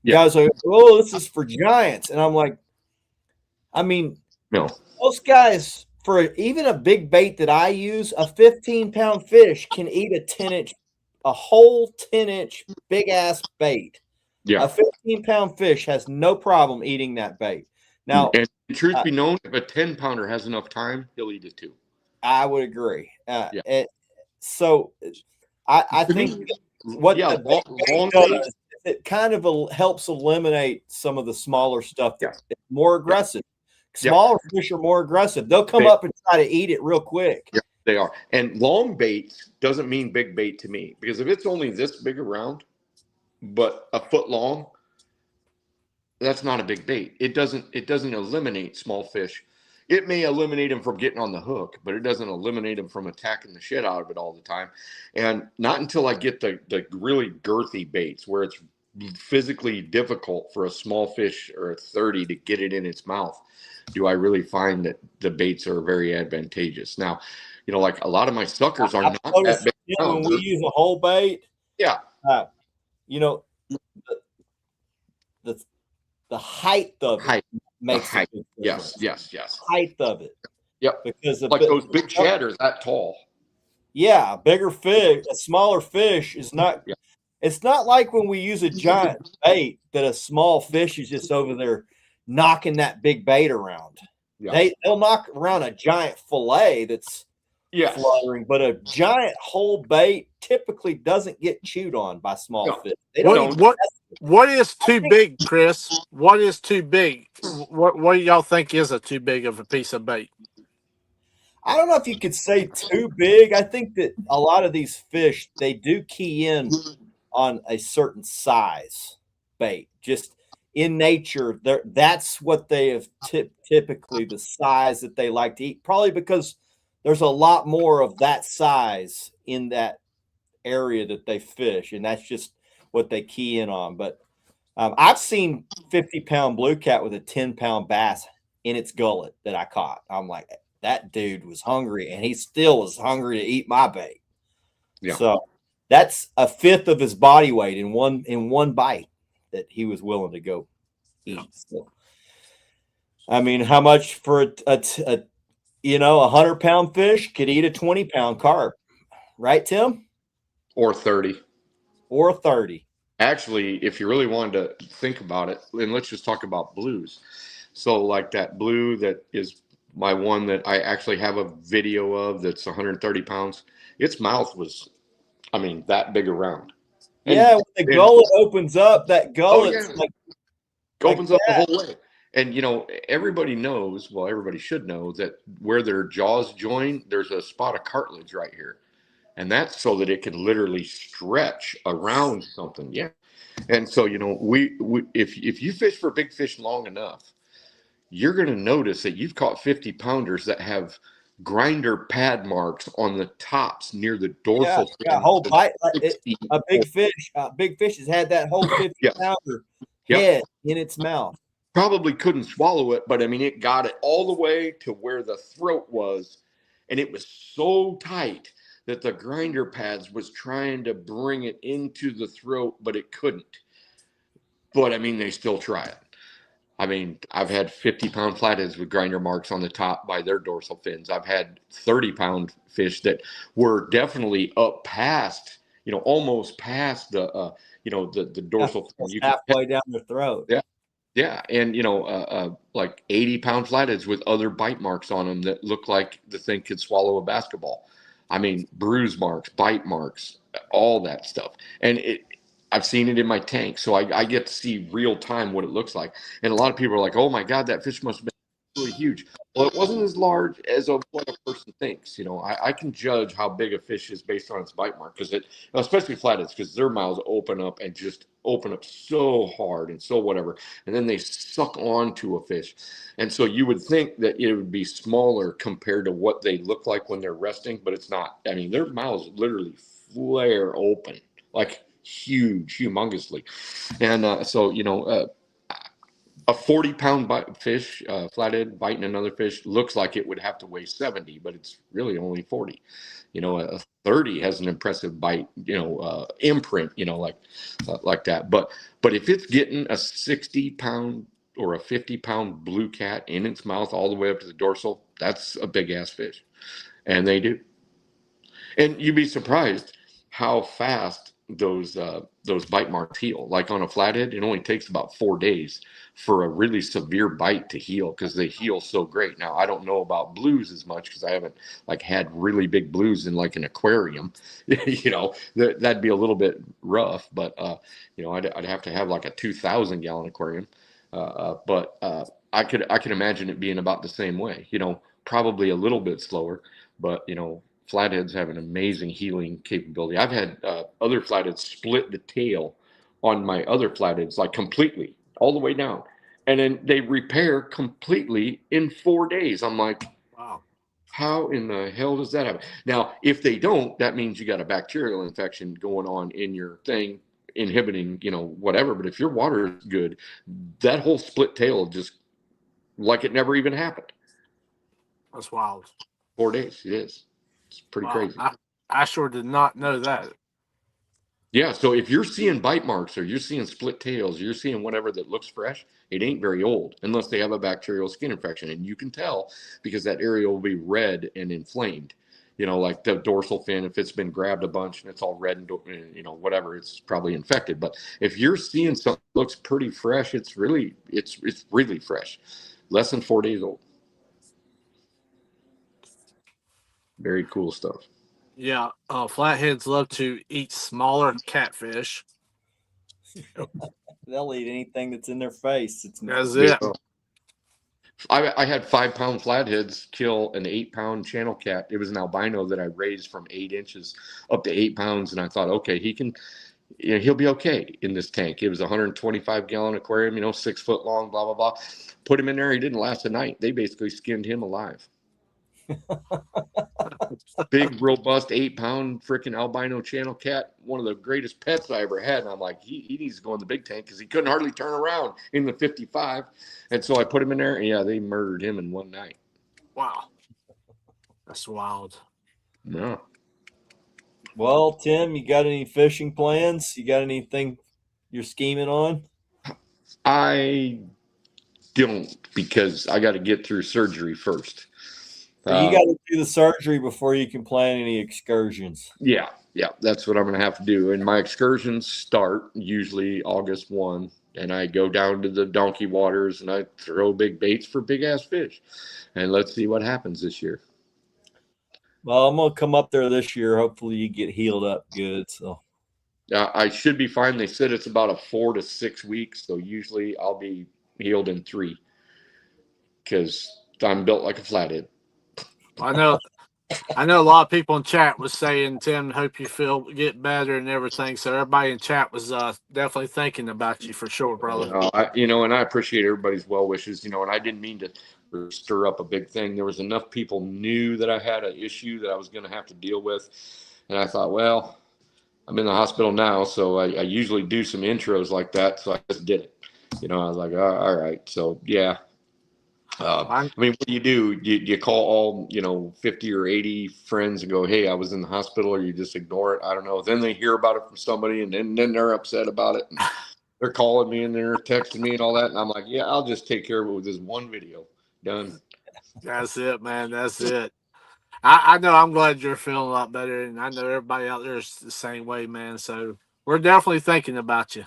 Guys are like, "Oh, this is for giants," and I'm like, no. Most guys, for even a big bait that I use, a 15-pound fish can eat a whole 10-inch big ass bait. Yeah. A 15-pound fish has no problem eating that bait. Now, and truth be known, if a 10-pounder has enough time, he'll eat it too. I would agree. So I think what long does is it kind of helps eliminate some of the smaller stuff that's more aggressive. Smaller fish are more aggressive. They'll come up and try to eat it real quick. Yeah, they are. And long bait doesn't mean big bait to me, because if it's only this big around, but a foot long, that's not a big bait. It doesn't eliminate small fish. It may eliminate them from getting on the hook, but it doesn't eliminate them from attacking the shit out of it all the time. And not until I get the really girthy baits where it's physically difficult for a small fish or a 30 to get it in its mouth do I really find that the baits are very advantageous. Now, like a lot of my suckers are not that big. When we use a whole bait, the height of it makes a big difference. Yes. Height of it. Yep. Because like those big shadders that tall. Yeah, bigger fish, a smaller fish is not. Yeah. It's not like when we use a giant bait that a small fish is just over there knocking that big bait around. Yeah. They'll knock around a giant fillet that's fluttering, but a giant whole bait typically doesn't get chewed on by small No. fish. They don't even What is too big, Chris? What is too big? What do y'all think is a too big of a piece of bait? I don't know if you could say too big. I think that a lot of these fish, they do key in on a certain size bait. Just in nature, that's what they have typically the size that they like to eat. Probably because there's a lot more of that size in that area that they fish, and that's just what they key in on. But I've seen 50-pound blue cat with a 10-pound bass in its gullet that I caught. I'm like, that dude was hungry, and he still was hungry to eat my bait. Yeah. So that's a fifth of his body weight in one bite that he was willing to go eat. So, I mean, how much for a 100-pound fish could eat a 20-pound carp, right, Tim? Or 30. Or 30. Actually, if you really wanted to think about it, and let's just talk about blues. So like that blue that is my one that I actually have a video of that's 130 pounds. Its mouth was, I mean, that big around. Yeah, when the gullet opens up, that gullet's opens up the whole way. And, everybody knows, well, everybody should know that where their jaws join, there's a spot of cartilage right here. And that's so that it can literally stretch around something. Yeah. And so, we if you fish for big fish long enough, you're going to notice that you've caught 50-pounders that have grinder pad marks on the tops near the dorsal fin. Yeah, whole bite. A big fish has had that whole 50-pounder head in its mouth. Probably couldn't swallow it, but I mean, it got it all the way to where the throat was, and it was so tight that the grinder pads was trying to bring it into the throat, but it couldn't. But I mean, they still try it. I mean, I've had 50-pound flatheads with grinder marks on the top by their dorsal fins. I've had 30-pound fish that were definitely up past, almost past the, the dorsal fin. You halfway down the throat. Yeah. Yeah. And, like 80-pound flatheads with other bite marks on them that look like the thing could swallow a basketball. I mean, bruise marks, bite marks, all that stuff. And I've seen it in my tank, so I get to see real time what it looks like. And a lot of people are like, "Oh my God, that fish must have been really huge." Well, it wasn't as large as what a person thinks. I can judge how big a fish is based on its bite mark, because especially flatheads, because their mouths open up and just open up so hard and so whatever, and then they suck onto a fish. And so you would think that it would be smaller compared to what they look like when they're resting, but it's not. I mean, their mouths literally flare open like humongously. And so a 40-pound fish, flathead biting another fish, looks like it would have to weigh 70, but it's really only 40. A 30 has an impressive bite, imprint, like that. But if it's getting a 60-pound or a 50-pound blue cat in its mouth all the way up to the dorsal, that's a big ass fish. And they do. And you'd be surprised how fast those bite marks heal. Like on a flathead, it only takes about 4 days for a really severe bite to heal, because they heal so great. Now, I don't know about blues as much, because I haven't had really big blues in like an aquarium. That'd be a little bit rough, but I'd have to have like a 2,000 gallon aquarium. But I could imagine it being about the same way. Probably a little bit slower, but flatheads have an amazing healing capability. I've had other flatheads split the tail on my other flatheads, like completely, all the way down. And then they repair completely in 4 days. I'm like, wow, how in the hell does that happen? Now, if they don't, that means you got a bacterial infection going on in your thing, inhibiting, whatever. But if your water is good, that whole split tail just like it never even happened. That's wild. 4 days, it is. It's pretty crazy. I sure did not know that. Yeah, so if you're seeing bite marks, or you're seeing split tails, you're seeing whatever that looks fresh, it ain't very old, unless they have a bacterial skin infection. And you can tell, because that area will be red and inflamed. Like the dorsal fin, if it's been grabbed a bunch and it's all red and whatever, it's probably infected. But if you're seeing something that looks pretty fresh, it's really fresh. Less than 4 days old. Very cool stuff. Yeah, flatheads love to eat smaller catfish. They'll eat anything that's in their face. That's Yeah. it. I had 5-pound flatheads kill an 8-pound channel cat. It was an albino that I raised from 8 inches up to 8 pounds, and I thought, okay, he'll be okay in this tank. It was a 125-gallon aquarium, 6 foot long, blah blah blah. Put him in there. He didn't last a night. They basically skinned him alive. Big, robust, 8-pound freaking albino channel cat. One of the greatest pets I ever had. And I'm like, he needs to go in the big tank because he couldn't hardly turn around in the 55. And so I put him in there. And yeah, they murdered him in one night. Wow. That's wild. No. Well, Tim, you got any fishing plans? You got anything you're scheming on? I don't, because I got to get through surgery first. So you got to do the surgery before you can plan any excursions. Yeah, that's what I'm going to have to do. And my excursions start usually August 1, and I go down to the donkey waters and I throw big baits for big ass fish. And let's see what happens this year. Well, I'm going to come up there this year. Hopefully you get healed up good. So I should be fine. They said it's about a 4 to 6 weeks. So usually I'll be healed in 3 because I'm built like a flathead. I know a lot of people in chat was saying, Tim, hope you get better and everything. So everybody in chat was definitely thinking about you for sure, brother. And I appreciate everybody's well wishes, and I didn't mean to stir up a big thing. There was enough people knew that I had an issue that I was going to have to deal with. And I thought, well, I'm in the hospital now. So I usually do some intros like that. So I just did it. I was like, all right. So yeah. What do? You call all, 50 or 80 friends and go, hey, I was in the hospital, or you just ignore it? I don't know. Then they hear about it from somebody, and then they're upset about it. And they're calling me and they're texting me and all that. And I'm like, yeah, I'll just take care of it with this one video. Done. That's it, man. That's it. I know I'm glad you're feeling a lot better, and I know everybody out there is the same way, man. So we're definitely thinking about you.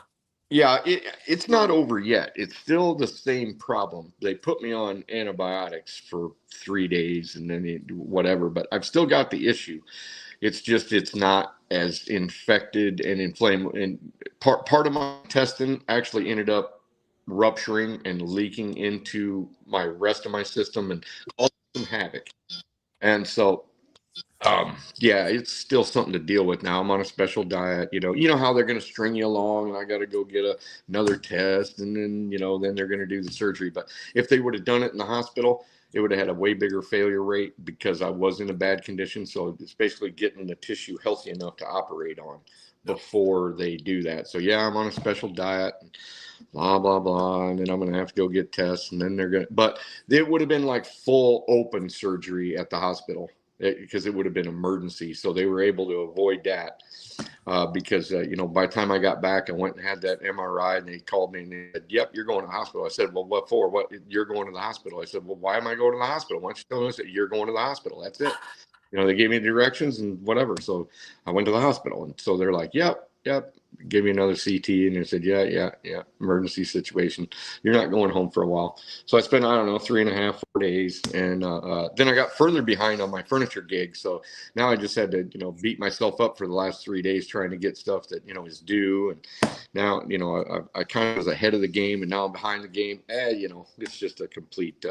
Yeah, it's not over yet. It's still the same problem. They put me on antibiotics for 3 days and then whatever, but I've still got the issue. It's just it's not as infected and inflamed. And part of my intestine actually ended up rupturing and leaking into my rest of my system and causing some havoc. And so it's still something to deal with now. I'm on a special diet. You know how they're going to string you along, and I got to go get another test, and then then they're going to do the surgery. But if they would have done it in the hospital, it would have had a way bigger failure rate because I was in a bad condition. So it's basically getting the tissue healthy enough to operate on before they do that. So yeah, I'm on a special diet, and blah blah blah, and then I'm going to have to go get tests, and then but it would have been like full open surgery at the hospital. Because it would have been emergency. So they were able to avoid that because, by the time I got back, I went and had that MRI, and they called me and they said, yep, you're going to the hospital. I said, well, what for? What? You're going to the hospital. I said, well, why am I going to the hospital? Why don't you tell us that you're going to the hospital? That's it. They gave me the directions and whatever. So I went to the hospital, and so they're like, yep. Gave me another CT, and they said, yeah, emergency situation. You're not going home for a while. So I spent, 3.5, 4 days. And then I got further behind on my furniture gig. So now I just had to, beat myself up for the last 3 days trying to get stuff that, is due. And now, I kind of was ahead of the game, and now I'm behind the game. It's just a complete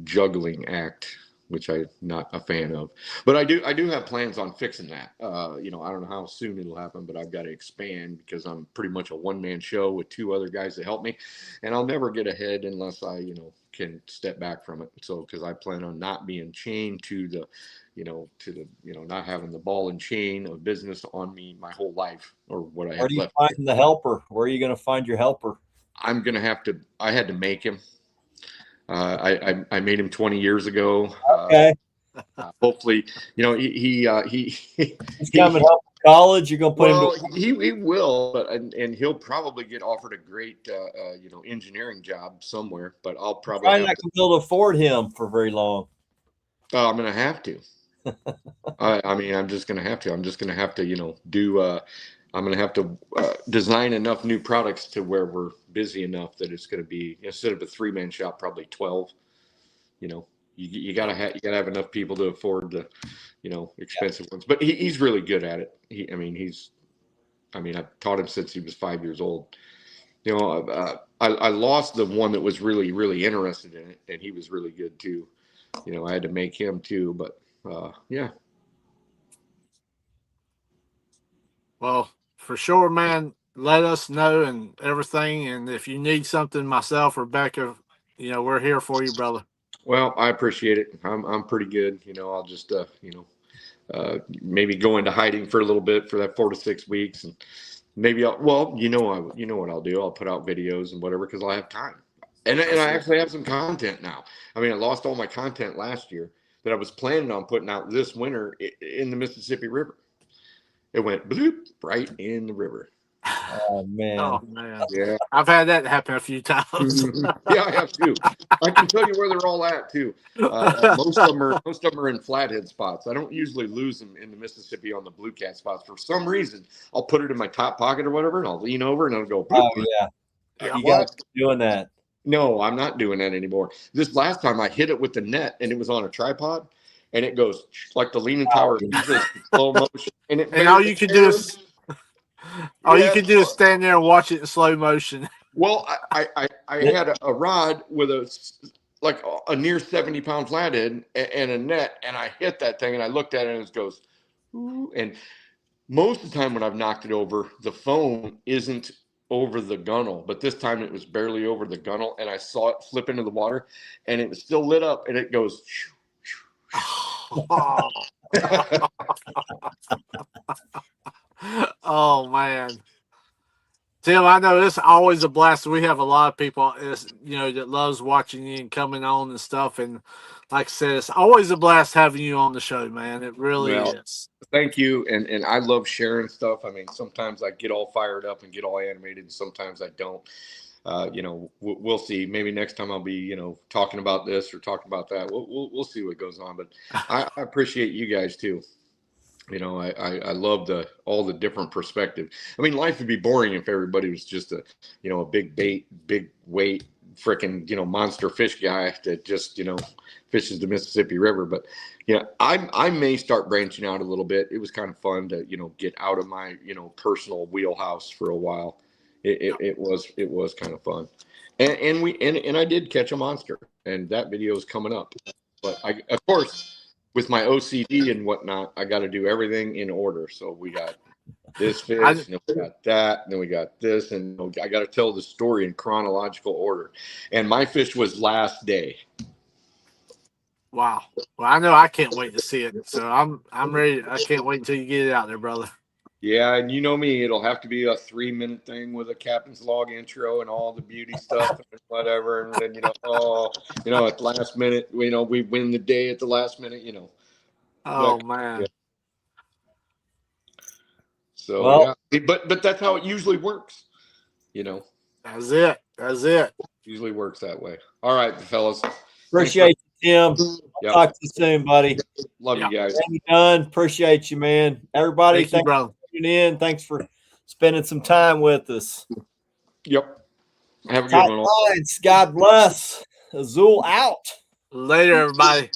juggling act, which I'm not a fan of. But I do have plans on fixing that. I don't know how soon it'll happen, but I've got to expand because I'm pretty much a one-man show with 2 other guys that help me, and I'll never get ahead unless I, can step back from it. So, because I plan on not being chained to the, not having the ball and chain of business on me my whole life, or what I have left. Where do you find the helper? Where are you going to find your helper? I had to make him. I made him 20 years ago. Okay. Hopefully, he's coming up to college. You're gonna put him. He will, but and he'll probably get offered a great engineering job somewhere. But I'll probably not gonna be able to afford him for very long. I'm gonna have to. I'm just gonna have to. I'm just gonna have to, do. I'm going to have to design enough new products to where we're busy enough that it's going to be, instead of a 3-man shop, probably 12, you gotta have enough people to afford the, expensive ones. But he's really good at it. I've taught him since he was 5 years old. I lost the one that was really, really interested in it, and he was really good too. I had to make him too, but yeah. Well, for sure, man. Let us know and everything. And if you need something, myself or Becca, we're here for you, brother. Well, I appreciate it. I'm pretty good. I'll just maybe go into hiding for a little bit for that 4 to 6 weeks, and maybe what I'll do. I'll put out videos and whatever because I'll have time, and I actually have some content now. I lost all my content last year that I was planning on putting out this winter in the Mississippi River. It went bloop right in the river. Oh man. Yeah. I've had that happen a few times. Yeah, I have too. I can tell you where they're all at too. Most of them are in flathead spots. I don't usually lose them in the Mississippi on the blue cat spots. For some reason, I'll put it in my top pocket or whatever, and I'll lean over and I'll go. Oh yeah. You got to keep doing that. No, I'm not doing that anymore. This last time I hit it with the net, and it was on a tripod, and it goes like the Leaning Tower, slow motion, and all you can do is. All you can do is stand there and watch it in slow motion. Well, I had a rod with a near 70-pound flathead and a net, and I hit that thing, and I looked at it, and it goes, ooh. And most of the time when I've knocked it over, the foam isn't over the gunnel, but this time it was barely over the gunnel, and I saw it flip into the water, and it was still lit up, and it goes. Oh man, Tim, I know it's always a blast. We have a lot of people, that loves watching you and coming on and stuff. And like I said, it's always a blast having you on the show, man. It really is. Thank you, and I love sharing stuff. Sometimes I get all fired up and get all animated, and sometimes I don't. We'll see. Maybe next time I'll be, talking about this or talking about that. We'll see what goes on. But I appreciate you guys too. I love all the different perspective. Life would be boring if everybody was just a big bait, big weight, freaking, monster fish guy that just, fishes the Mississippi River. But, I may start branching out a little bit. It was kind of fun to, get out of my, personal wheelhouse for a while. It was kind of fun. And I did catch a monster, and that video is coming up. But of course, with my OCD and whatnot, I got to do everything in order. So we got this fish, and then we got that, and then we got this, and I got to tell the story in chronological order. And my fish was last day. Wow. Well, I know I can't wait to see it. So I'm ready. I can't wait until you get it out there, brother. Yeah, and you know me, it'll have to be a 3-minute thing with a captain's log intro and all the beauty stuff and whatever. And then, at the last minute, we win the day at the last minute, Oh, man. Yeah. So, yeah. But that's how it usually works, That's it. Usually works that way. All right, fellas. Appreciate you, Tim. I'll talk to you soon, buddy. Love you guys. Done. Appreciate you, man. Everybody, thanks for tuning in. Thanks for spending some time with us. Yep. Have a good one. God bless. Azul out. Later, everybody.